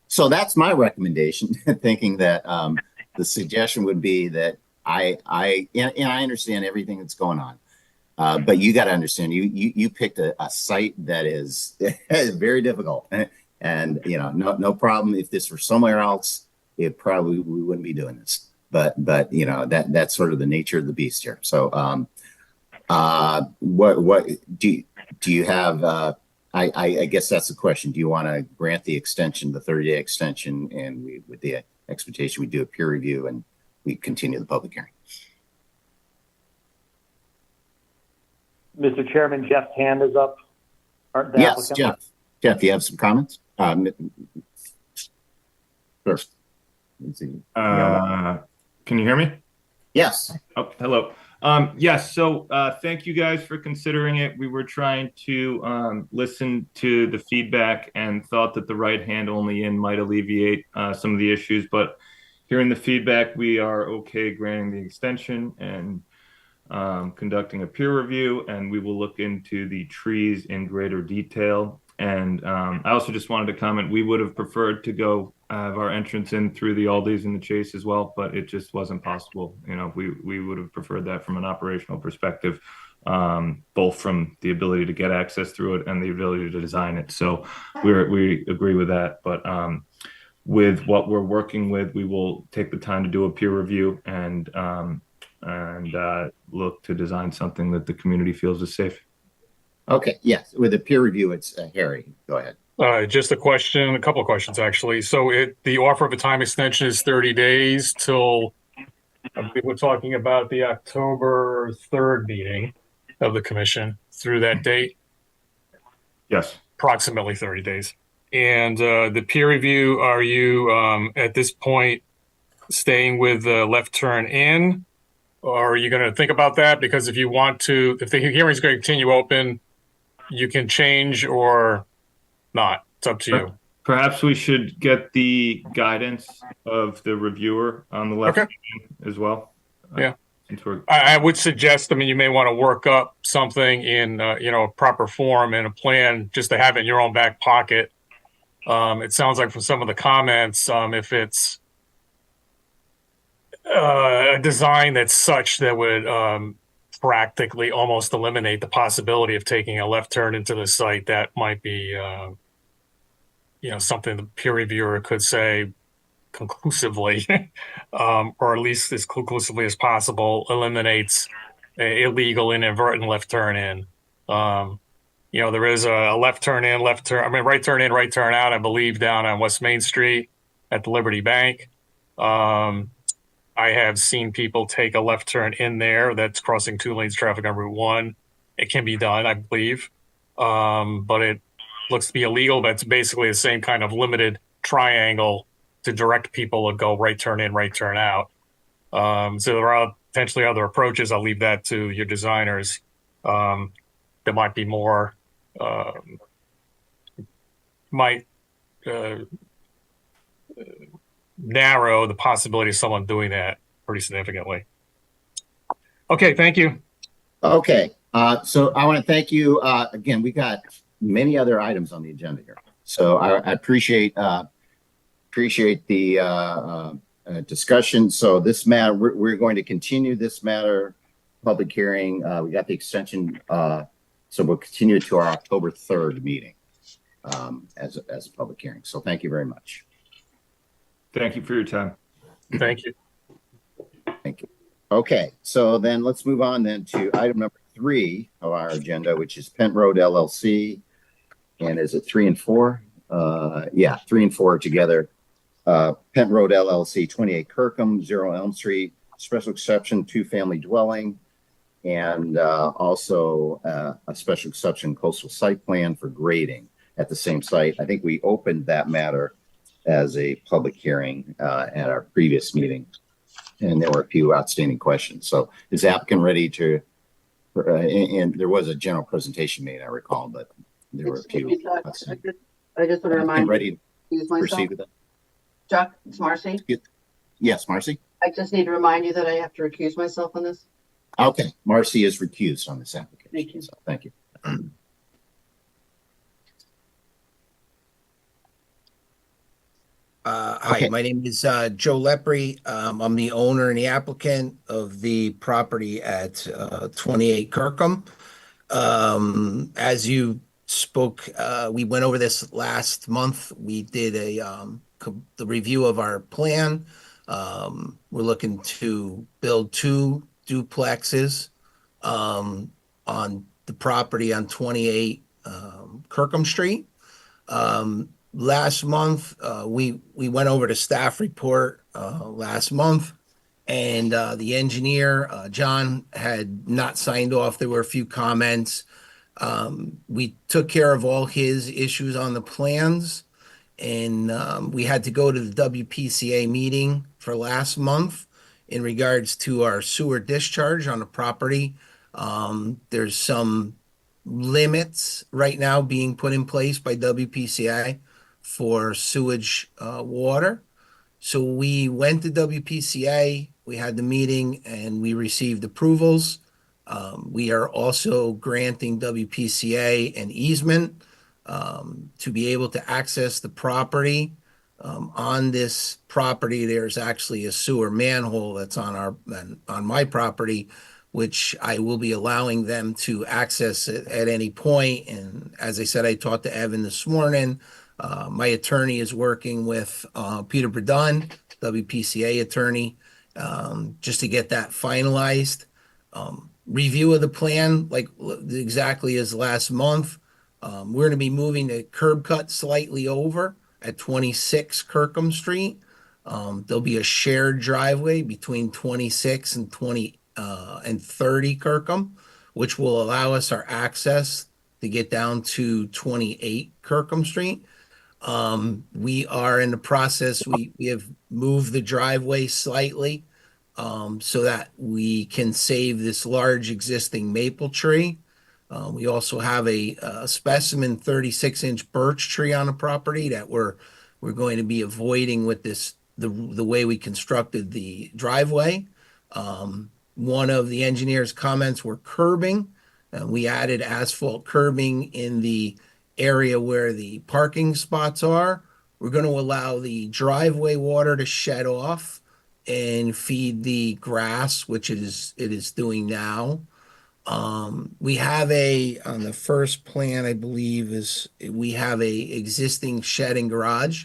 So that's my recommendation, thinking that the suggestion would be that I understand everything that's going on, but you got to understand you picked a site that is very difficult, and no problem. If this were somewhere else, we wouldn't be doing this. But that's sort of the nature of the beast here. So what do you have? I guess that's the question. Do you want to grant the extension, the 30-day extension, and with the expectation we do a peer review and we continue the public hearing?
Mr. Chairman, Jeff's hand is up.
Yes, applicant. Jeff, you have some comments? First.
Can you hear me?
Yes.
Oh, hello. Yes. So thank you guys for considering it. We were trying to listen to the feedback and thought that the right hand only in might alleviate some of the issues, but hearing the feedback, we are okay granting the extension and conducting a peer review, and we will look into the trees in greater detail. And I also just wanted to comment, we would have preferred to go have our entrance in through the Aldi's and the Chase as well, but it just wasn't possible. We would have preferred that from an operational perspective, both from the ability to get access through it and the ability to design it. So we agree with that. But with what we're working with, we will take the time to do a peer review and look to design something that the community feels is safe.
Okay. Yes. With a peer review, it's Harry. Go ahead.
Just a couple of questions, actually. So the offer of a time extension is 30 days till, I believe we're talking about the October 3rd meeting of the commission through that date?
Yes.
Approximately 30 days. And the peer review, are you at this point staying with the left turn in? Or are you going to think about that? Because if you want to, if the hearing is going to continue open, you can change or not. It's up to you.
Perhaps we should get the guidance of the reviewer on the left as well.
Yeah. I would suggest, you may want to work up something in, a proper form and a plan just to have it in your own back pocket. It sounds like from some of the comments, if it's a design that's such that would practically almost eliminate the possibility of taking a left turn into the site, that might be, something the peer reviewer could say conclusively, or at least as conclusively as possible, eliminates illegal inadvertent left turn in. There is a right turn in, right turn out, I believe, down on West Main Street at the Liberty Bank. I have seen people take a left turn in there that's crossing 2 lanes traffic on Route 1. It can be done, I believe, but it looks to be illegal, but it's basically the same kind of limited triangle to direct people to go right turn in, right turn out. So there are potentially other approaches. I'll leave that to your designers. That might be more, narrow the possibility of someone doing that pretty significantly. Okay, thank you. Okay,
so I want to thank you. Again, we got many other items on the agenda here. So I appreciate the discussion. So this matter, we're going to continue this matter, public hearing. We got the extension, so we'll continue it to our October 3rd meeting as a public hearing. So thank you very much.
Thank you for your time.
Thank you.
Thank you. Okay, so then let's move on then to item number 3 of our agenda, which is Pent Road LLC. And is it 3 and 4? Yeah, 3 and 4 together. Pent Road LLC, 28 Kirkham, 0 Elm Street, special exception, 2-family dwelling, and also a special exception coastal site plan for grading at the same site. I think we opened that matter as a public hearing at our previous meeting, and there were a few outstanding questions. So is the applicant ready to, and there was a general presentation made, I recall, but there were a few.
I just want to remind you.
Ready
Use
to
myself.
proceed with that?
Chuck, it's Marcy.
Yes, Marcy.
I just need to remind you that I have to recuse myself on this.
Okay, Marcy is recused on this application.
Thank you.
So, thank you.
Hi,
Okay.
my name is Joe Lepre. I'm the owner and the applicant of the property at 28 Kirkham. As you spoke, we went over this last month. We did the review of our plan. We're looking to build 2 duplexes on the property on 28 Kirkham Street. Last month, we went over the staff report last month, and the engineer, John, had not signed off. There were a few comments. We took care of all his issues on the plans, and we had to go to the WPCA meeting for last month in regards to our sewer discharge on the property. There's some limits right now being put in place by WPCA for sewage water. So we went to WPCA, we had the meeting, and we received approvals. We are also granting WPCA an easement to be able to access the property. On this property, there's actually a sewer manhole that's on my property, which I will be allowing them to access it at any point. And as I said, I talked to Evan this morning. My attorney is working with Peter Bredon, WPCA attorney, just to get that finalized. Review of the plan, like exactly as last month. We're going to be moving the curb cut slightly over at 26 Kirkham Street. There'll be a shared driveway between 26 and 30 Kirkham, which will allow us our access to get down to 28 Kirkham Street. We are in the process. We have moved the driveway slightly so that we can save this large existing maple tree. We also have a specimen 36-inch birch tree on the property that we're going to be avoiding with the way we constructed the driveway. One of the engineer's comments were curbing. We added asphalt curbing in the area where the parking spots are. We're going to allow the driveway water to shed off and feed the grass, which it is doing now. We have on the first plan, I believe, we have a existing shed and garage.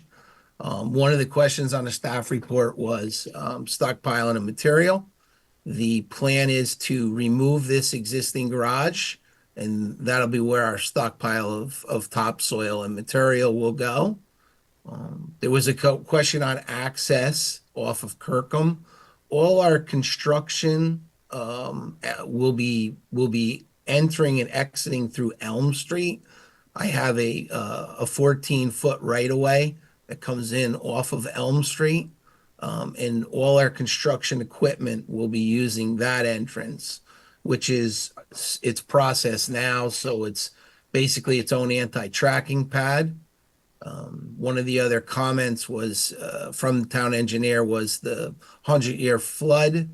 One of the questions on the staff report was stockpiling of material. The plan is to remove this existing garage, and that'll be where our stockpile of topsoil and material will go. There was a question on access off of Kirkham. All our construction will be entering and exiting through Elm Street. I have a 14-foot right-of-way that comes in off of Elm Street, and all our construction equipment will be using that entrance, which is its process now. So it's basically its own anti-tracking pad. One of the other comments was from the town engineer was the 100-year flood.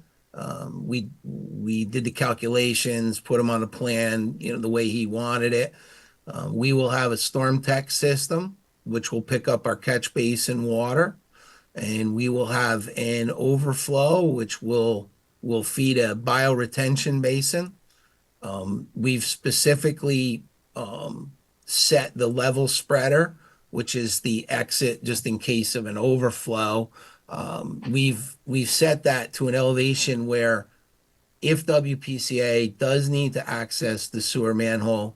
We did the calculations, put them on a plan, the way he wanted it. We will have a storm tech system, which will pick up our catch basin water, and we will have an overflow, which will feed a bioretention basin. We've specifically set the level spreader which is the exit just in case of an overflow. We've set that to an elevation where if WPCA does need to access the sewer manhole,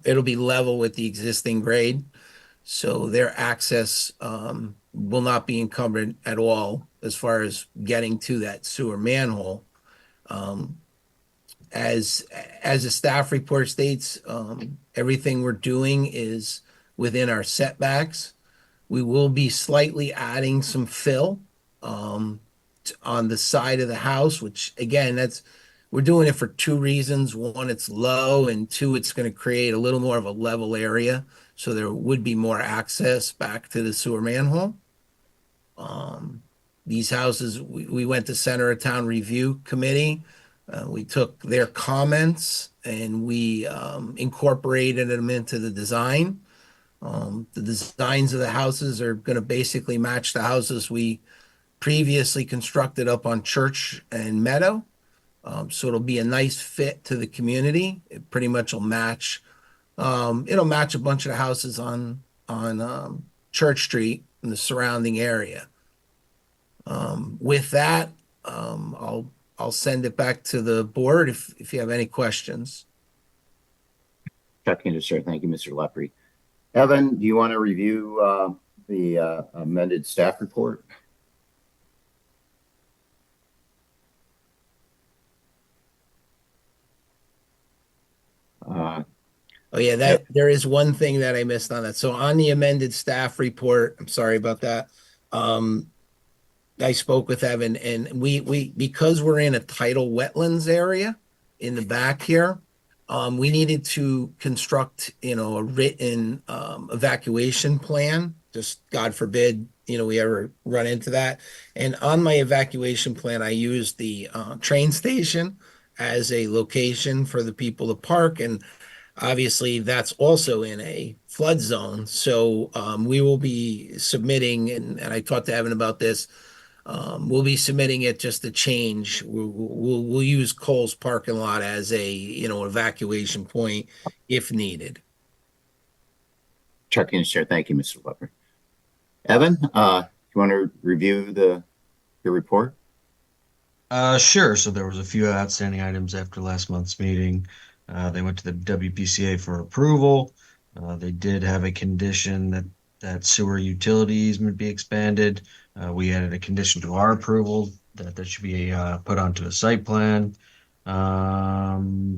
it'll be level with the existing grade. So their access will not be encumbered at all as far as getting to that sewer manhole. As the staff report states, everything we're doing is within our setbacks. We will be slightly adding some fill on the side of the house, which again, we're doing it for two reasons. One, it's low, and two, it's going to create a little more of a level area, so there would be more access back to the sewer manhole. These houses, we went to Center of Town Review Committee. We took their comments and we incorporated them into the design. The designs of the houses are going to basically match the houses we previously constructed up on Church and Meadow. So it'll be a nice fit to the community. It pretty much will match. It'll match a bunch of the houses on Church Street and the surrounding area. With that, I'll send it back to the board if you have any questions.
Chuck Anderson, thank you, Mr. Lepre. Evan, do you want to review the amended staff report?
Oh yeah, there is one thing that I missed on that. So on the amended staff report, I'm sorry about that. I spoke with Evan, and we because we're in a tidal wetlands area in the back here, we needed to construct, a written evacuation plan. Just God forbid, we ever run into that. And on my evacuation plan, I used the train station as a location for the people to park, and obviously that's also in a flood zone. So we will be submitting, and I talked to Evan about this. We'll be submitting it just to change. We'll use Cole's parking lot as a evacuation point if needed.
Chuck Anderson, thank you, Mr. Lepre. Evan, you want to review your report?
Sure. So there was a few outstanding items after last month's meeting. They went to the WPCA for approval. They did have a condition that sewer utility easement be expanded. We added a condition to our approval that should be put onto a site plan.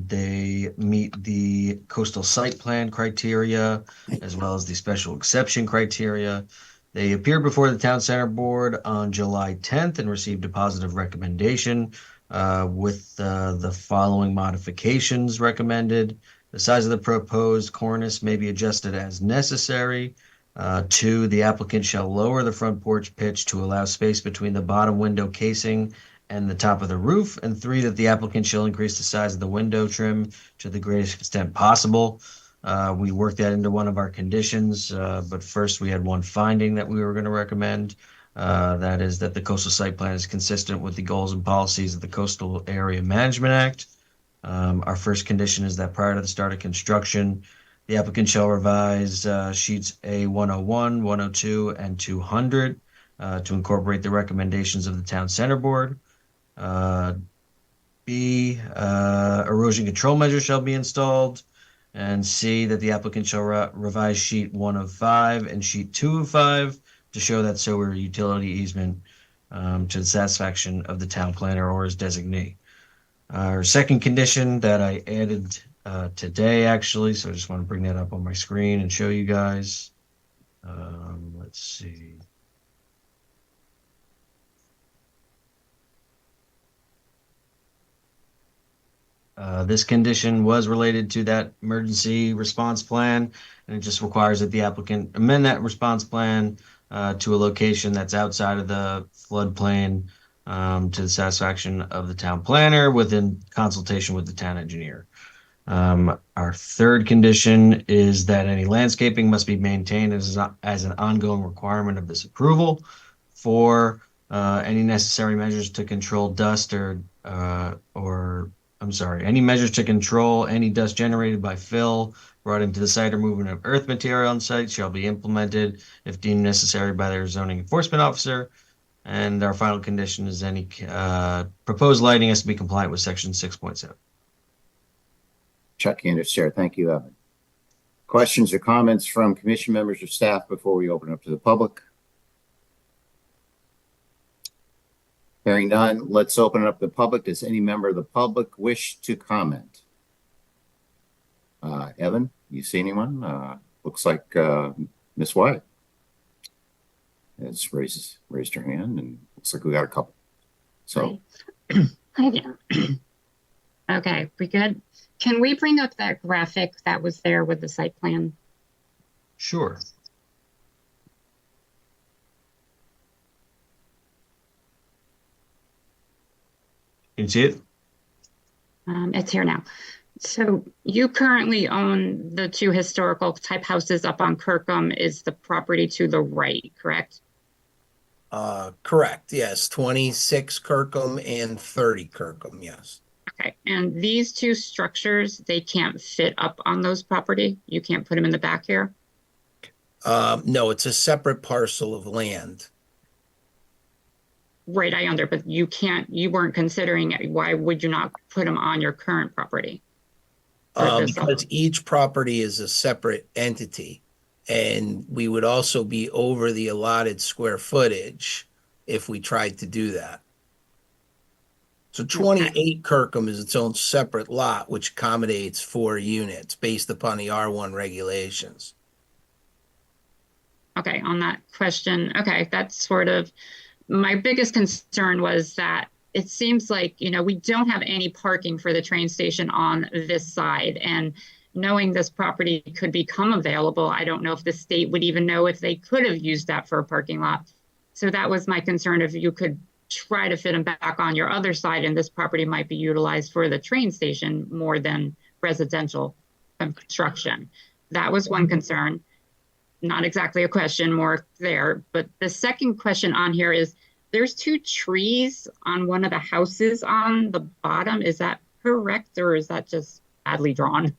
They meet the coastal site plan criteria as well as the special exception criteria. They appeared before the Town Center Board on July 10th and received a positive recommendation with the following modifications recommended. The size of the proposed cornice may be adjusted as necessary. 2, the applicant shall lower the front porch pitch to allow space between the bottom window casing and the top of the roof. And 3, that the applicant shall increase the size of the window trim to the greatest extent possible. We worked that into one of our conditions, but first we had one finding that we were going to recommend. That is that the coastal site plan is consistent with the goals and policies of the Coastal Area Management Act. Our first condition is that prior to the start of construction, the applicant shall revise sheets A101, 102, and 200 to incorporate the recommendations of the Town Center Board. B, erosion control measures shall be installed. And C, that the applicant shall revise sheet 1 of 5 and sheet 2 of 5 to show that sewer utility easement to the satisfaction of the town planner or his designee. Our second condition that I added today, actually, so I just want to bring that up on my screen and show you guys. Let's see. This condition was related to that emergency response plan, and it just requires that the applicant amend that response plan to a location that's outside of the floodplain to the satisfaction of the town planner within consultation with the town engineer. Our third condition is that any landscaping must be maintained as an ongoing requirement of this approval. 4, any necessary measures to control dust or I'm sorry, any measures to control any dust generated by fill brought into the site or movement of earth material on site shall be implemented if deemed necessary by their zoning enforcement officer. And our final condition is any proposed lighting has to be compliant with section 6.7.
Chuck Anderson, Chair. Thank you, Evan. Questions or comments from commission members or staff before we open up to the public? Hearing none, let's open it up to the public. Does any member of the public wish to comment? Evan, you see anyone? Looks like Miss White has raised her hand, and looks like we got a couple. So,
Hi again. Okay, we good? Can we bring up that graphic that was there with the site plan?
Sure. You can see it?
It's here now. So you currently own the two historical type houses up on Kirkham is the property to the right, correct?
Correct. Yes. 26 Kirkham and 30 Kirkham. Yes.
Okay. And these two structures, they can't fit up on those property? You can't put them in the back here?
No, it's a separate parcel of land.
Right, I under, but you weren't considering it. Why would you not put them on your current property?
Because each property is a separate entity, and we would also be over the allotted square footage if we tried to do that. So 28 Kirkham is its own separate lot, which accommodates 4 units based upon the R1 regulations.
Okay, on that question, okay, that's sort of my biggest concern was that it seems like, we don't have any parking for the train station on this side. And knowing this property could become available, I don't know if the state would even know if they could have used that for a parking lot. So that was my concern, if you could try to fit them back on your other side, and this property might be utilized for the train station more than residential construction. That was one concern. Not exactly a question, more there. But the second question on here is, there's 2 trees on one of the houses on the bottom. Is that correct, or is that just badly drawn?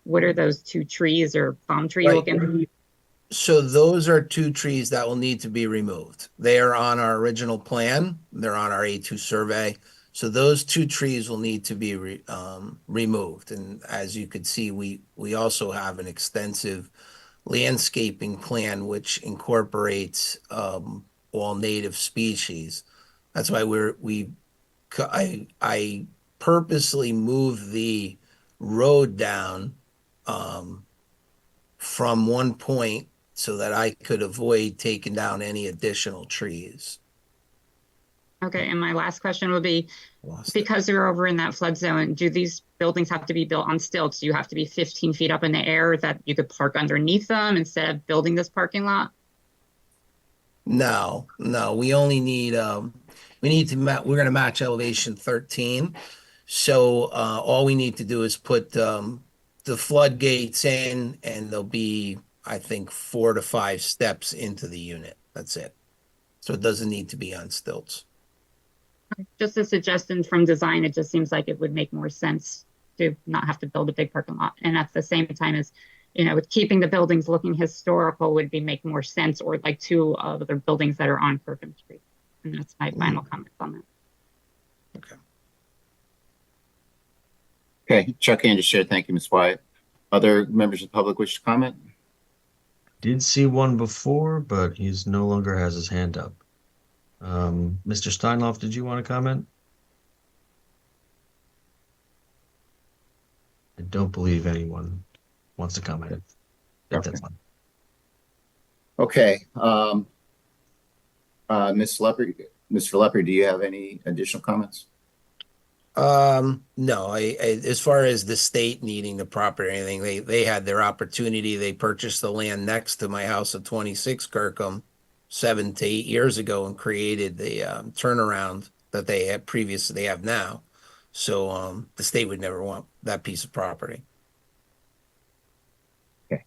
What are those 2 trees or palm tree looking?
So those are 2 trees that will need to be removed. They are on our original plan. They're on our A2 survey. So those 2 trees will need to be removed. And as you could see, we also have an extensive landscaping plan which incorporates all native species. That's why I purposely moved the road down from one point so that I could avoid taking down any additional trees.
Okay, and my last question would be, because you're over in that flood zone, do these buildings have to be built on stilts? Do you have to be 15 feet up in the air that you could park underneath them instead of building this parking lot?
No, we only need, we're going to match elevation 13. So all we need to do is put the floodgates in, and there'll be, I think, 4 to 5 steps into the unit. That's it. So it doesn't need to be on stilts.
Just a suggestion from design, it just seems like it would make more sense to not have to build a big parking lot. And at the same time as, with keeping the buildings looking historical would make more sense, or like 2 other buildings that are on Kirkham Street. And that's my final comment on that.
Okay, Chuck Anderson, thank you, Ms. Wyatt. Other members of the public wish to comment?
Did see one before, but he's no longer has his hand up. Mr. Steinloff, did you want to comment? I don't believe anyone wants to comment. That's fine.
Okay. Mr. Lepre, do you have any additional comments?
No, as far as the state needing the property or anything, they had their opportunity. They purchased the land next to my house at 26 Kirkham 7 to 8 years ago and created the turnaround that they had previously, they have now. So the state would never want that piece of property.
Okay.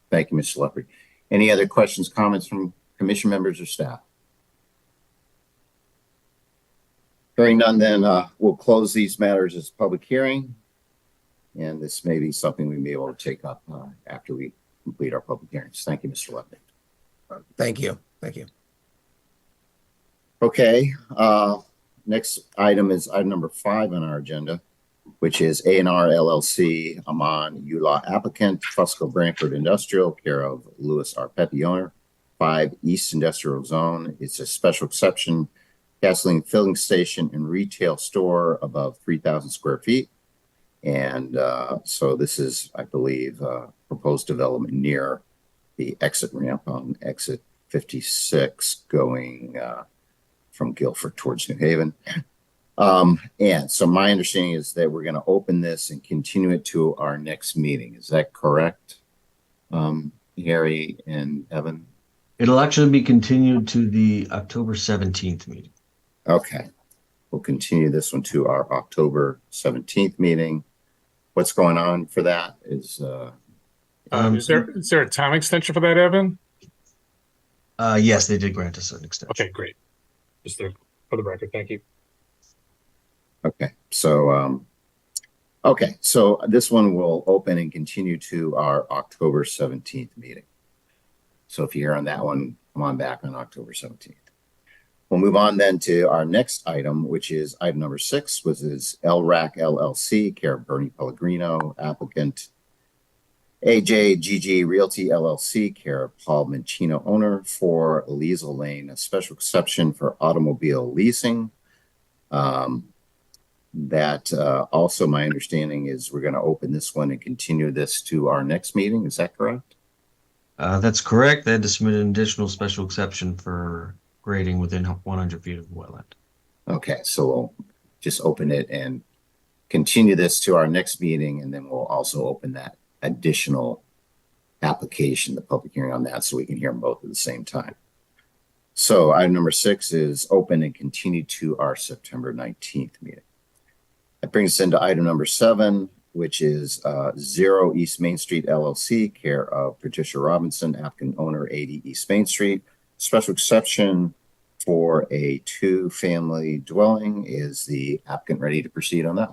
Thank you, Mr. Lepre. Any other questions, comments from commission members or staff? Hearing none, then we'll close these matters as public hearing. And this may be something we may be able to take up after we complete our public hearings. Thank you, Mr. Lepke.
Thank you. Thank you.
Okay. Next item is item number 5 on our agenda, which is A&R LLC, Amon Eula applicant, Trusco Branford Industrial, care of Louis R. Pepe owner, 5 East Industrial Zone. It's a special exception gasoline filling station and retail store above 3,000 square feet. And so this is, I believe, proposed development near the exit ramp on exit 56 going from Guilford towards New Haven. And so my understanding is that we're going to open this and continue it to our next meeting. Is that correct, Harry and Evan?
It'll actually be continued to the October 17th meeting.
Okay. We'll continue this one to our October 17th meeting. What's going on for that is
is there a time extension for that, Evan?
Yes, they did grant us an extension.
Okay, great. Just there for the record. Thank you.
Okay. So so this one will open and continue to our October 17th meeting. So if you're on that one, come on back on October 17th. We'll move on then to our next item, which is item number 6, which is LRAC LLC, care of Bernie Pellegrino, applicant AJGG Realty LLC, care of Paul Mancino, owner, for Liesel Lane, a special exception for automobile leasing. That also my understanding is we're going to open this one and continue this to our next meeting. Is that correct?
That's correct. They had to submit an additional special exception for grading within 100 feet of the wetland. Okay,
so we'll just open it and continue this to our next meeting, and then we'll also open that additional application, the public hearing on that, so we can hear them both at the same time. So item number 6 is open and continue to our September 19th meeting. That brings us into item number 7, which is 0 East Main Street LLC, care of Patricia Robinson, applicant owner, 80 East Main Street. Special exception for a 2-family dwelling. Is the applicant ready to proceed on that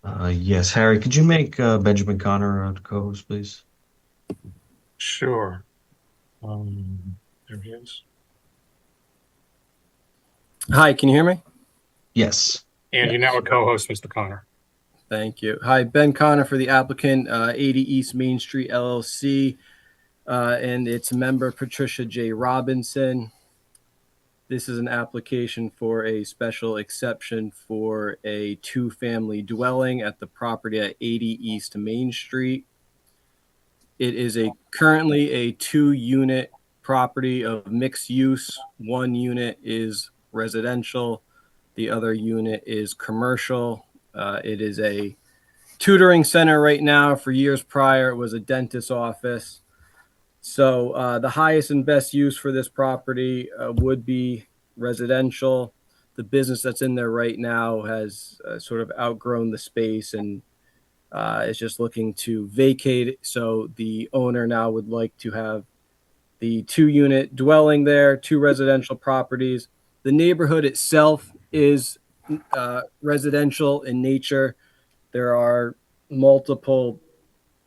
one?
Yes, Harry, could you make Benjamin Connor a co-host, please?
Sure. There he is.
Hi, can you hear me?
Yes.
And you're now a co-host, Mr. Connor.
Thank you. Hi, Ben Connor for the applicant, 80 East Main Street LLC, and its member, Patricia J. Robinson. This is an application for a special exception for a 2-family dwelling at the property at 80 East Main Street. It is currently a 2-unit property of mixed use. 1 unit is residential. The other unit is commercial. It is a tutoring center right now. For years prior, it was a dentist's office. So the highest and best use for this property would be residential. The business that's in there right now has sort of outgrown the space and is just looking to vacate. So the owner now would like to have the 2-unit dwelling there, 2 residential properties. The neighborhood itself is residential in nature. There are multiple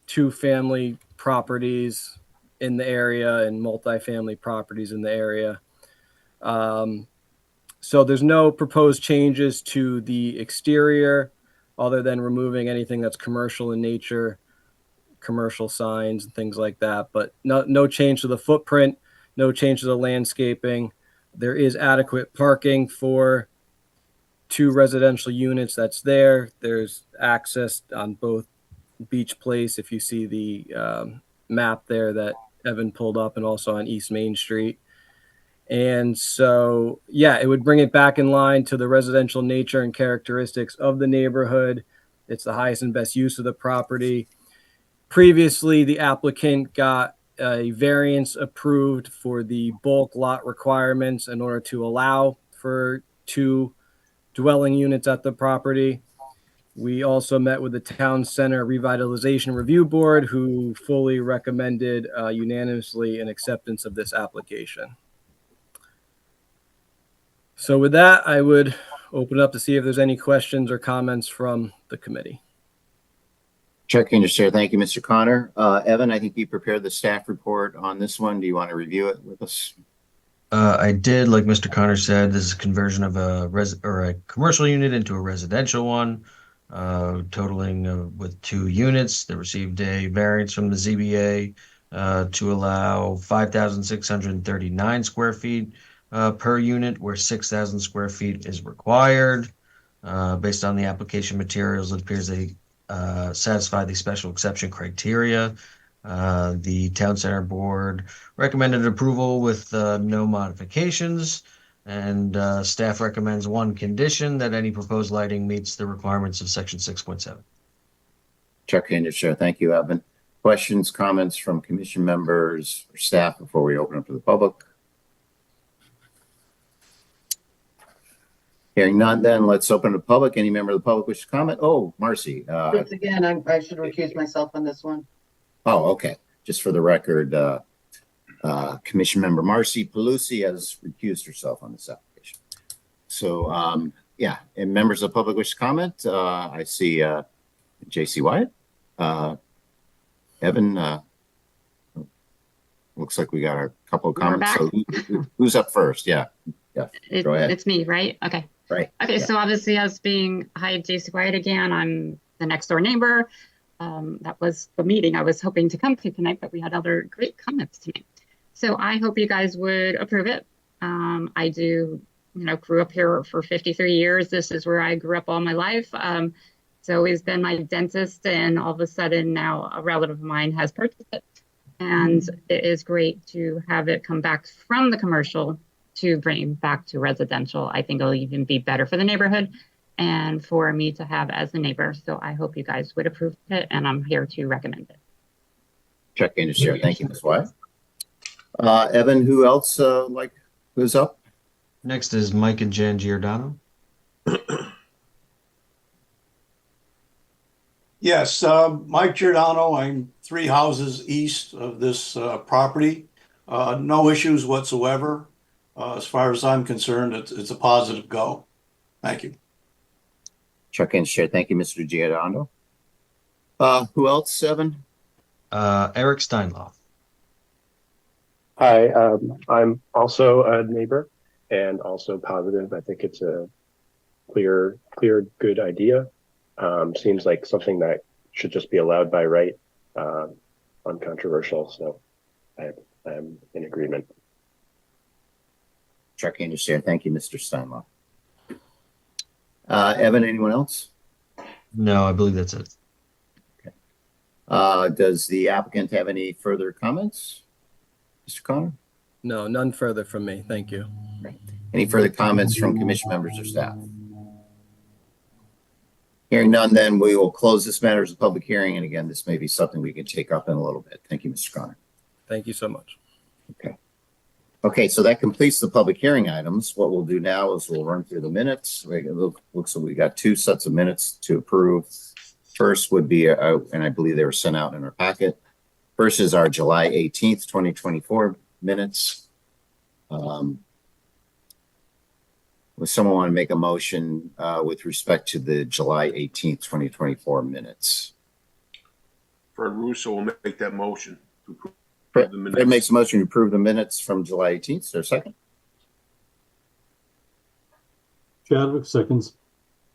2-family properties in the area and multifamily properties in the area. So there's no proposed changes to the exterior other than removing anything that's commercial in nature, commercial signs and things like that, but no change to the footprint, no change to the landscaping. There is adequate parking for 2 residential units that's there. There's access on both Beach Place, if you see the map there that Evan pulled up, and also on East Main Street. And so, yeah, it would bring it back in line to the residential nature and characteristics of the neighborhood. It's the highest and best use of the property. Previously, the applicant got a variance approved for the bulk lot requirements in order to allow for 2 dwelling units at the property. We also met with the Town Center Revitalization Review Board, who fully recommended unanimously an acceptance of this application. So with that, I would open up to see if there's any questions or comments from the committee.
Chair Kinder, thank you, Mr. Connor. Evan, I think you prepared the staff report on this one. Do you want to review it with us?
I did, like Mr. Connor said, this is conversion of a commercial unit into a residential one, totaling with 2 units. They received a variance from the ZBA to allow 5,639 square feet per unit, where 6,000 square feet is required. Based on the application materials, it appears they satisfy the special exception criteria. The Town Center Board recommended approval with no modifications, and staff recommends one condition, that any proposed lighting meets the requirements of section 6.7.
Chair Kinder, thank you, Evan. Questions, comments from commission members or staff before we open up to the public? Hearing none, then let's open to the public. Any member of the public wish to comment? Oh, Marcy.
Once again, I should recuse myself on this one.
Oh, okay. Just for the record, Commission Member Marcy Pelusi has recused herself on this application. So, yeah, and members of the public wish to comment. I see J.C. Wyatt. Evan, looks like we got a couple of comments. So who's up first? Yeah, go ahead.
It's me, right? Okay.
Right.
Okay, yeah. So obviously, as being, hi, J.C. Wyatt again, I'm the next door neighbor. That was the meeting I was hoping to come to tonight, but we had other great comments to make. So I hope you guys would approve it. I do, grew up here for 53 years. This is where I grew up all my life. It's always been my dentist, and all of a sudden now a relative of mine has purchased it. And it is great to have it come back from the commercial to bring back to residential. I think it'll even be better for the neighborhood and for me to have as a neighbor. So I hope you guys would approve it, and I'm here to recommend it.
Check in to share. Thank you, Ms. Wyatt. Evan, who else who's up?
Next is Mike and Jen Giordano.
Yes, Mike Giordano. I'm 3 houses east of this property. No issues whatsoever. As far as I'm concerned, it's a positive go. Thank you.
Check in, share. Thank you, Mr. Giordano. Who else, Evan?
Eric Steinloff.
Hi, I'm also a neighbor and also positive. I think it's a clear, good idea. Seems like something that should just be allowed by right, uncontroversial. So I'm in agreement.
Check in to share. Thank you, Mr. Steinloff. Evan, anyone else?
No, I believe that's it.
Okay. Does the applicant have any further comments? Mr. Connor?
No, none further from me. Thank you.
Right. Any further comments from commission members or staff? Hearing none, then we will close this matter as a public hearing. And again, this may be something we can take up in a little bit. Thank you, Mr. Connor.
Thank you so much.
Okay. Okay, so that completes the public hearing items. What we'll do now is we'll run through the minutes. Looks like we got 2 sets of minutes to approve. First would be, and I believe they were sent out in our packet. First is our July 18th, 2024 minutes. Would someone want to make a motion with respect to the July 18th, 2024 minutes?
Fred Russo will make that motion to approve
Fred
the minutes.
makes a motion to approve the minutes from July 18th. Is there a second?
Chadwick seconds.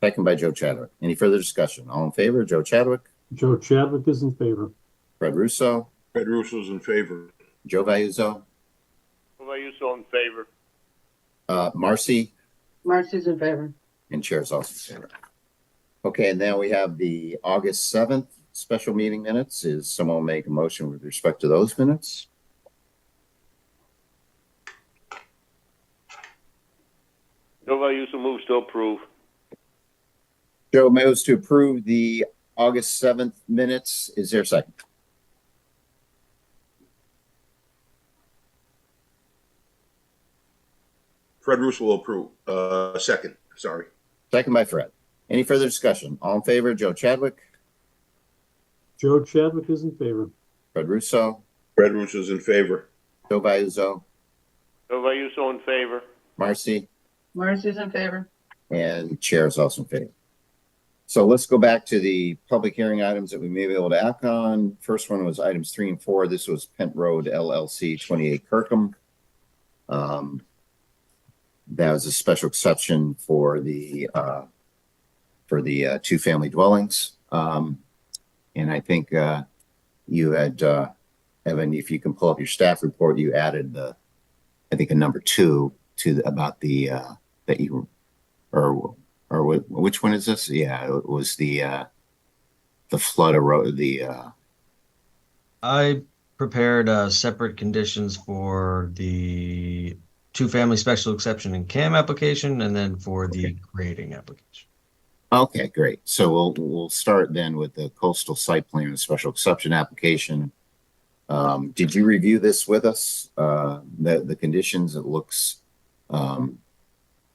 Second by Joe Chadwick. Any further discussion? All in favor? Joe Chadwick?
Joe Chadwick is in favor.
Fred Russo?
Fred Russo's in favor.
Joe Vayuzo?
Joe Vayuzo in favor.
Marcy?
Marcy's in favor.
And Chair is also in favor. Okay, and now we have the August 7th special meeting minutes. Is someone make a motion with respect to those minutes?
Joe Vayuzo moves to approve.
Joe moves to approve the August 7th minutes. Is there a second?
Fred Russo will approve. Second. Sorry.
Second by Fred. Any further discussion? All in favor? Joe Chadwick?
Joe Chadwick is in favor.
Fred Russo?
Fred Russo's in favor.
Joe Vayuzo?
Joe Vayuzo in favor.
Marcy?
Marcy's in favor.
And chair is also in favor. So let's go back to the public hearing items that we may be able to act on. First one was items 3 and 4. This was Pent Road LLC, 28 Kirkham. That was a special exception for the two-family dwellings. And I think you had, Evan, if you can pull up your staff report, you added I think a number 2 to about the that you or which one is this? Yeah, it was the flood erode
I prepared separate conditions for the two-family special exception and CAM application, and then for the grading application.
Okay, great. So we'll start then with the coastal site plan and special exception application. Did you review this with us? The conditions, it looks.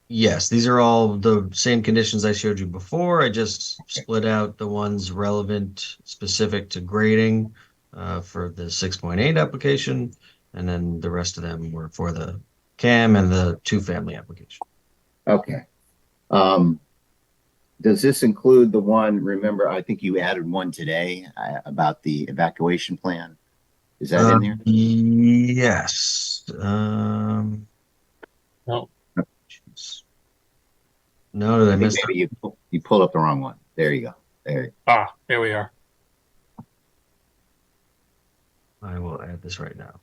Yes, these are all the same conditions I showed you before. I just split out the ones relevant specific to grading for the 6.8 application, and then the rest of them were for the CAM and the two-family application.
Okay. Does this include the one, remember, I think you added one today about the evacuation plan? Is that in there?
Yes.
No.
No, did I miss that?
Maybe you pulled up the wrong one. There you go.
There we are.
I will add this right now.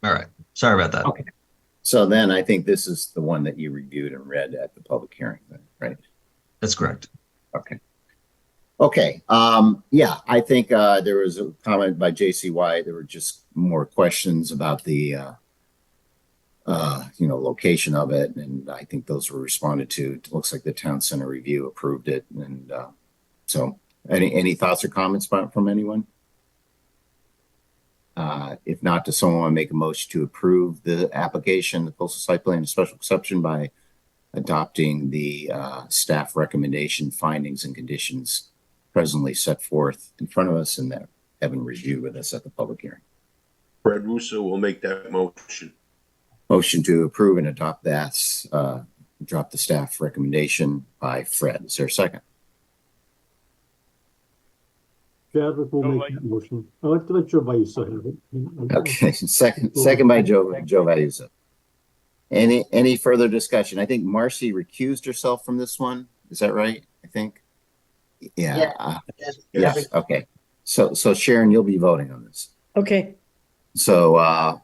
All right. Sorry about that.
Okay. So then I think this is the one that you reviewed and read at the public hearing, right?
That's correct.
Okay. Okay. Yeah, I think there was a comment by J.C. White. There were just more questions about the location of it, and I think those were responded to. It looks like the town center review approved it, and so any thoughts or comments from anyone? If not, does someone want to make a motion to approve the application, the coastal site plan and special exception by adopting the staff recommendation, findings, and conditions presently set forth in front of us and that Evan reviewed with us at the public hearing?
Fred Russo will make that motion.
Motion to approve and adopt that, drop the staff recommendation by Fred. Is there a second?
Chadwick will make that motion. I'd like to let Joe Vayuso have it.
Okay, second by Joe Vayuso. Any further discussion? I think Marcy recused herself from this one. Is that right? I think. Yeah. Yes. Okay. So Sharon, you'll be voting on this.
Okay.
So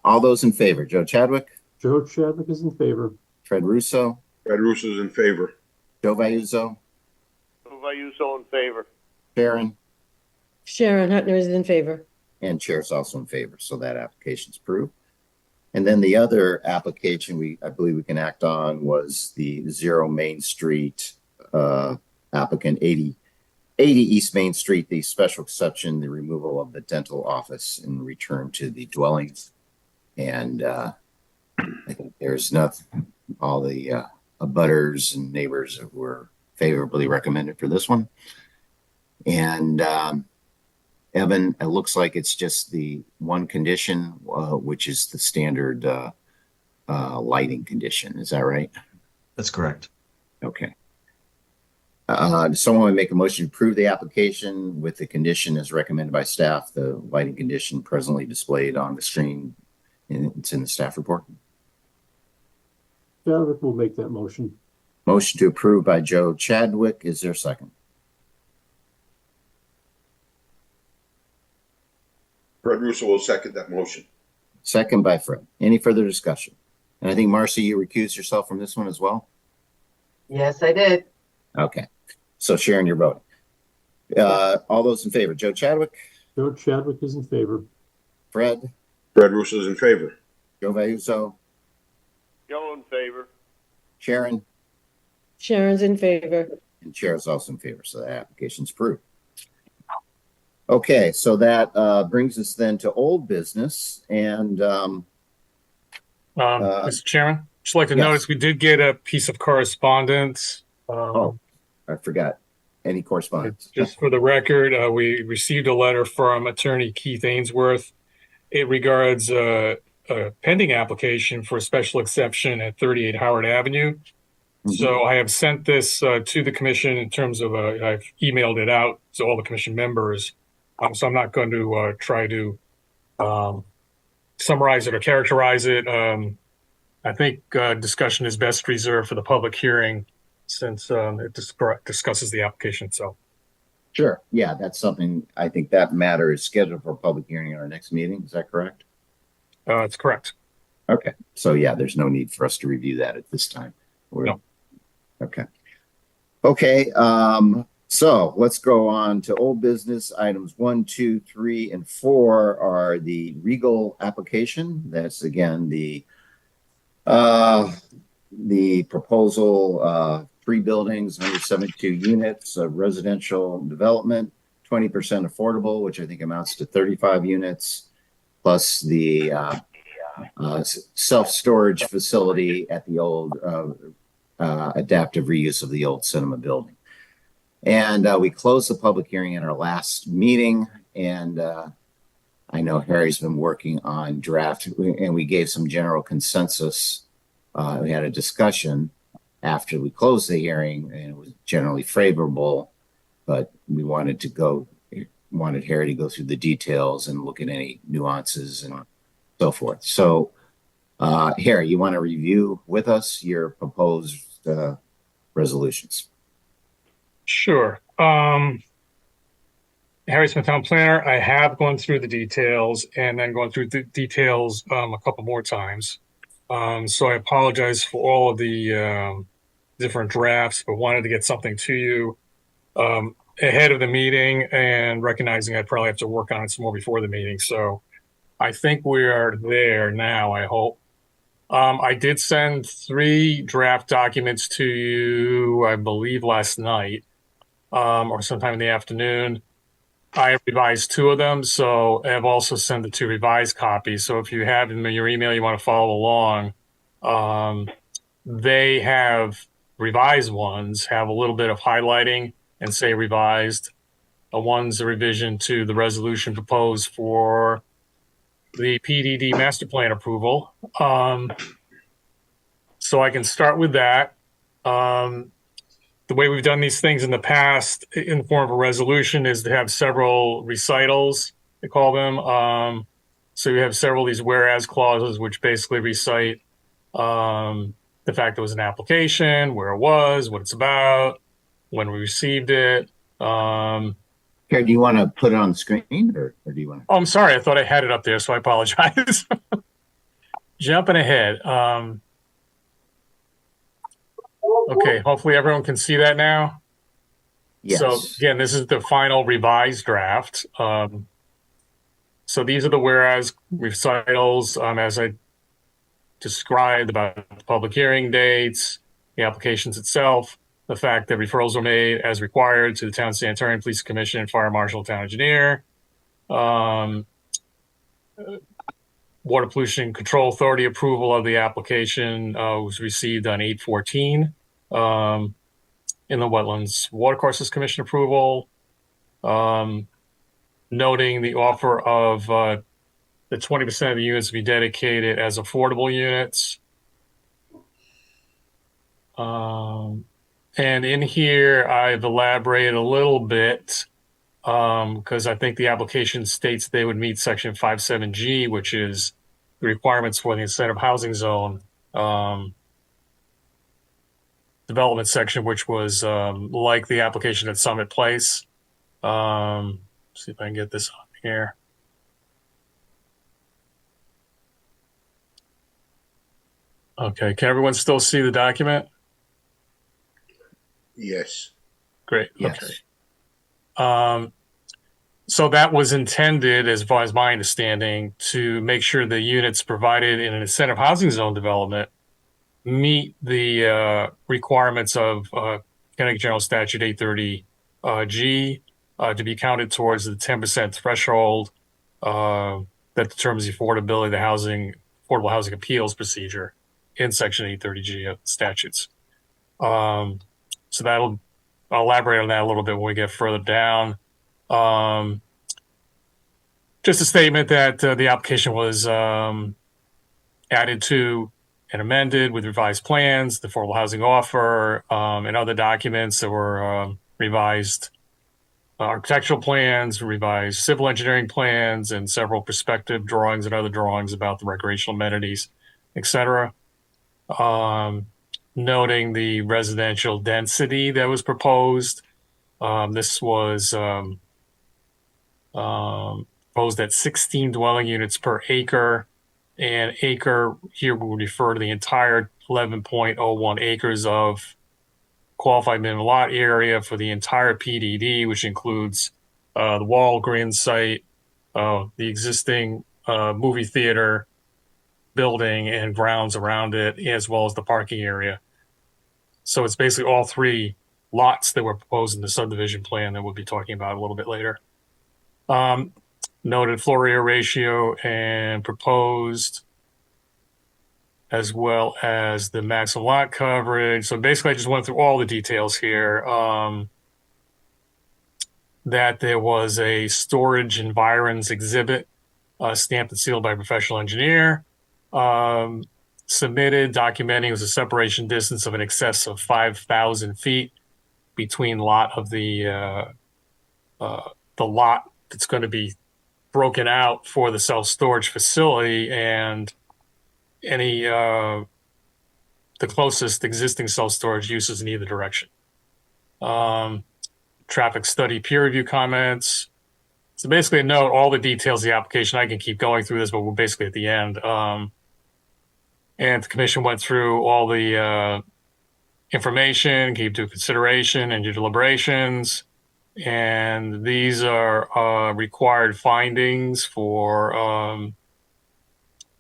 all those in favor: Joe Chadwick.
Joe Chadwick is in favor.
Fred Russo.
Fred Russo is in favor.
Joe Vayuso.
Joe Vayuso in favor.
Sharon.
Sharon Hutner is in favor.
And chair is also in favor. So that application's approved. And then the other application I believe we can act on was the 0 Main Street applicant 80 East Main Street, the special exception, the removal of the dental office and return to the dwellings. And I think there's nothing, all the abutters and neighbors were favorably recommended for this one. And Evan, it looks like it's just the one condition, which is the standard lighting condition. Is that right?
That's correct.
Okay. Does someone make a motion to approve the application with the condition as recommended by staff, the lighting condition presently displayed on the screen? It's in the staff report.
Chadwick will make that motion.
Motion to approve by Joe Chadwick. Is there a second?
Fred Russo will second that motion.
Second by Fred. Any further discussion? And I think Marcy, you recused yourself from this one as well?
Yes, I did.
Okay. So Sharon, you're voting. All those in favor: Joe Chadwick.
Joe Chadwick is in favor.
Fred.
Fred Russo is in favor.
Joe Vayuso.
Joe in favor.
Sharon.
Sharon's in favor.
And Chair is also in favor, so the application's approved. Okay, so that brings us then to old business, and
Mr. Chairman, just like to
yes.
notice we did get a piece of correspondence.
Oh, I forgot. Any correspondence?
Just for the record, we received a letter from Attorney Keith Ainsworth. It regards a pending application for a special exception at 38 Howard Avenue. So I have sent this to the commission in terms of I've emailed it out to all the commission members. So I'm not going to try to summarize it or characterize it. I think discussion is best reserved for the public hearing since it discusses the application itself.
Sure. Yeah, that's something, I think that matter is scheduled for public hearing in our next meeting. Is that correct?
It's correct.
Okay. So yeah, there's no need for us to review that at this time.
No.
Okay. Okay. So let's go on to old business. Items 1, 2, 3, and 4 are the Regal application. That's again the proposal, 3 buildings, 172 units of residential development, 20% affordable, which I think amounts to 35 units, plus the self-storage facility at the old adaptive reuse of the old cinema building. And we closed the public hearing in our last meeting, and I know Harry's been working on draft, and we gave some general consensus. We had a discussion after we closed the hearing, and it was generally favorable, but we wanted Harry to go through the details and look at any nuances and so forth. So, Harry, you want to review with us your proposed resolutions?
Sure. Harry Smith, Town Planner. I have gone through the details and then gone through the details a couple more times. So I apologize for all of the different drafts, but wanted to get something to you ahead of the meeting and recognizing I'd probably have to work on it some more before the meeting. So I think we are there now, I hope. I did send 3 draft documents to you, I believe last night, or sometime in the afternoon. I revised 2 of them, so I've also sent the 2 revised copies. So if you have in your email, you want to follow along, they have revised ones, have a little bit of highlighting and say revised. One's a revision to the resolution proposed for the PDD master plan approval. So I can start with that. The way we've done these things in the past in the form of a resolution is to have several recitals, they call them. So you have several of these whereas clauses, which basically recite the fact there was an application, where it was, what it's about, when we received it.
Harry, do you want to put it on the screen or do you want to?
Oh, I'm sorry. I thought I had it up there, so I apologize. Jumping ahead. Okay, hopefully everyone can see that now.
Yes.
So again, this is the final revised draft. So these are the whereas recitals as I described about the public hearing dates, the applications itself, the fact that referrals were made as required to the Town Sanitarian Police Commission, Fire Marshal, Town Engineer, Water Pollution Control Authority approval of the application was received on 8/14. In the Wetlands Watercourses Commission approval, noting the offer of the 20% of the units to be dedicated as affordable units. And in here, I've elaborated a little bit because I think the application states they would meet section 57G, which is the requirements for the incentive housing zone development section, which was like the application at Summit Place. See if I can get this on here. Okay, can everyone still see the document?
Yes.
Great.
Yes.
Okay. So that was intended, as far as my understanding, to make sure the units provided in an incentive housing zone development meet the requirements of Connecticut General Statute 830 G to be counted towards the 10% threshold that determines the affordability of the affordable housing appeals procedure in Section 830 G of the statutes. So I'll elaborate on that a little bit when we get further down. Just a statement that the application was added to and amended with revised plans, the affordable housing offer, and other documents that were revised architectural plans, revised civil engineering plans, and several perspective drawings and other drawings about the recreational amenities, etc. Noting the residential density that was proposed. This was proposed at 16 dwelling units per acre. And acre here will refer to the entire 11.01 acres of qualified minimum lot area for the entire PDD, which includes the Walgreens site, the existing movie theater building and grounds around it, as well as the parking area. So it's basically all three lots that were proposed in the subdivision plan that we'll be talking about a little bit later. Noted floor area ratio and proposed, as well as the maximum lot coverage. So basically, I just went through all the details here. That there was a storage environs exhibit stamped and sealed by a professional engineer. Submitted, documenting it was a separation distance of in excess of 5,000 feet between lot of the lot that's going to be broken out for the self-storage facility and any the closest existing self-storage uses in either direction. Traffic study peer review comments. So basically a note all the details of the application. I can keep going through this, but we're basically at the end. And the commission went through all the information, gave due consideration and due deliberations. And these are required findings for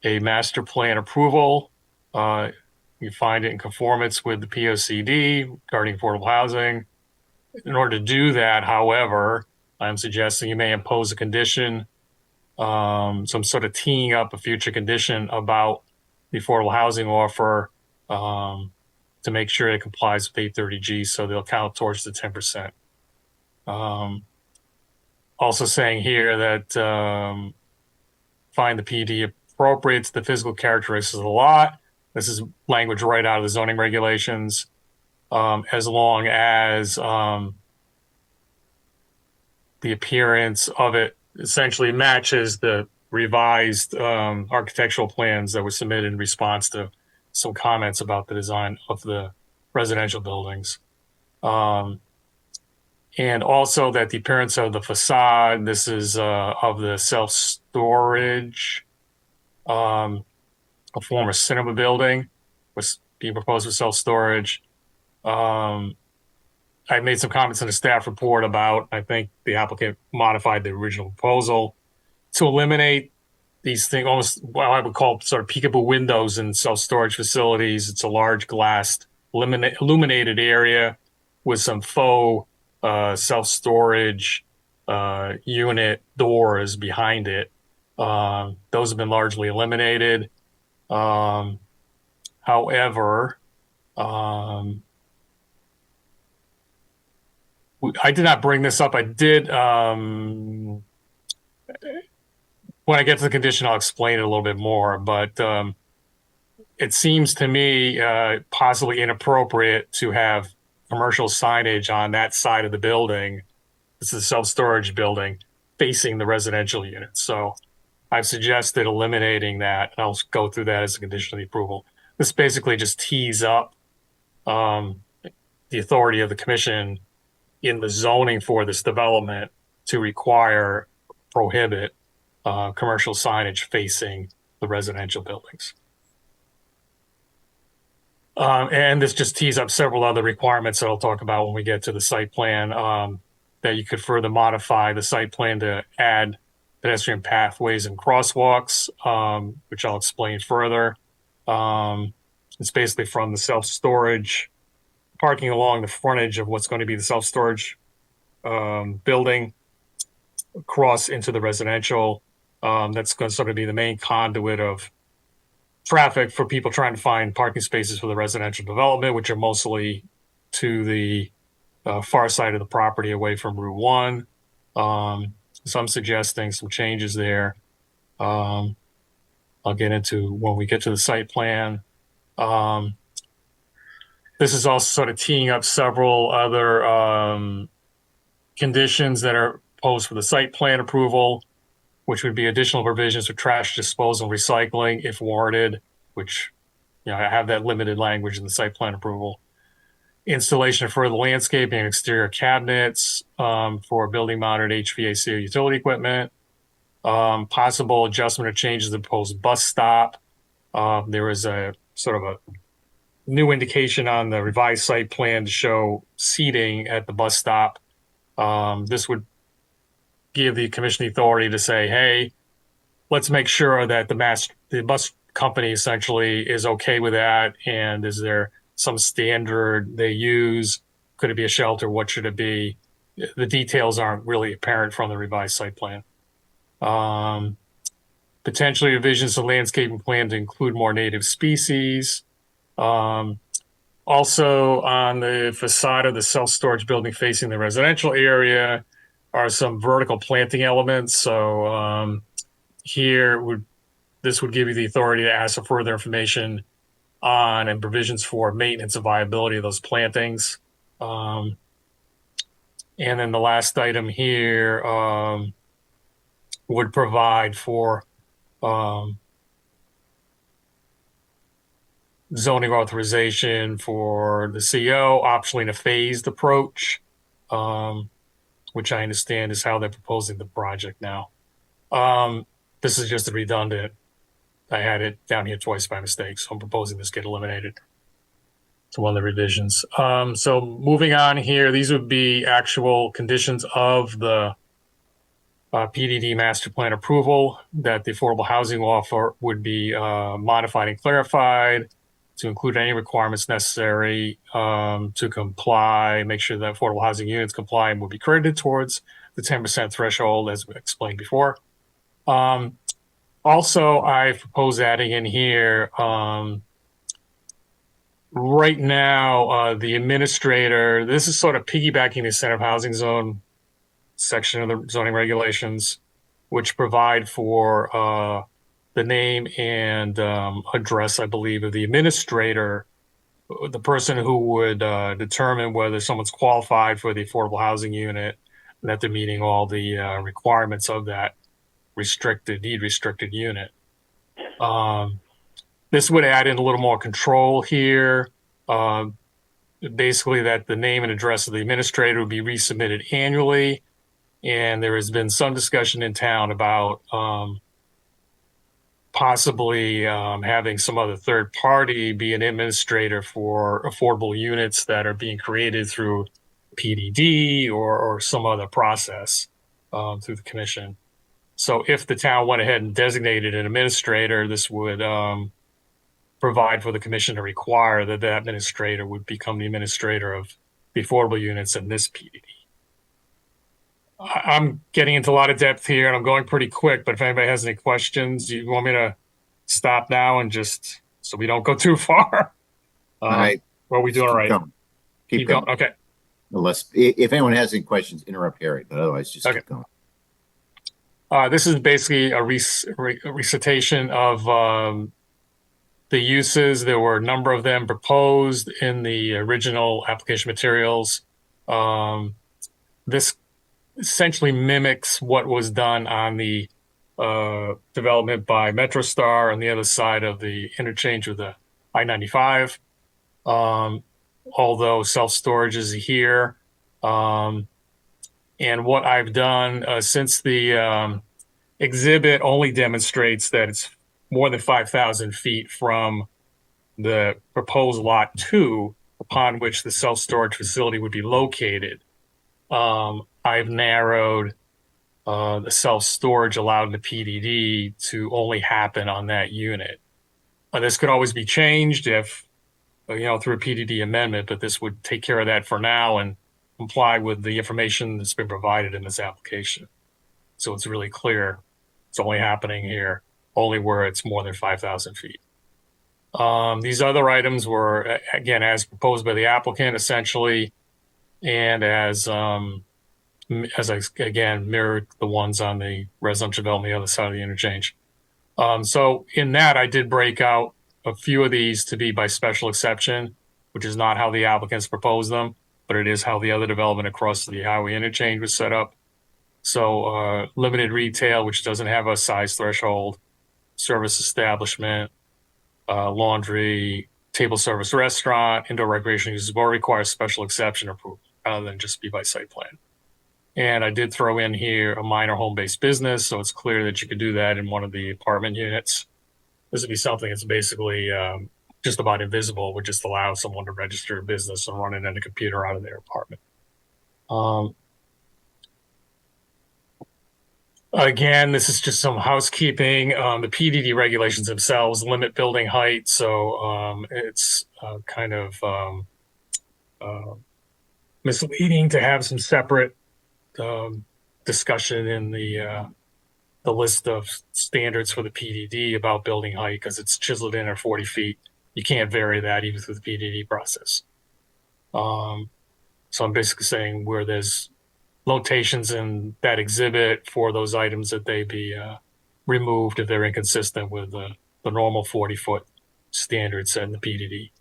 a master plan approval. You find it in conformance with the POCD regarding affordable housing. In order to do that, however, I'm suggesting you may impose a condition. So I'm sort of teeing up a future condition about the affordable housing offer to make sure it complies with 830G, so they'll count towards the 10%. Also saying here that find the PD appropriate to the physical characteristics of the lot. This is language right out of the zoning regulations, as long as the appearance of it essentially matches the revised architectural plans that were submitted in response to some comments about the design of the residential buildings. And also that the appearance of the facade, this is of the self-storage, a former cinema building was being proposed for self-storage. I made some comments in the staff report about, I think the applicant modified the original proposal to eliminate these things, almost what I would call sort of peekaboo windows in self-storage facilities. It's a large glassed illuminated area with some faux self-storage unit doors behind it. Those have been largely eliminated. However, I did not bring this up. I did, when I get to the condition, I'll explain it a little bit more, but it seems to me possibly inappropriate to have commercial signage on that side of the building. This is a self-storage building facing the residential units. So I've suggested eliminating that, and I'll go through that as a condition of the approval. This basically just tees up the authority of the commission in the zoning for this development to prohibit commercial signage facing the residential buildings. And this just tees up several other requirements that I'll talk about when we get to the site plan, that you could further modify the site plan to add pedestrian pathways and crosswalks, which I'll explain further. It's basically from the self-storage parking along the frontage of what's going to be the self-storage building across into the residential. That's going to sort of be the main conduit of traffic for people trying to find parking spaces for the residential development, which are mostly to the far side of the property away from Route 1. So I'm suggesting some changes there. I'll get into when we get to the site plan. This is also sort of teeing up several other conditions that are posed for the site plan approval, which would be additional provisions for trash disposal and recycling if warranted, which, I have that limited language in the site plan approval. Installation of further landscaping and exterior cabinets for building mounted HVAC or utility equipment. Possible adjustment or changes to the proposed bus stop. There is a sort of a new indication on the revised site plan to show seating at the bus stop. This would give the commission the authority to say, hey, let's make sure that the bus company essentially is okay with that. And is there some standard they use? Could it be a shelter? What should it be? The details aren't really apparent from the revised site plan. Potentially revisions to landscaping plan to include more native species. Also on the facade of the self-storage building facing the residential area are some vertical planting elements. So this would give you the authority to ask for further information on and provisions for maintenance and viability of those plantings. And then the last item here would provide for zoning authorization for the CO, optionally in a phased approach, which I understand is how they're proposing the project now. This is just a redundant. I had it down here twice by mistake, so I'm proposing this get eliminated. It's one of the revisions. So moving on here, these would be actual conditions of the PDD master plan approval that the affordable housing law would be modified and clarified to include any requirements necessary to comply, make sure that affordable housing units comply and will be credited towards the 10% threshold as we explained before. Also, I propose adding in here, right now, the administrator, this is sort of piggybacking the incentive housing zone section of the zoning regulations, which provide for the name and address, I believe, of the administrator, the person who would determine whether someone's qualified for the affordable housing unit and that they're meeting all the requirements of that deed-restricted unit. This would add in a little more control here. Basically, that the name and address of the administrator would be resubmitted annually. And there has been some discussion in town about possibly having some other third party be an administrator for affordable units that are being created through PDD or some other process through the commission. So if the town went ahead and designated an administrator, this would provide for the commission to require that that administrator would become the administrator of the affordable units in this PDD. I'm getting into a lot of depth here and I'm going pretty quick, but if anybody has any questions, you want me to stop now and just so we don't go too far?
All right.
Well, we doing all right?
Keep going.
Okay.
Unless, if anyone has any questions, interrupt Harry, but otherwise just keep going.
This is basically a recitation of the uses. There were a number of them proposed in the original application materials. This essentially mimics what was done on the development by MetroStar on the other side of the interchange with the I-95. Although self-storage is here. And what I've done since the exhibit only demonstrates that it's more than 5,000 feet from the proposed lot 2 upon which the self-storage facility would be located. I've narrowed the self-storage allowed in the PDD to only happen on that unit. This could always be changed if, through a PDD amendment, but this would take care of that for now and comply with the information that's been provided in this application. So it's really clear it's only happening here, only where it's more than 5,000 feet. These other items were, again, as proposed by the applicant, essentially, and as I, again, mirrored the ones on the residential development on the other side of the interchange. So in that, I did break out a few of these to be by special exception, which is not how the applicants proposed them, but it is how the other development across the highway interchange was set up. So limited retail, which doesn't have a size threshold, service establishment, laundry, table service restaurant, indoor recreation uses will require special exception approval rather than just be by site plan. And I did throw in here a minor home-based business, so it's clear that you could do that in one of the apartment units. This would be something that's basically just about invisible, would just allow someone to register a business and run it in a computer out of their apartment. Again, this is just some housekeeping. The PDD regulations themselves limit building height, so it's kind of misleading to have some separate discussion in the list of standards for the PDD about building height, because it's chiseled in at 40 feet. You can't vary that even through the PDD process. So I'm basically saying where there's notations in that exhibit for those items that they be removed if they're inconsistent with the normal 40-foot standard set in the PDD.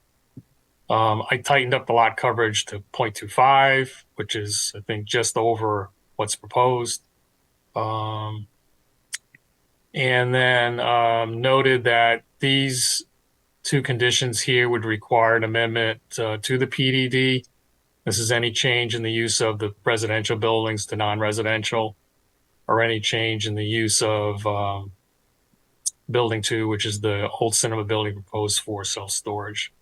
I tightened up the lot coverage to 0.25, which is, I think, just over what's proposed. And then noted that these two conditions here would require an amendment to the PDD. This is any change in the use of the residential buildings to non-residential, or any change in the use of building 2, which is the old cinema building proposed for self-storage.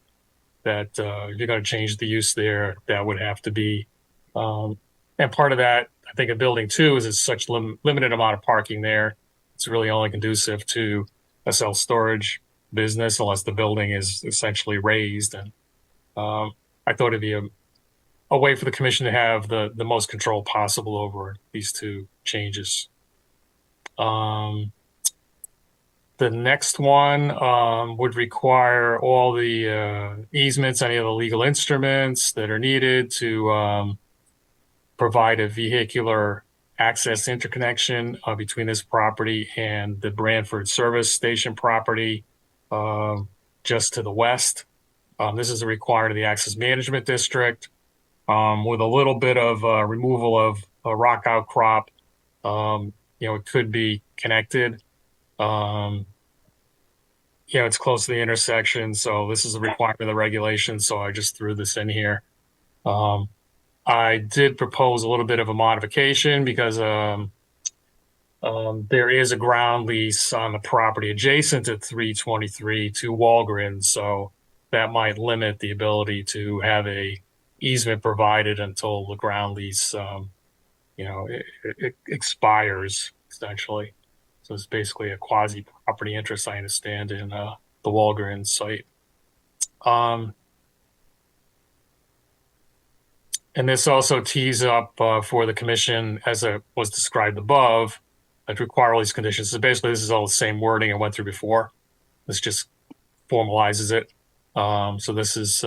That if you're going to change the use there, that would have to be, and part of that, I think, in building 2 is it's such limited amount of parking there. It's really only conducive to a self-storage business unless the building is essentially raised. And I thought it'd be a way for the commission to have the most control possible over these two changes. The next one would require all the easements, any of the legal instruments that are needed to provide a vehicular access interconnection between this property and the Branford service station property just to the west. This is required of the access management district with a little bit of removal of a rock outcrop. It could be connected. It's close to the intersection, so this is a requirement of the regulation, so I just threw this in here. I did propose a little bit of a modification because there is a ground lease on the property adjacent to 323 to Walgreens, so that might limit the ability to have a easement provided until the ground lease, it expires essentially. So it's basically a quasi property interest, I understand, in the Walgreens site. And this also tees up for the commission, as it was described above, to require all these conditions. So basically, this is all the same wording I went through before. This just formalizes it. So this is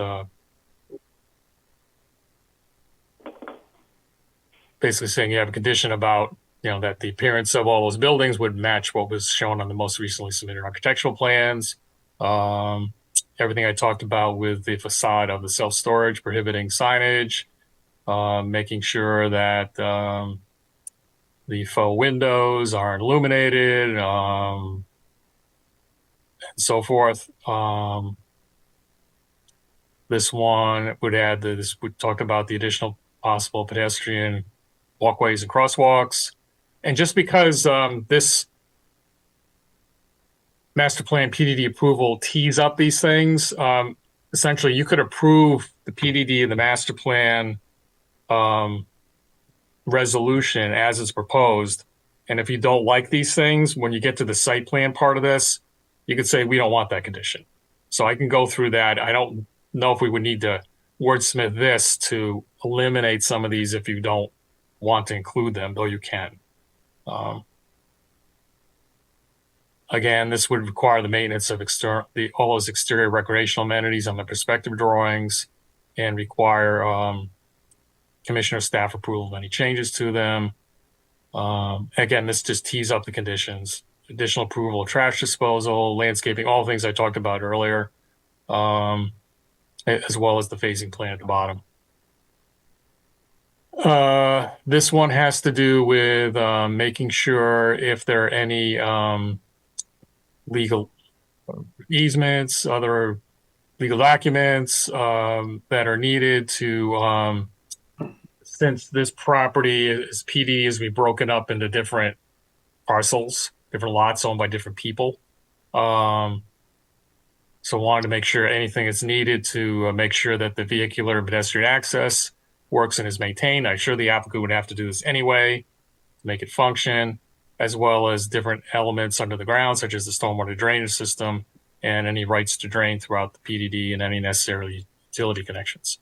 basically saying you have a condition about, that the appearance of all those buildings would match what was shown on the most recently submitted architectural plans. Everything I talked about with the facade of the self-storage, prohibiting signage, making sure that the faux windows aren't illuminated, and so forth. This one would add this would talk about the additional possible pedestrian walkways and crosswalks. And just because this master plan PDD approval tees up these things, essentially you could approve the PDD and the master plan resolution as it's proposed. And if you don't like these things, when you get to the site plan part of this, you could say, we don't want that condition. So I can go through that. I don't know if we would need to wordsmith this to eliminate some of these if you don't want to include them, though you can. Again, this would require the maintenance of all those exterior recreational amenities on the perspective drawings and require commissioner staff approval of any changes to them. Again, this just tees up the conditions. Additional approval of trash disposal, landscaping, all the things I talked about earlier, as well as the phasing plan at the bottom. This one has to do with making sure if there are any legal easements, other legal documents that are needed to, since this property is PD is be broken up into different parcels, different lots owned by different people. So wanted to make sure anything that's needed to make sure that the vehicular and pedestrian access works and is maintained. I'm sure the applicant would have to do this anyway to make it function, as well as different elements under the ground, such as the stormwater drainage system and any rights to drain throughout the PDD and any necessary utility connections.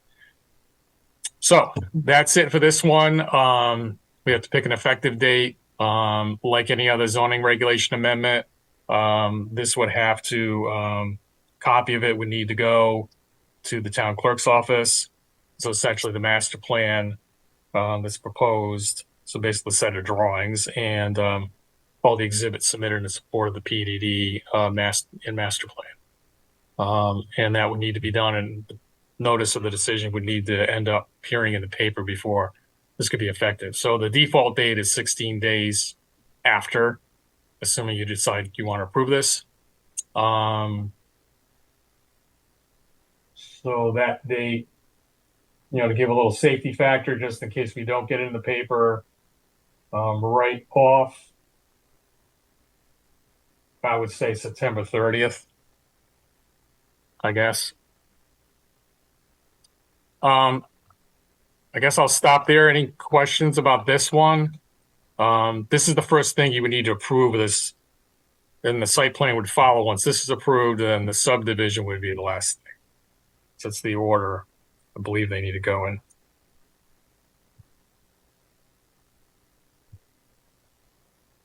So that's it for this one. We have to pick an effective date. Like any other zoning regulation amendment, this would have to, copy of it would need to go to the town clerk's office. So essentially the master plan that's proposed, so basically a set of drawings and all the exhibits submitted in support of the PDD master plan. And that would need to be done, and the notice of the decision would need to end up appearing in the paper before this could be effective. So the default date is 16 days after, assuming you decide you want to approve this. So that date, to give a little safety factor, just in case we don't get it in the paper right off, I would say September 30th, I guess. I guess I'll stop there. Any questions about this one? This is the first thing you would need to approve this, and the site plan would follow once this is approved, and the subdivision would be the last thing. So it's the order I believe they need to go in.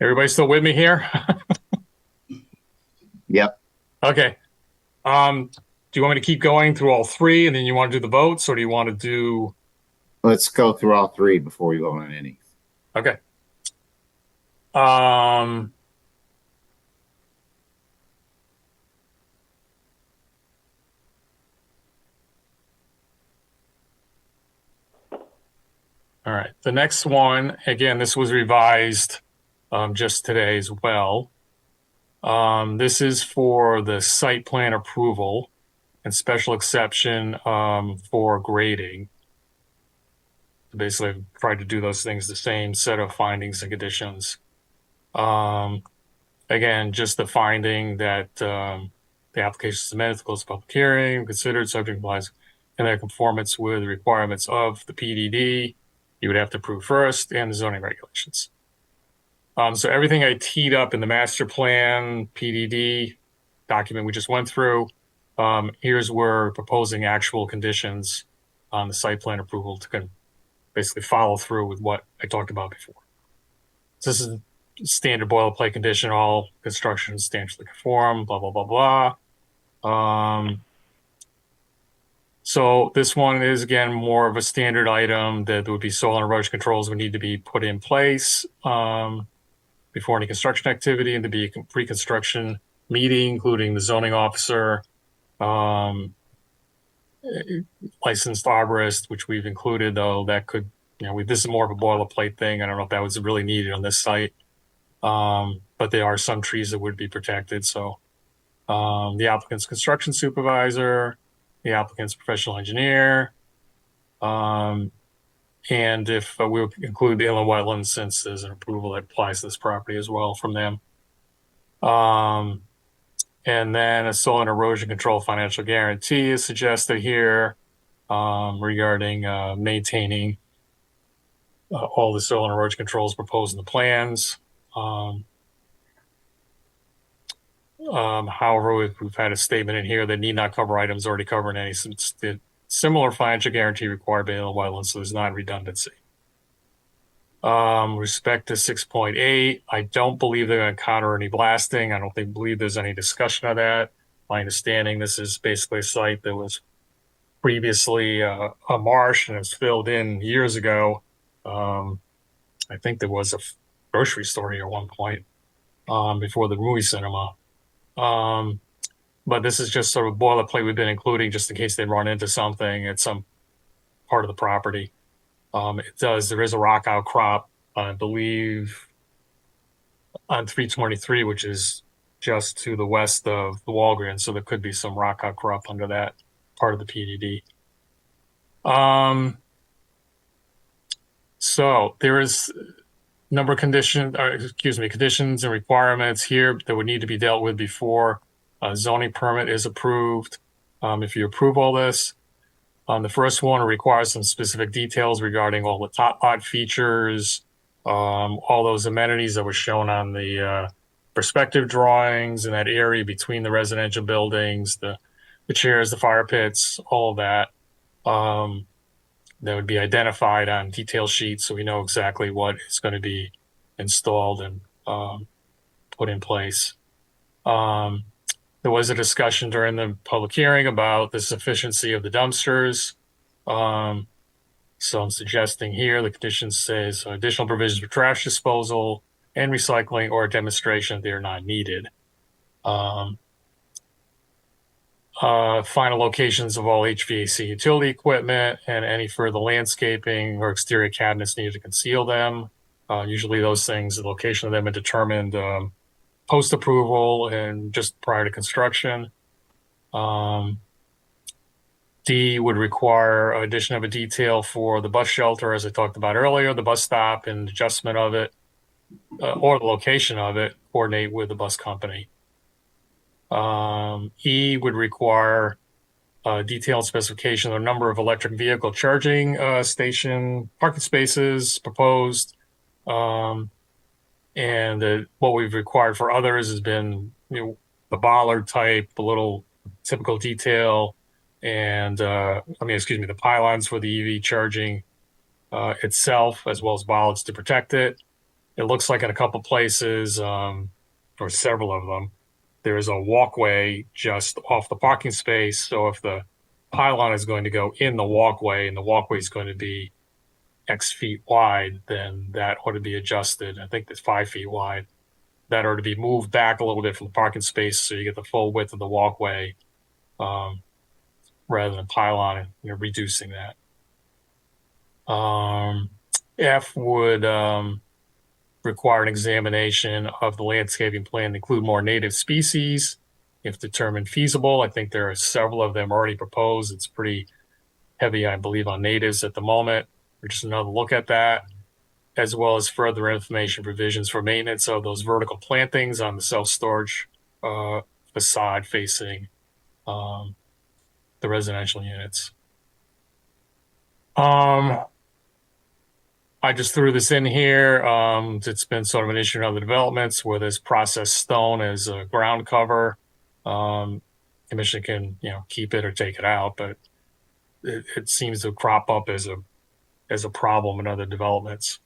Everybody still with me here?
Yep.
Okay. Do you want me to keep going through all three and then you want to do the votes, or do you want to do?
Let's go through all three before we vote on any.
Okay. All right, the next one, again, this was revised just today as well. This is for the site plan approval and special exception for grading. Basically, I've tried to do those things, the same set of findings and conditions. Again, just the finding that the application submitted to close public hearing, considered subject compliance, and their conformance with the requirements of the PDD. You would have to approve first, and the zoning regulations. So everything I teed up in the master plan PDD document we just went through, here's where we're proposing actual conditions on the site plan approval to basically follow through with what I talked about before. So this is standard boilerplate condition, all construction substantially conform, blah, blah, blah, blah. So this one is, again, more of a standard item that there would be soil and erosion controls would need to be put in place before any construction activity, and to be a pre-construction meeting, including the zoning officer, licensed arborist, which we've included, though that could, this is more of a boilerplate thing. I don't know if that was really needed on this site, but there are some trees that would be protected. So the applicant's construction supervisor, the applicant's professional engineer, and if we would include the inland wetlands, since there's an approval that applies to this property as well from them. And then a soil and erosion control financial guarantee is suggested here regarding maintaining all the soil and erosion controls proposed in the plans. However, we've had a statement in here that need not cover items already covered any similar financial guarantee required by the wetlands, so there's not redundancy. Respect to 6.8, I don't believe they're going to encounter any blasting. I don't believe there's any discussion of that. My understanding, this is basically a site that was previously a marsh and it was filled in years ago. I think there was a grocery store here at one point before the movie cinema. But this is just sort of boilerplate we've been including just in case they run into something at some part of the property. There is a rock outcrop, I believe, on 323, which is just to the west of the Walgreens. So there could be some rock outcrop under that part of the PDD. So there is number of conditions and requirements here that would need to be dealt with before a zoning permit is approved. If you approve all this, the first one requires some specific details regarding all the top lot features, all those amenities that were shown on the perspective drawings in that area between the residential buildings, the chairs, the fire pits, all of that. That would be identified on detail sheets so we know exactly what is going to be installed and put in place. There was a discussion during the public hearing about the sufficiency of the dumpsters. So I'm suggesting here the condition says additional provisions for trash disposal and recycling or a demonstration they are not needed. Final locations of all HVAC utility equipment and any further landscaping or exterior cabinets needed to conceal them. Usually those things, the location of them are determined post-approval and just prior to construction. D would require addition of a detail for the bus shelter, as I talked about earlier, the bus stop and adjustment of it, or the location of it, coordinate with the bus company. E would require a detailed specification of the number of electric vehicle charging station parking spaces proposed. And what we've required for others has been the bollard type, the little typical detail, and the pylons for the EV charging itself, as well as bollards to protect it. It looks like in a couple places, or several of them, there is a walkway just off the parking space. So if the pylon is going to go in the walkway and the walkway is going to be X feet wide, then that ought to be adjusted. I think it's 5 feet wide. That ought to be moved back a little bit from the parking space so you get the full width of the walkway rather than pylon and reducing that. F would require an examination of the landscaping plan to include more native species if determined feasible. I think there are several of them already proposed. It's pretty heavy, I believe, on natives at the moment. We're just another look at that, as well as further information provisions for maintenance of those vertical plantings on the self-storage facade facing the residential units. I just threw this in here. It's been sort of an issue in other developments where there's processed stone as a ground cover. Commission can, keep it or take it out, but it seems to crop up as a problem in other developments.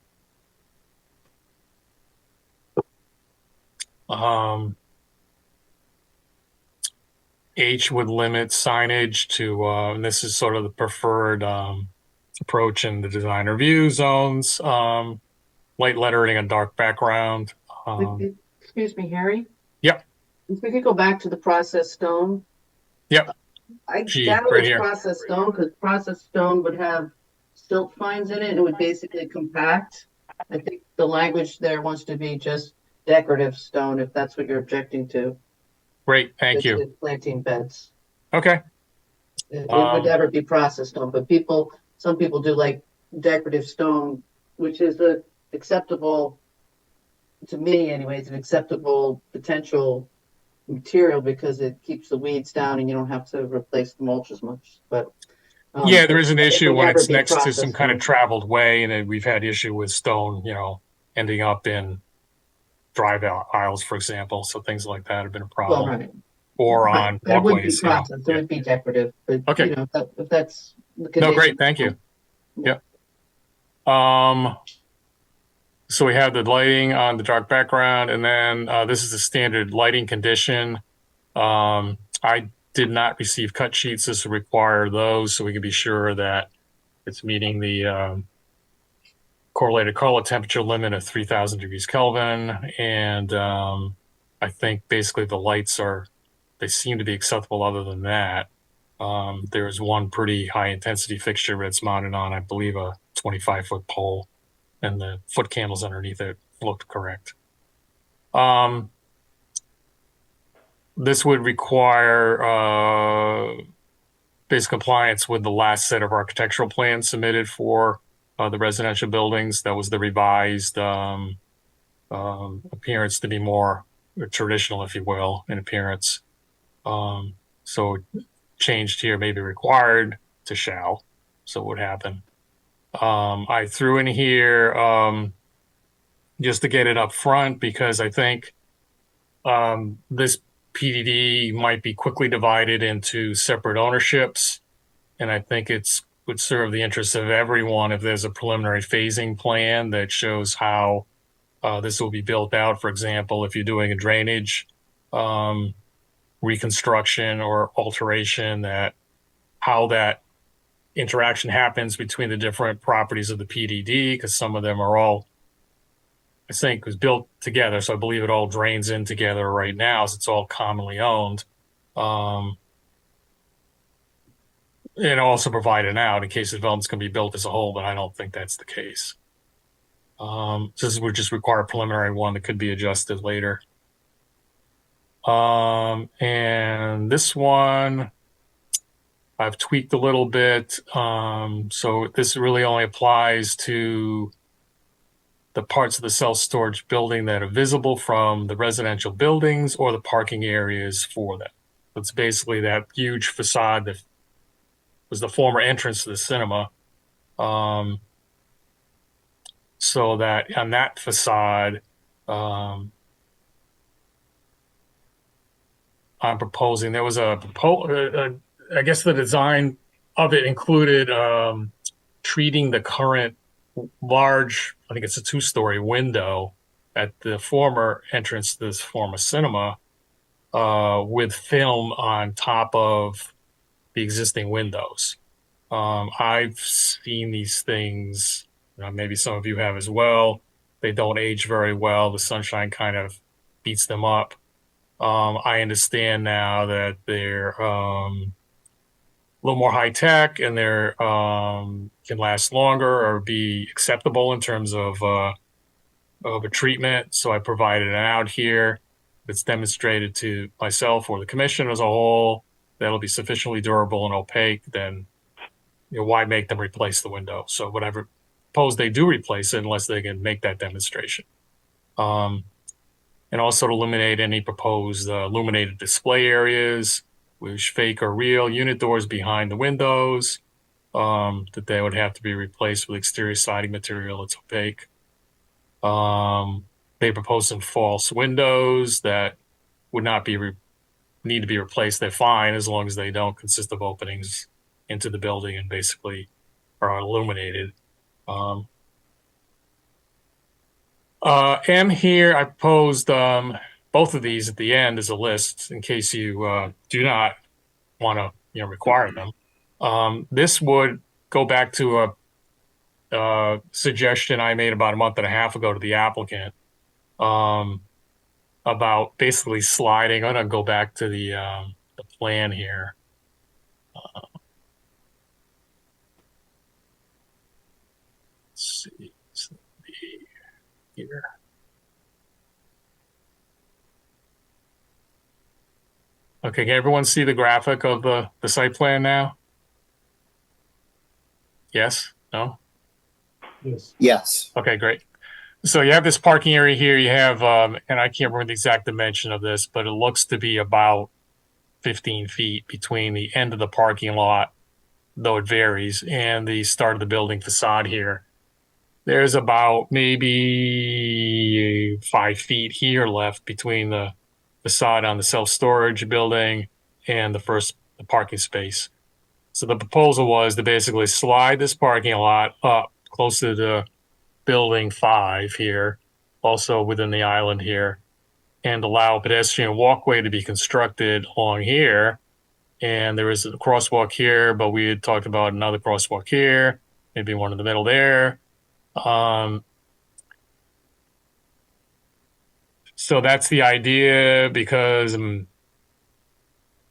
H would limit signage to, and this is sort of the preferred approach in the design review zones, light lettering and dark background.
Excuse me, Harry?
Yep.
If we could go back to the processed stone.
Yep.
I doubt
right
it's
here.
processed stone because processed stone would have silt fines in it and it would basically compact. I think the language there wants to be just decorative stone if that's what you're objecting to.
Great, thank you.
Planting beds.
Okay.
It would never be processed stone, but some people do like decorative stone, which is acceptable, to me anyways, an acceptable potential material because it keeps the weeds down and you don't have to replace the mulch as much. But
yeah, there is an issue when it's next to some kind of
stone.
traveled way, and then we've had issue with stone, ending up in drive aisles, for example. So things like that have been a
Well,
problem.
right.
Or
Right.
on
But it wouldn't be
walkways, you know.
processed, it would be decorative, but
Okay.
you know, if that's the
No,
condition.
great, thank you. Yep. So we have the lighting on the dark background, and then this is the standard lighting condition. I did not receive cut sheets. This will require those so we can be sure that it's meeting the correlated color temperature limit of 3,000 degrees Kelvin. And I think basically the lights they seem to be acceptable other than that. There is one pretty high intensity fixture that's mounted on, I believe, a 25-foot pole, and the foot candles underneath it looked correct. This would require basic compliance with the last set of architectural plans submitted for the residential buildings. That was the revised appearance to be more traditional, if you will, in appearance. So changed here may be required to shall. So what would happen? I threw in here just to get it up front because I think this PDD might be quickly divided into separate ownerships. And I think it would serve the interests of everyone if there's a preliminary phasing plan that shows how this will be built out. For example, if you're doing a drainage reconstruction or alteration, how that interaction happens between the different properties of the PDD, because some of them are all, I think, was built together. So I believe it all drains in together right now, so it's all commonly owned. And also provided out in case the development's going to be built as a whole, but I don't think that's the case. So this would just require a preliminary one that could be adjusted later. And this one I've tweaked a little bit. So this really only applies to the parts of the self-storage building that are visible from the residential buildings or the parking areas for them. It's basically that huge facade that was the former entrance to the cinema. So that on that facade, I'm proposing there was I guess the design of it included treating the current large, I think it's a 2-story window at the former entrance to this former cinema with film on top of the existing windows. I've seen these things, maybe some of you have as well. They don't age very well. The sunshine kind of beats them up. I understand now that they're a little more high tech and they're can last longer or be acceptable in terms of a treatment. So I provided it out here. If it's demonstrated to myself or the commission as a whole that'll be sufficiently durable and opaque, then why make them replace the window? So whatever, suppose they do replace it unless they can make that demonstration. And also to eliminate any proposed illuminated display areas, which fake or real unit doors behind the windows, that they would have to be replaced with exterior siding material that's opaque. They propose some false windows that would not be need to be replaced. They're fine as long as they don't consist of openings into the building and basically are illuminated. M here, I proposed both of these at the end as a list in case you do not want to require them. This would go back to a suggestion I made about a month and a half ago to the applicant about basically sliding. I'm going to go back to the plan here. Let's see. Here. Okay, can everyone see the graphic of the site plan now? Yes? No?
Yes.
Yes.
Okay, great. So you have this parking area here. You have, and I can't remember the exact dimension of this, but it looks to be about 15 feet between the end of the parking lot, though it varies, and the start of the building facade here. there's about maybe 5 feet here left between the facade on the self-storage building and the parking space. So the proposal was to basically slide this parking lot up close to the building 5 here, also within the island here, and allow a pedestrian walkway to be constructed along here. And there is a crosswalk here, but we had talked about another crosswalk here, maybe one in the middle there. So that's the idea, because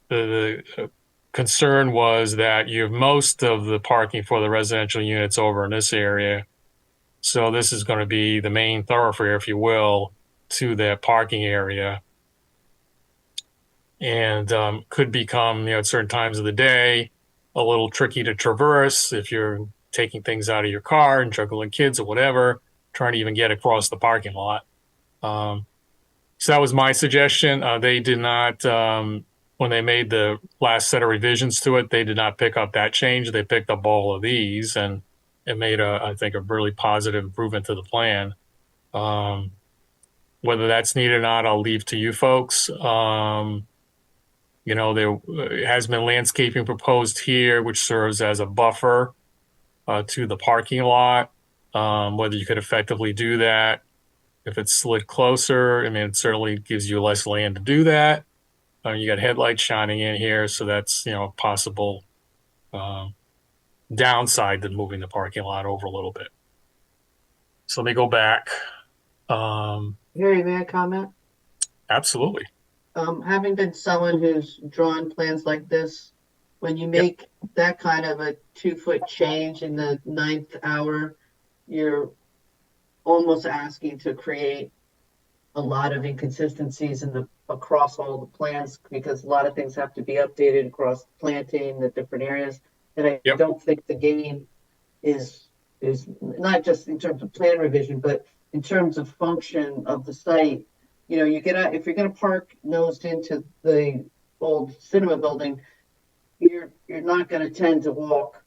the concern was that you have most of the parking for the residential units over in this area. So this is going to be the main thoroughfare, if you will, to that parking area. And could become, at certain times of the day, a little tricky to traverse if you're taking things out of your car and juggling kids or whatever, trying to even get across the parking lot. So that was my suggestion. They did not, when they made the last set of revisions to it, they did not pick up that change. They picked up all of these, and it made, I think, a really positive improvement to the plan. Whether that's needed or not, I'll leave to you folks. There has been landscaping proposed here, which serves as a buffer to the parking lot. Whether you could effectively do that. If it's slid closer, I mean, it certainly gives you less land to do that. You got headlights shining in here, so that's, a possible downside to moving the parking lot over a little bit. So let me go back.
Harry, may I comment?
Absolutely.
Having been someone who's drawn plans like this, when you make that kind of a 2-foot change in the 9th hour, you're almost asking to create a lot of inconsistencies across all the plans, because a lot of things have to be updated across planting, the different areas. And I don't think the gain is not just in terms of plan revision, but in terms of function of the site. You get out, if you're going to park nosed into the old cinema building, you're not going to tend to walk.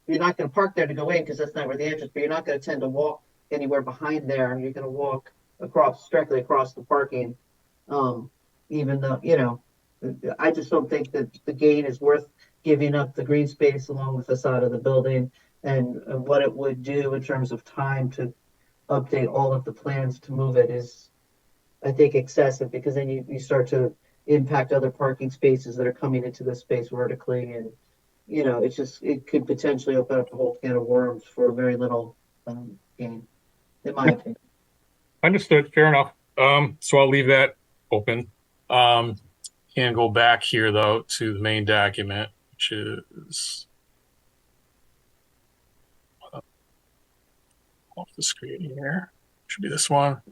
You're not going to park there to go in, because that's not where the entrance, but you're not going to tend to walk anywhere behind there. You're going to walk directly across the parking. Even though, I just don't think that the gain is worth giving up the green space along the facade of the building, and what it would do in terms of time to update all of the plans to move it is, I think, excessive, because then you start to impact other parking spaces that are coming into the space vertically. And, it could potentially open up a whole can of worms for very little gain, in my opinion.
Understood. Fair enough. So I'll leave that open. And go back here, though, to the main document, which is off the screen here. Should be this one.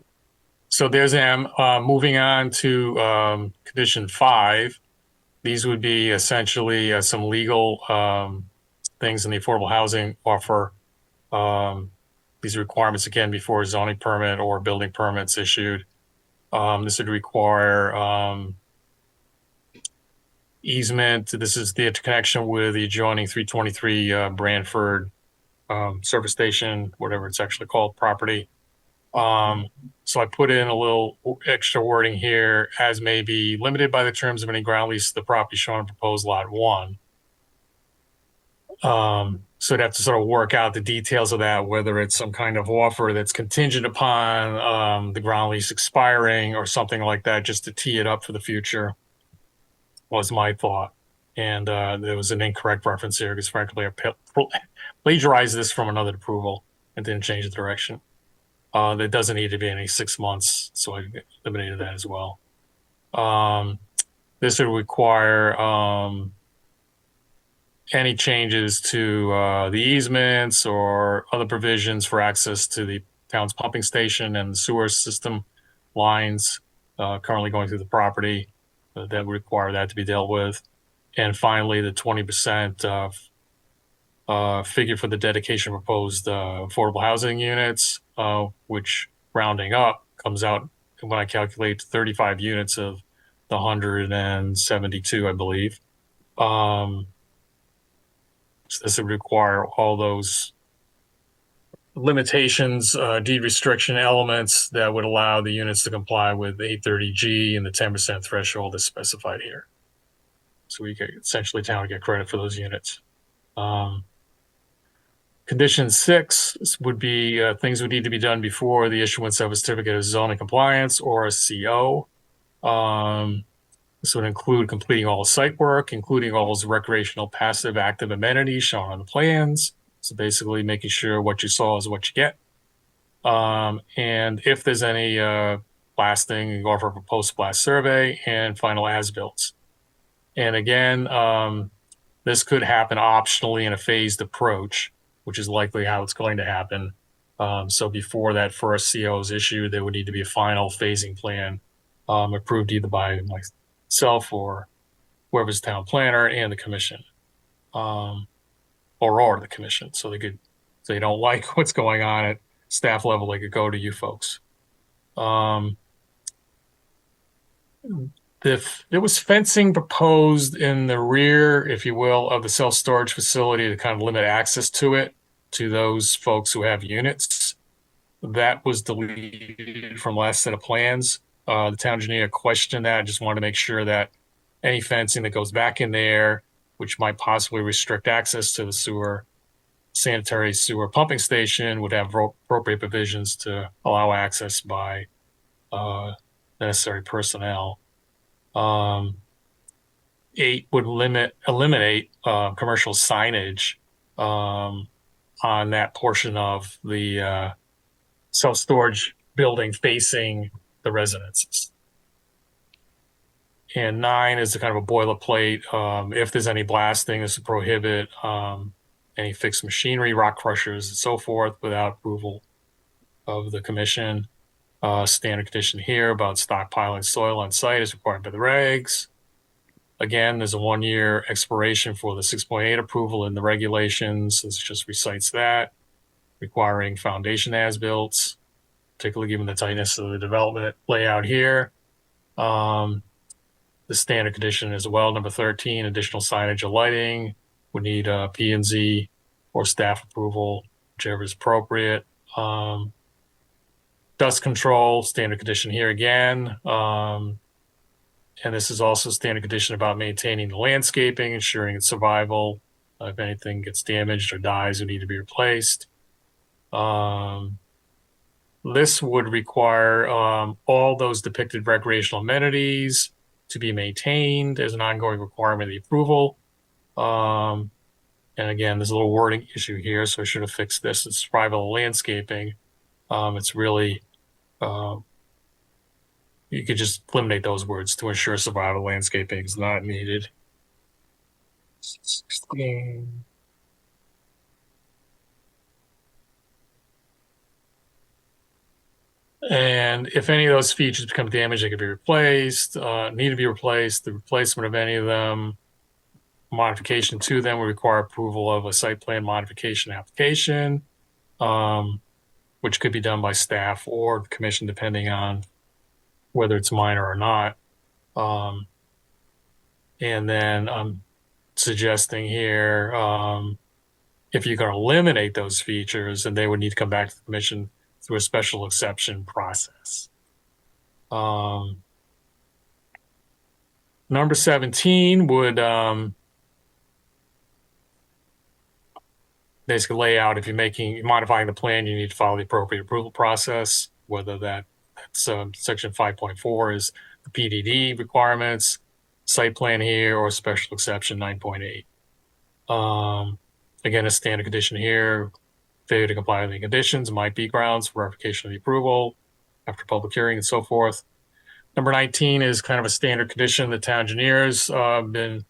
So there's moving on to condition 5. These would be essentially some legal things in the affordable housing offer. These requirements, again, before a zoning permit or building permits issued. This would require easement. This is the interconnection with the adjoining 323 Branford service station, whatever it's actually called, property. So I put in a little extra wording here, as may be limited by the terms of any ground lease of the property shown in proposed lot 1. So I'd have to sort of work out the details of that, whether it's some kind of offer that's contingent upon the ground lease expiring or something like that, just to tee it up for the future, was my thought. And there was an incorrect reference here, because frankly, I plagiarized this from another approval and didn't change the direction. There doesn't need to be any 6 months, so I eliminated that as well. This would require any changes to the easements or other provisions for access to the town's pumping station and the sewer system lines currently going through the property. That would require that to be dealt with. And finally, the 20% figure for the dedication of proposed affordable housing units, which, rounding up, comes out, when I calculate, 35 units of the 172, I believe. So this would require all those limitations, deed restriction elements that would allow the units to comply with 830G and the 10% threshold is specified here. So we get essentially town to get credit for those units. Condition 6 would be things would need to be done before the issuance of a certificate of zoning compliance or a CO. This would include completing all site work, including all those recreational, passive, active amenities shown on the plans. So basically making sure what you saw is what you get. And if there's any blasting, you go for a post-blast survey and final as-built. And again, this could happen optionally in a phased approach, which is likely how it's going to happen. So before that first CO is issued, there would need to be a final phasing plan approved either by myself or whoever's town planner and the commission, or the commission. So if they don't like what's going on at staff level, they could go to you folks. There was fencing proposed in the rear, if you will, of the self-storage facility to kind of limit access to it to those folks who have units. That was deleted from last set of plans. The town engineer questioned that. I just wanted to make sure that any fencing that goes back in there, which might possibly restrict access to the sanitary sewer pumping station, would have appropriate provisions to allow access by necessary personnel. 8 would eliminate commercial signage on that portion of the self-storage building facing the residences. And 9 is a kind of a boilerplate. If there's any blasting, is to prohibit any fixed machinery, rock crushers, and so forth without approval of the commission. Standard condition here about stockpiling soil on site is required by the regs. Again, there's a 1-year expiration for the 6.8 approval in the regulations. This just recites that, requiring foundation as-built, particularly given the tightness of the development layout here. The standard condition as well, number 13, additional signage or lighting would need P&Z or staff approval, whichever is appropriate. Dust control, standard condition here again. And this is also standard condition about maintaining the landscaping, ensuring its survival. If anything gets damaged or dies, it would need to be replaced. This would require all those depicted recreational amenities to be maintained as an ongoing requirement of the approval. And again, there's a little wording issue here, so I should have fixed this. It's survival landscaping. It's really, you could just eliminate those words. To ensure survival landscaping is not needed. 16. And if any of those features become damaged, they could be replaced, need to be replaced. The replacement of any of them, modification to them will require approval of a site plan modification application, which could be done by staff or the commission, depending on whether it's minor or not. And then I'm suggesting here, if you can eliminate those features, then they would need to come back to the commission through a special exception process. Number 17 would basically lay out, if you're modifying the plan, you need to follow the appropriate approval process, whether that's section 5.4 is the PDD requirements, site plan here, or special exception 9.8. Again, a standard condition here, failure to comply with the conditions might be grounds for revocation of the approval after public hearing and so forth. Number 19 is kind of a standard condition the town engineers been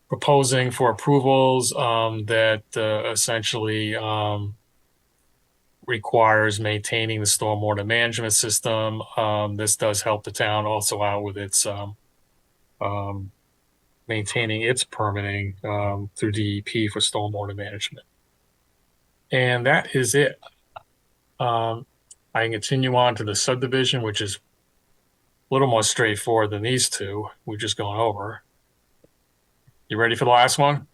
proposing for approvals that essentially requires maintaining the stormwater management system. This does help the town also out with its maintaining its permitting through DEP for stormwater management. And that is it. I can continue on to the subdivision, which is a little more straightforward than these two we've just gone over. You ready for the last one?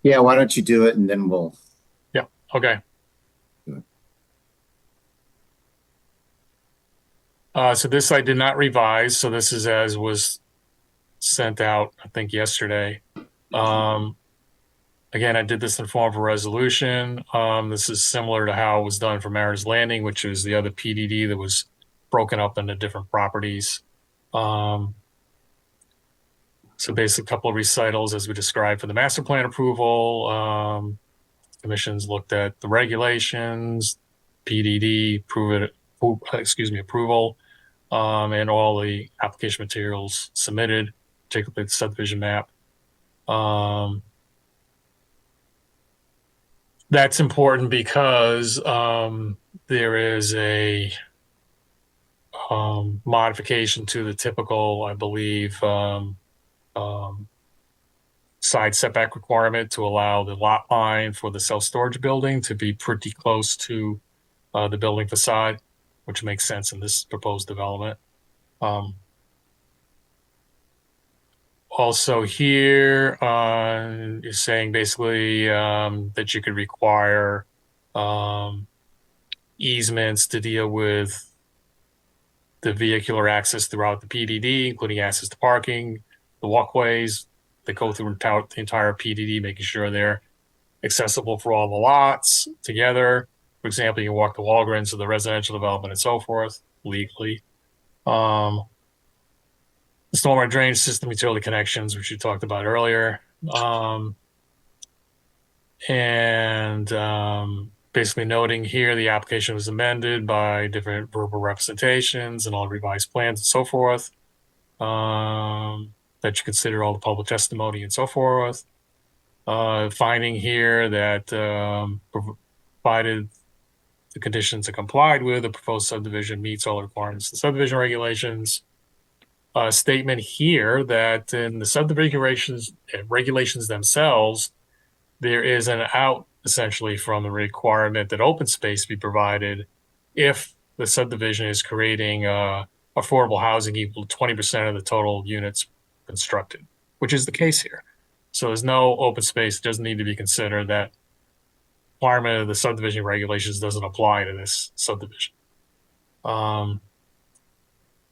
Yeah, why don't you do it and then we'll.
Yeah, okay. So this I did not revise. So this is as was sent out, I think, yesterday. Again, I did this in form of a resolution. This is similar to how it was done for Mariners Landing, which was the other PDD that was broken up into different properties. So basically, a couple of recitals as we described for the master plan approval. Commissions looked at the regulations, PDD, approval, and all the application materials submitted, particularly the subdivision map. That's important because there is a modification to the typical, I believe, side setback requirement to allow the lot line for the self-storage building to be pretty close to the building facade, which makes sense in this proposed development. Also here, you're saying basically that you could require easements to deal with the vehicular access throughout the PDD, including access to parking, the walkways that go through the entire PDD, making sure they're accessible for all the lots together. For example, you can walk to Walgreens or the residential development and so forth legally. The stormwater drainage system utility connections, which you talked about earlier. Basically noting here the application was amended by different verbal representations and all revised plans and so forth. That you consider all the public testimony and so forth. Finding here that provided the conditions are complied with, the proposed subdivision meets all the requirements of the subdivision regulations. Statement here that in the subdivision regulations themselves, there is an out essentially from the requirement that open space be provided if the subdivision is creating affordable housing equal to 20% of the total units constructed, which is the case here. So there's no open space, doesn't need to be considered. That requirement of the subdivision regulations doesn't apply to this subdivision.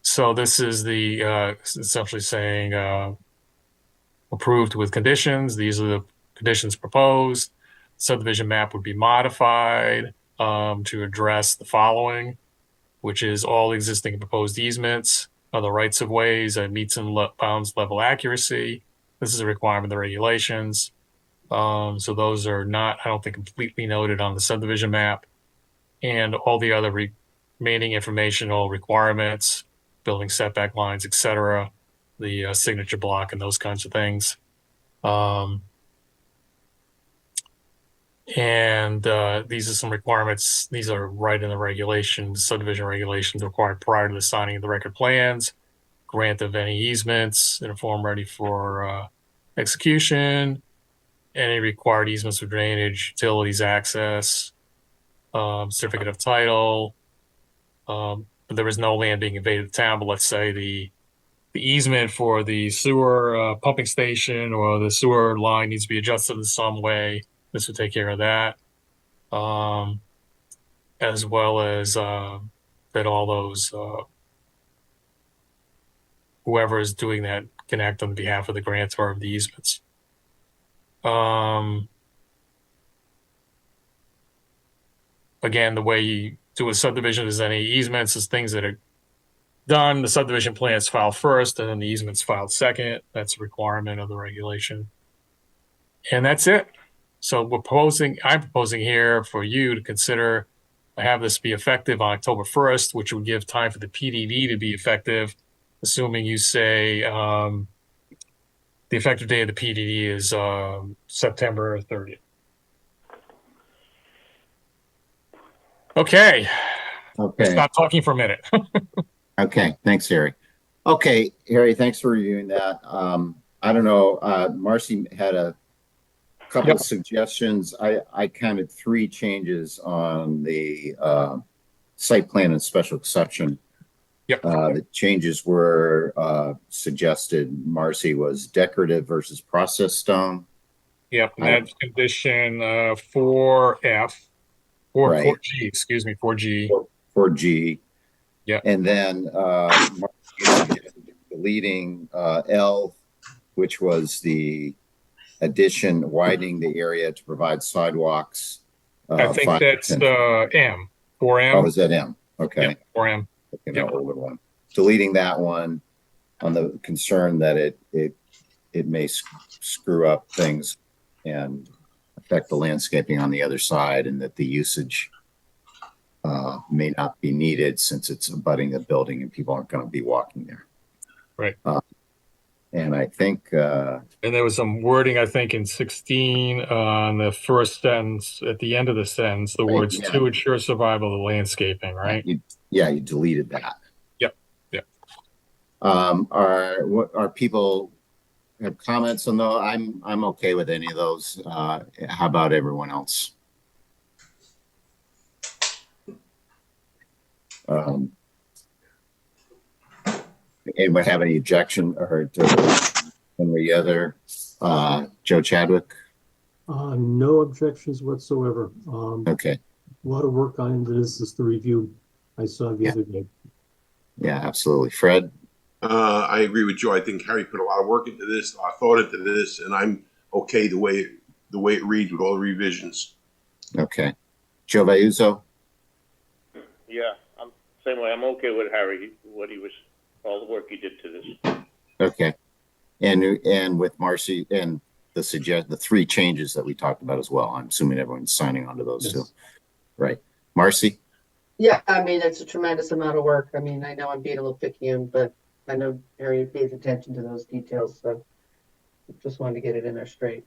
So this is the essentially saying approved with conditions. These are the conditions proposed. Subdivision map would be modified to address the following, which is all existing and proposed easements, other rights of ways, meets and bounds level accuracy. This is a requirement of the regulations. So those are not, I don't think, completely noted on the subdivision map. And all the other remaining informational requirements, building setback lines, etc., the signature block and those kinds of things. These are some requirements. These are right in the regulations, subdivision regulations required prior to the signing of the record plans, grant of any easements in a form ready for execution, any required easements for drainage, utilities, access, certificate of title. There is no land being conveyed to the town, but let's say the easement for the sewer pumping station or the sewer line needs to be adjusted in some way. This would take care of that, as well as that all those whoever is doing that can act on behalf of the grantor of the easements. Again, the way you do a subdivision is any easements is things that are done. The subdivision plan is filed first, and then the easement's filed second. That's a requirement of the regulation, and that's it. So I'm proposing here for you to consider have this be effective on October 1st, which would give time for the PDD to be effective, assuming you say the effective date of the PDD is September 30th. Okay. Stop talking for a minute.
Okay, thanks, Harry. Okay, Harry, thanks for reviewing that. I don't know, Marcy had a couple of suggestions. I counted 3 changes on the site plan and special exception. The changes were suggested, Marcy, was decorative versus processed stone.
Yep, and that's condition 4F, 4G, excuse me, 4G.
4G.
Yeah.
And then Mark, you suggested deleting L, which was the addition, widening the area to provide sidewalks.
I think
5 to
that's
10.
M, 4M.
Oh, is that M? Okay.
Yeah, 4M.
Okay, no, older one. Deleting that one on the concern that it may screw up things and affect the landscaping on the other side, and that the usage may not be needed since it's abutting a building and people aren't going to be walking there.
Right.
And I think
and there was some wording, I think, in 16 on the first sentence, at the end of the sentence, the words to ensure survival of the landscaping, right?
you deleted that.
Yep. Yep.
Are people have comments on those? I'm okay with any of those. How about everyone else? Anyone have any objection or to one or the other? Joe Chadwick?
No objections whatsoever.
Okay.
A lot of work on this is the review I saw the other day.
Yeah, absolutely. Fred?
I agree with Joe. I think Harry put a lot of work into this, a lot of thought into this, and I'm okay the way it reads with all the revisions.
Okay. Joe Vayuso?
Yeah, I'm same way. I'm okay with Harry, all the work he did to this.
Okay. And with Marcy and the 3 changes that we talked about as well. I'm assuming everyone's signing on to those too. Right. Marcy?
Yeah, I mean, it's a tremendous amount of work. I mean, I know I'm being a little picky, but I know Harry pays attention to those details, so just wanted to get it in there straight.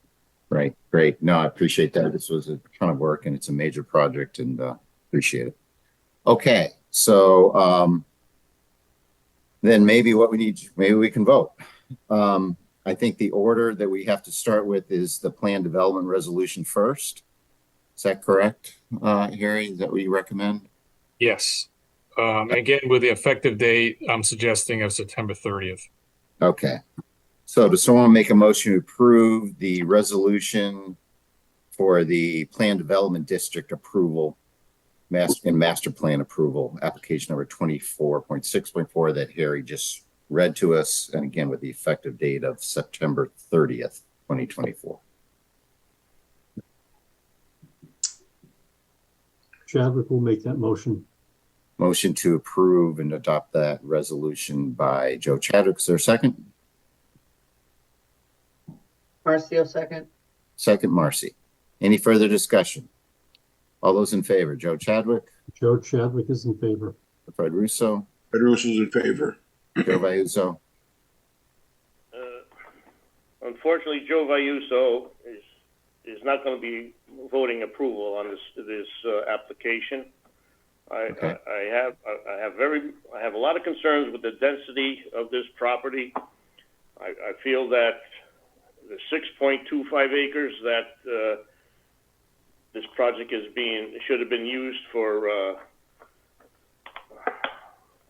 Right. Great. No, I appreciate that. This was a ton of work and it's a major project, and appreciate it. Okay. So then maybe we can vote. I think the order that we have to start with is the plan development resolution first. Is that correct, Harry? Is that what you recommend?
Yes. Again, with the effective date, I'm suggesting of September 30th.
Okay. So does someone make a motion to approve the resolution for the plan development district approval, master plan approval, application number 24.6.4 that Harry just read to us, and again with the effective date of September 30th, 2024.
Chadwick will make that motion.
Motion to approve and adopt that resolution by Joe Chadwick. Is there a second?
Marcio, second.
Second, Marcy. Any further discussion? All those in favor? Joe Chadwick?
Joe Chadwick is in favor.
Fred Russo?
Fred Russo is in favor.
Joe Vayuso?
Unfortunately, Joe Vayuso is not going to be voting approval on this application. I have a lot of concerns with the density of this property. I feel that the 6.25 acres that this project should have been used for,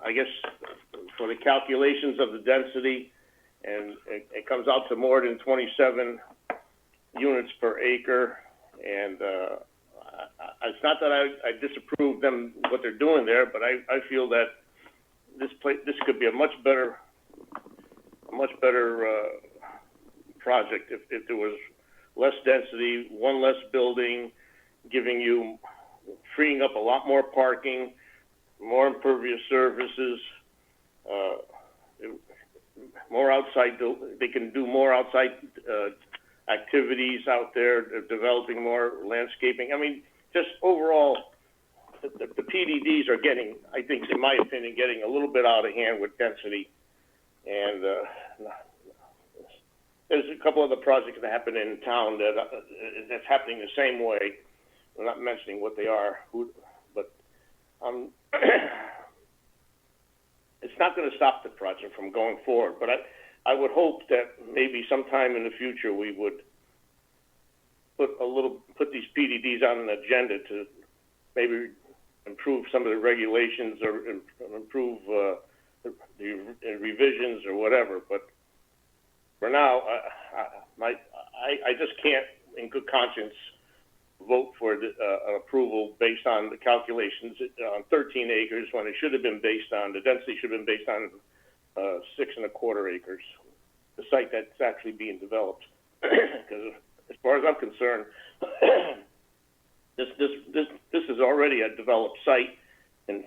I guess, for the calculations of the density, and it comes out to more than 27 units per acre. And it's not that I disapprove them what they're doing there, but I feel that this could be a much better project if there was less density, one less building, freeing up a lot more parking, more impervious surfaces, more outside. They can do more outside activities out there, developing more landscaping. I mean, just overall, the PDDs are getting, I think, in my opinion, getting a little bit out of hand with density. And there's a couple other projects that happen in town that's happening the same way. I'm not mentioning what they are, but it's not going to stop the project from going forward. But I would hope that maybe sometime in the future we would put these PDDs on an agenda to maybe improve some of the regulations or improve the revisions or whatever. But for now, I just can't, in good conscience, vote for an approval based on the calculations on 13 acres when it should have been based on, the density should have been based on 6.25 acres, the site that's actually being developed. Because as far as I'm concerned, this is already a developed site, and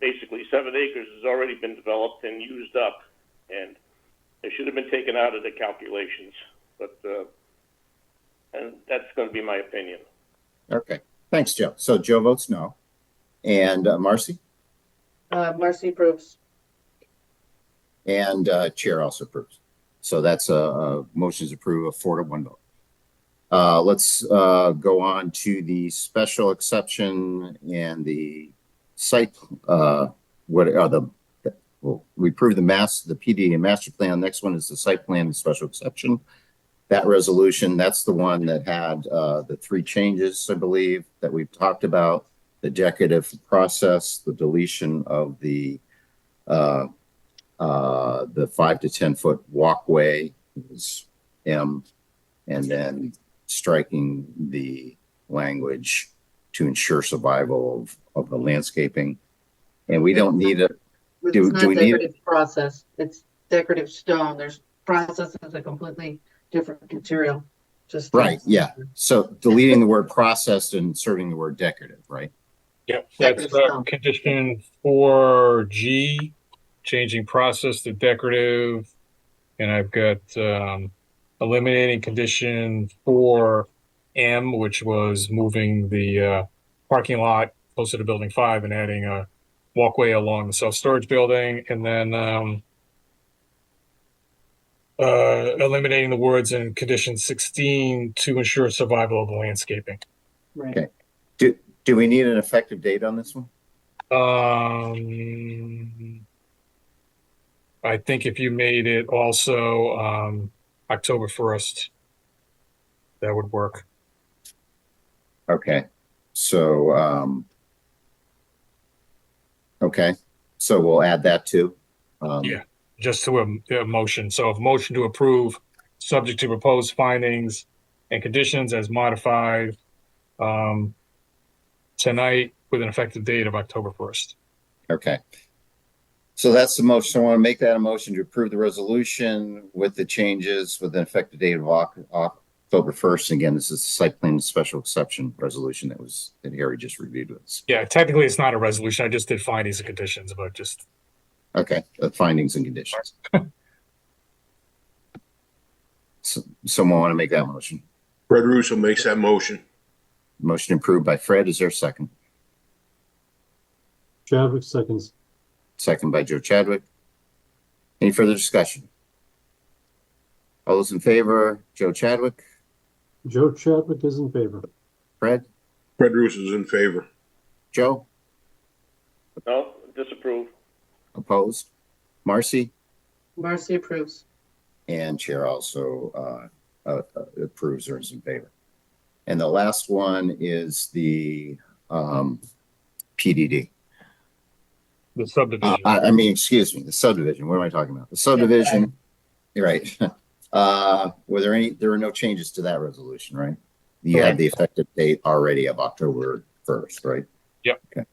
basically 7 acres has already been developed and used up, and it should have been taken out of the calculations. But and that's going to be my opinion.
Okay, thanks, Joe. So Joe votes no. And Marcy?
Marcy approves.
And Chair also approves. So that's motions approved, a 4-1 vote. Let's go on to the special exception and the site. What are the? Well, we approved the PD and master plan. Next one is the site plan and special exception. That resolution, that's the one that had the 3 changes, I believe, that we've talked about: the decorative process, the deletion of the 5 to 10 foot walkway is M, and then striking the language to ensure survival of the landscaping. And we don't need it. Do we need it?
Process? It's decorative stone. There's process is a completely different material. Just
right. Yeah. So deleting the word processed and inserting the word decorative, right?
Yep. That's condition 4G, changing process to decorative. And I've got eliminating condition 4M, which was moving the parking lot closer to building 5 and adding a walkway along the self-storage building. And then eliminating the words in condition 16 to ensure survival of the landscaping.
Right.
Okay. Do we need an effective date on this one?
I think if you made it also October 1st, that would work.
Okay. So okay. So we'll add that too.
Yeah. Just to a motion. So a motion to approve, subject to proposed findings and conditions as modified tonight with an effective date of October 1st.
Okay. So that's the motion. So I want to make that a motion to approve the resolution with the changes with an effective date of October 1st. Again, this is the site plan special exception resolution that Harry just reviewed with us.
Yeah, technically it's not a resolution. I just did findings and conditions, but just.
Okay, the findings and conditions. So, someone want to make that motion?
Fred Russo makes that motion.
Motion approved by Fred. Is there a second?
Chadwick seconds.
Second by Joe Chadwick. Any further discussion? All those in favor, Joe Chadwick?
Joe Chadwick is in favor.
Fred?
Fred Russo is in favor.
Joe?
No, disapprove.
Opposed? Marcy?
Marcy approves.
And Chair also approves or is in favor. And the last one is the PDD.
The subdivision.
I mean, excuse me, the subdivision. What am I talking about? The subdivision. You're right. There were no changes to that resolution, right? You had the effective date already of October 1st, right?
Yep.
Okay.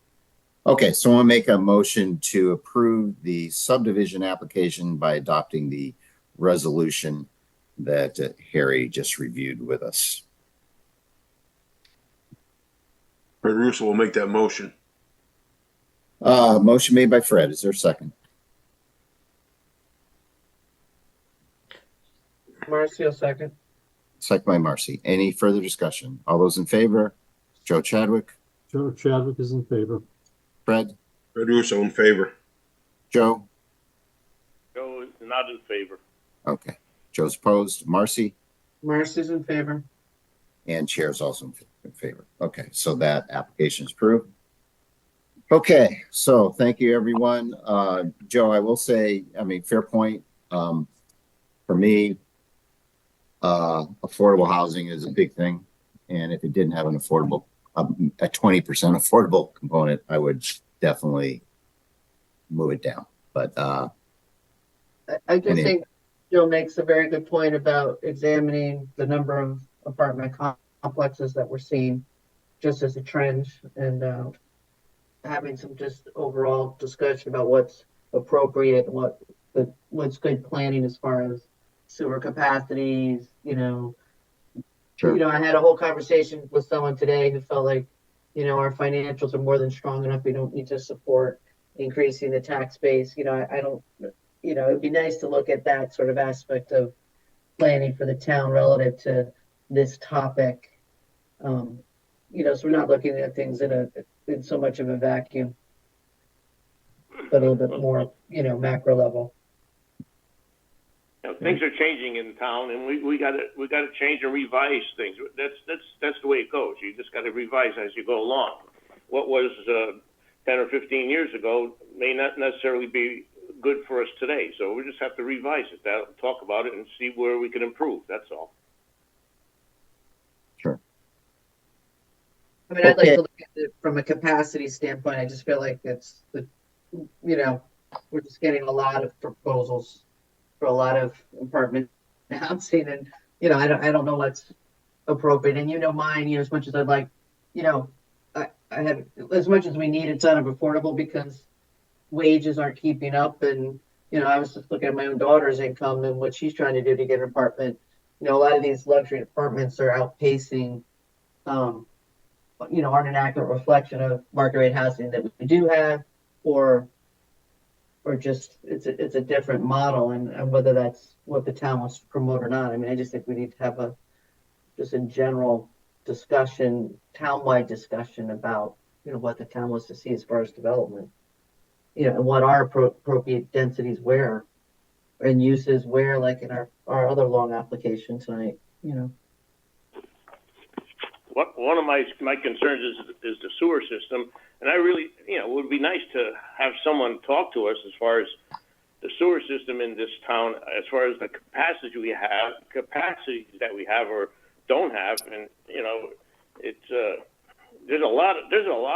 Okay, so I want to make a motion to approve the subdivision application by adopting the resolution that Harry just reviewed with us.
Fred Russo will make that motion.
Motion made by Fred. Is there a second?
Marcy will second.
Second by Marcy. Any further discussion? All those in favor? Joe Chadwick?
Joe Chadwick is in favor.
Fred?
Fred Russo in favor.
Joe?
Joe is not in favor.
Okay. Joe's opposed. Marcy?
Marcy's in favor.
And Chair's also in favor. Okay, so that application is approved. Okay, so thank you, everyone. Joe, I will say, I mean, fair point. For me, affordable housing is a big thing. And if it didn't have an affordable, a 20% affordable component, I would definitely move it down. But
I just think Joe makes a very good point about examining the number of apartment complexes that we're seeing just as a trend, and having some just overall discussion about what's appropriate and what's good planning as far as sewer capacities,
Sure.
I had a whole conversation with someone today who felt like, our financials are more than strong enough. We don't need to support increasing the tax base. I don't, it'd be nice to look at that sort of aspect of planning for the town relative to this topic. So we're not looking at things in so much of a vacuum, but a little bit more, macro level.
Things are changing in town, and we got to change and revise things. That's the way it goes. You just got to revise as you go along. What was 10 or 15 years ago may not necessarily be good for us today. So we just have to revise it, talk about it, and see where we can improve. That's all.
Sure.
I mean, I'd like to look at it from a capacity standpoint. I just feel like we're just getting a lot of proposals for a lot of apartment housing, and I don't know what's appropriate. And mine, as much as I'd like, I have as much as we need, it's unaffordable because wages aren't keeping up. And I was just looking at my own daughter's income and what she's trying to do to get an apartment. A lot of these luxury apartments are outpacing, aren't an accurate reflection of market rate housing that we do have, or just it's a different model, and whether that's what the town wants to promote or not. I mean, I just think we need to have just a general discussion, town-wide discussion about, what the town wants to see as far as development, and what our appropriate densities where and uses where, like in our other long application tonight,
One of my concerns is the sewer system, and I really, it would be nice to have someone talk to us as far as the sewer system in this town, as far as the capacities that we have or don't have, and it's there's a lot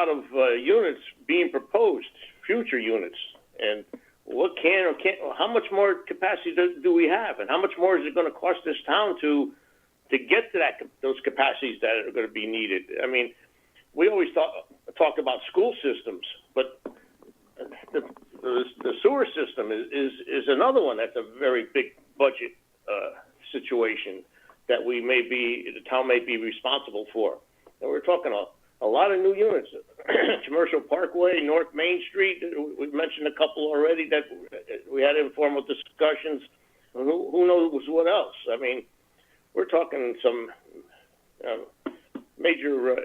of units being proposed, future units, and what can or can't, how much more capacity do we have, and how much more is it going to cost this town to get to those capacities that are going to be needed? I mean, we always talk about school systems, but the sewer system is another one that's a very big budget situation that the town may be responsible for. And we're talking a lot of new units. Commercial Parkway, North Main Street, we've mentioned a couple already that we had informal discussions. Who knows what else? I mean, we're talking some major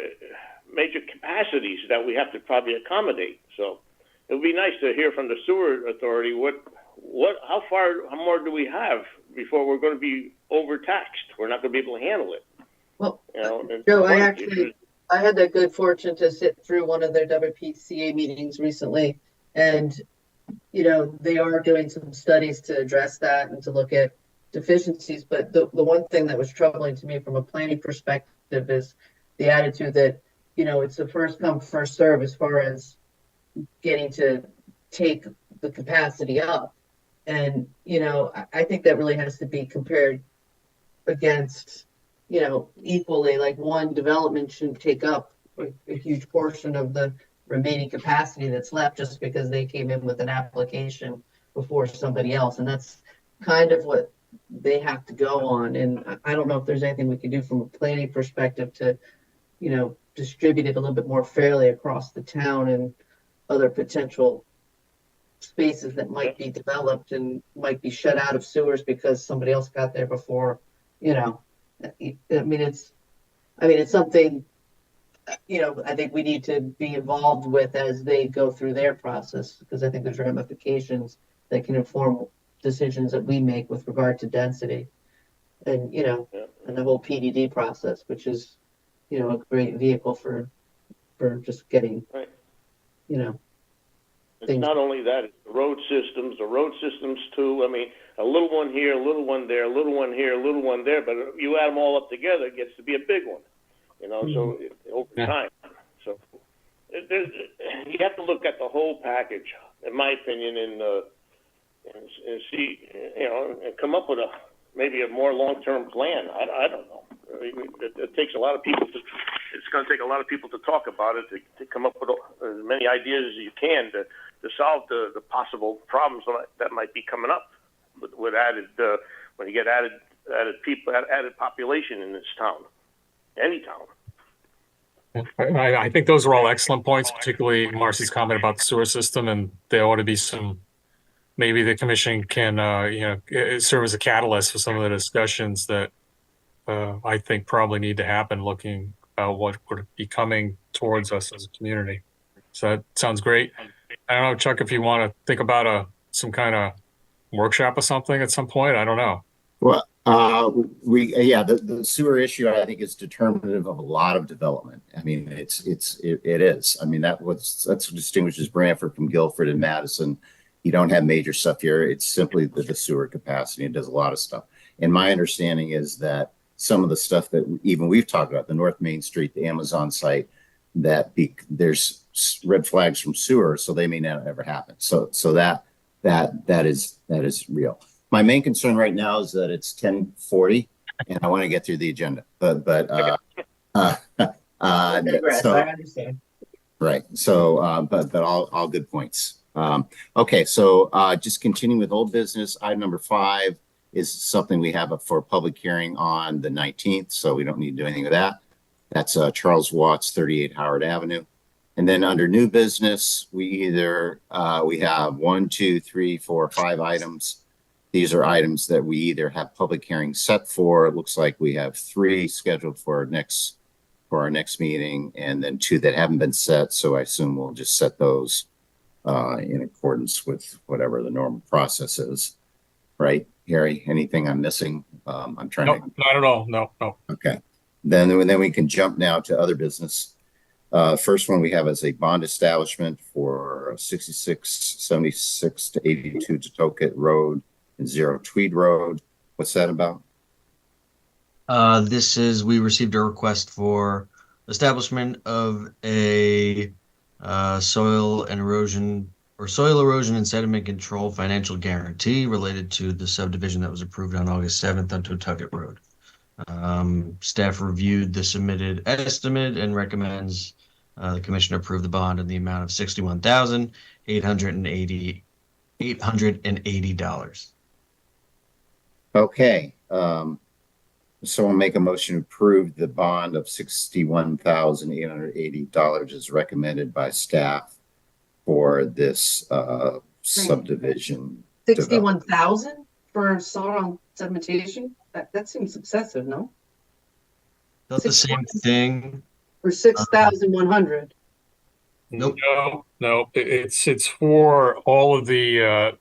capacities that we have to probably accommodate. So it would be nice to hear from the sewer authority how more do we have before we're going to be overtaxed? We're not going to be able to handle it.
Well, Joe, I had the good fortune to sit through one of their WPCA meetings recently, and they are doing some studies to address that and to look at deficiencies. But the one thing that was troubling to me from a planning perspective is the attitude that it's a first come first serve as far as getting to take the capacity up. And I think that really has to be compared against equally, like one development shouldn't take up a huge portion of the remaining capacity that's left just because they came in with an application before somebody else. And that's kind of what they have to go on. And I don't know if there's anything we can do from a planning perspective to, distribute it a little bit more fairly across the town and other potential spaces that might be developed and might be shut out of sewers because somebody else got there before, it's something, I think we need to be involved with as they go through their process, because I think there's ramifications that can inform decisions that we make with regard to density and, and the whole PDD process, which is, a great vehicle for just getting,
right.
Things.
It's not only that, it's the road systems too. I mean, a little one here, a little one there, a little one here, a little one there, but you add them all up together, it gets to be a big one, so over time. So you have to look at the whole package, in my opinion, and see, and come up with maybe a more long-term plan. I don't know. I mean, it takes a lot of people it's it's going to take a lot of people to talk about it, to come up with as many ideas as you can to solve the possible problems that might be coming up with added, when you get added people, added population in this town, any town.
I think those are all excellent points, particularly Marcy's comment about the sewer system, and there ought to be some, maybe the commission can, serve as a catalyst for some of the discussions that I think probably need to happen, looking about what would be coming towards us as a community. So that sounds great. I don't know, Chuck, if you want to think about some kind of workshop or something at some point. I don't know.
Well, the sewer issue, I think, is determinative of a lot of development. I mean, it is. I mean, that's what distinguishes Branford from Guilford and Madison. You don't have major stuff here. It's simply the sewer capacity. It does a lot of stuff. And my understanding is that some of the stuff that even we've talked about, the North Main Street, the Amazon site, there's red flags from sewer, so they may not ever happen. So that is real. My main concern right now is that it's 10:40 and I want to get through the agenda.
I understand.
Right. So, but all good points. Okay. So, just continuing with old business, item number 5 is something we have for a public hearing on the 19th. So we don't need to do anything with that. That's Charles Watts, 38 Howard Avenue. And then under new business, we have 1, 2, 3, 4, 5 items. These are items that we either have public hearings set for. It looks like we have 3 scheduled for our next meeting, and then 2 that haven't been set. So I assume we'll just set those in accordance with whatever the normal process is. Right, Harry? Anything I'm missing? I'm trying to.
Not at all. No.
Okay. Then we can jump now to other business. First one we have is a bond establishment for 6676 to 82 Totoket Road and 0 Tweed Road. What's that about?
We received a request for establishment of a soil erosion and sediment control financial guarantee related to the subdivision that was approved on August 7th on Totucket Road. Staff reviewed the submitted estimate and recommends the commission approve the bond in the amount of $61,880.
Okay. Someone make a motion to approve the bond of $61,880 as recommended by staff for this subdivision.
61,000 for soil sedimentation? That seems excessive, no?
Not the same thing.
For 6,100.
Nope.
No. It's for all of the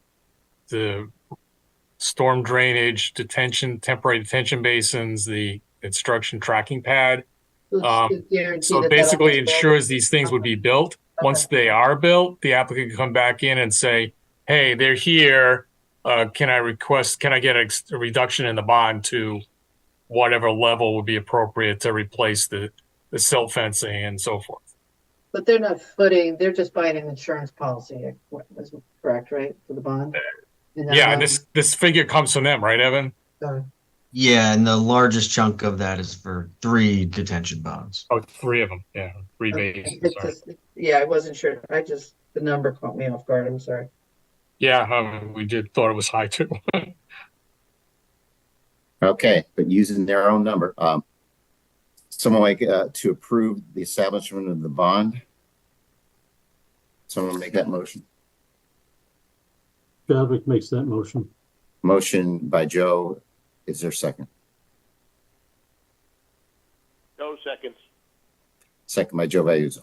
storm drainage, temporary detention basins, the construction tracking pad. So it basically ensures these things would be built.
Okay.
Once they are built, the applicant can come back in and say, hey, they're here. Can I get a reduction in the bond to whatever level would be appropriate to replace the silt fencing and so forth?
But they're just buying an insurance policy, is correct, right, for the bond?
Yeah, and this figure comes from them, right, Evan?
Yeah, and the largest chunk of that is for 3 detention bonds.
Oh, 3 of them. Yeah, 3 basins.
I wasn't sure. The number caught me off guard. I'm sorry.
Yeah, we thought it was high too.
Okay, but using their own number. Someone like to approve the establishment of the bond. Someone make that motion.
Chadwick makes that motion.
Motion by Joe. Is there a second?
No seconds.
Second by Joe Vayuzo.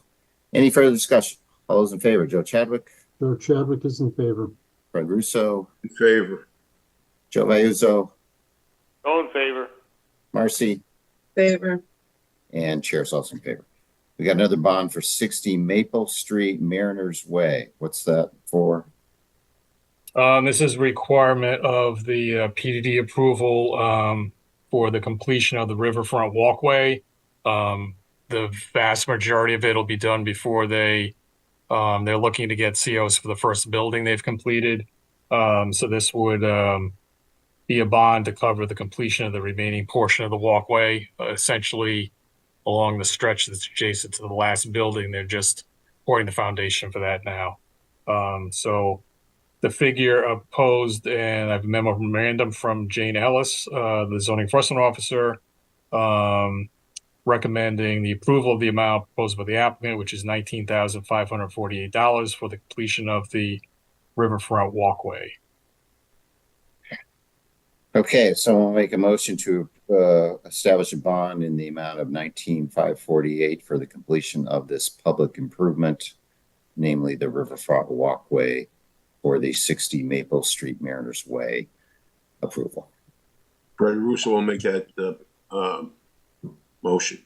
Any further discussion? All those in favor? Joe Chadwick.
Joe Chadwick is in favor.
Fred Russo.
In favor.
Joe Vayuzo.
All in favor.
Marcy.
Favor.
And Chair's also in favor. We got another bond for 60 Maple Street, Mariners Way. What's that for?
This is a requirement of the PDD approval for the completion of the riverfront walkway. The vast majority of it will be done before they're looking to get COs for the first building they've completed. So this would be a bond to cover the completion of the remaining portion of the walkway. Essentially, along the stretch that's adjacent to the last building. They're just pouring the foundation for that now. So the figure opposed, and I have a memorandum from Jane Ellis, the zoning enforcement officer, recommending the approval of the amount proposed by the applicant, which is $19,548 for the completion of the riverfront walkway.
Okay, so I'll make a motion to establish a bond in the amount of $19,548 for the completion of this public improvement, namely the riverfront walkway for the 60 Maple Street Mariners Way approval.
Fred Russo will make that motion.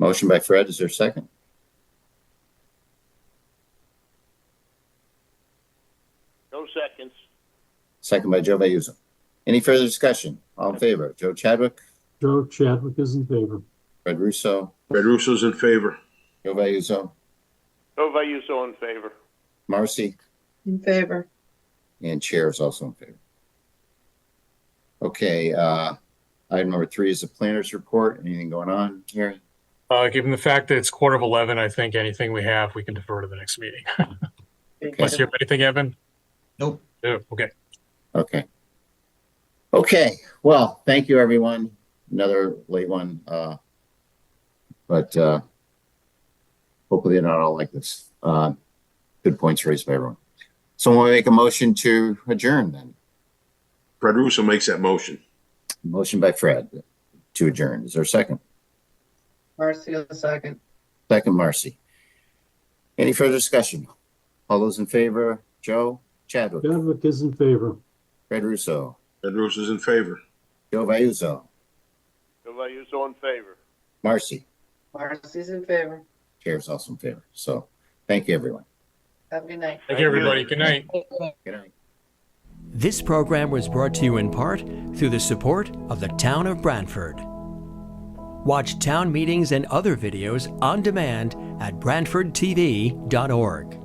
Motion by Fred, is there a second?
No seconds.
Second by Joe Vayuzo. Any further discussion? All in favor? Joe Chadwick?
Joe Chadwick is in favor.
Fred Russo?
Fred Russo's in favor.
Joe Vayuzo?
Joe Vayuso in favor.
Marcy?
In favor.
And Chair is also in favor. Okay, item number 3 is the planner's report. Anything going on here?
Given the fact that it's 11:15, I think anything we have, we can defer to the next meeting. Unless you have anything, Evan?
Nope.
Oh, okay.
Okay. Okay, well, thank you, everyone. Another late one, but hopefully they're not all like this. Good points raised by everyone. So we'll make a motion to adjourn then.
Fred Russo makes that motion.
Motion by Fred to adjourn. Is there a second?
Marcy, a second.
Second, Marcy. Any further discussion? All those in favor? Joe Chadwick?
Chadwick is in favor.
Fred Russo?
Fred Russo's in favor.
Joe Vayuzo?
Joe Vayuso in favor.
Marcy?
Marcy's in favor.
Chair is also in favor. So thank you, everyone.
Have a good night.
Thank you, everybody. Good night.
Good night.
This program was brought to you in part through the support of the Town of Branford. Watch town meetings and other videos on demand at BranfordTV.org.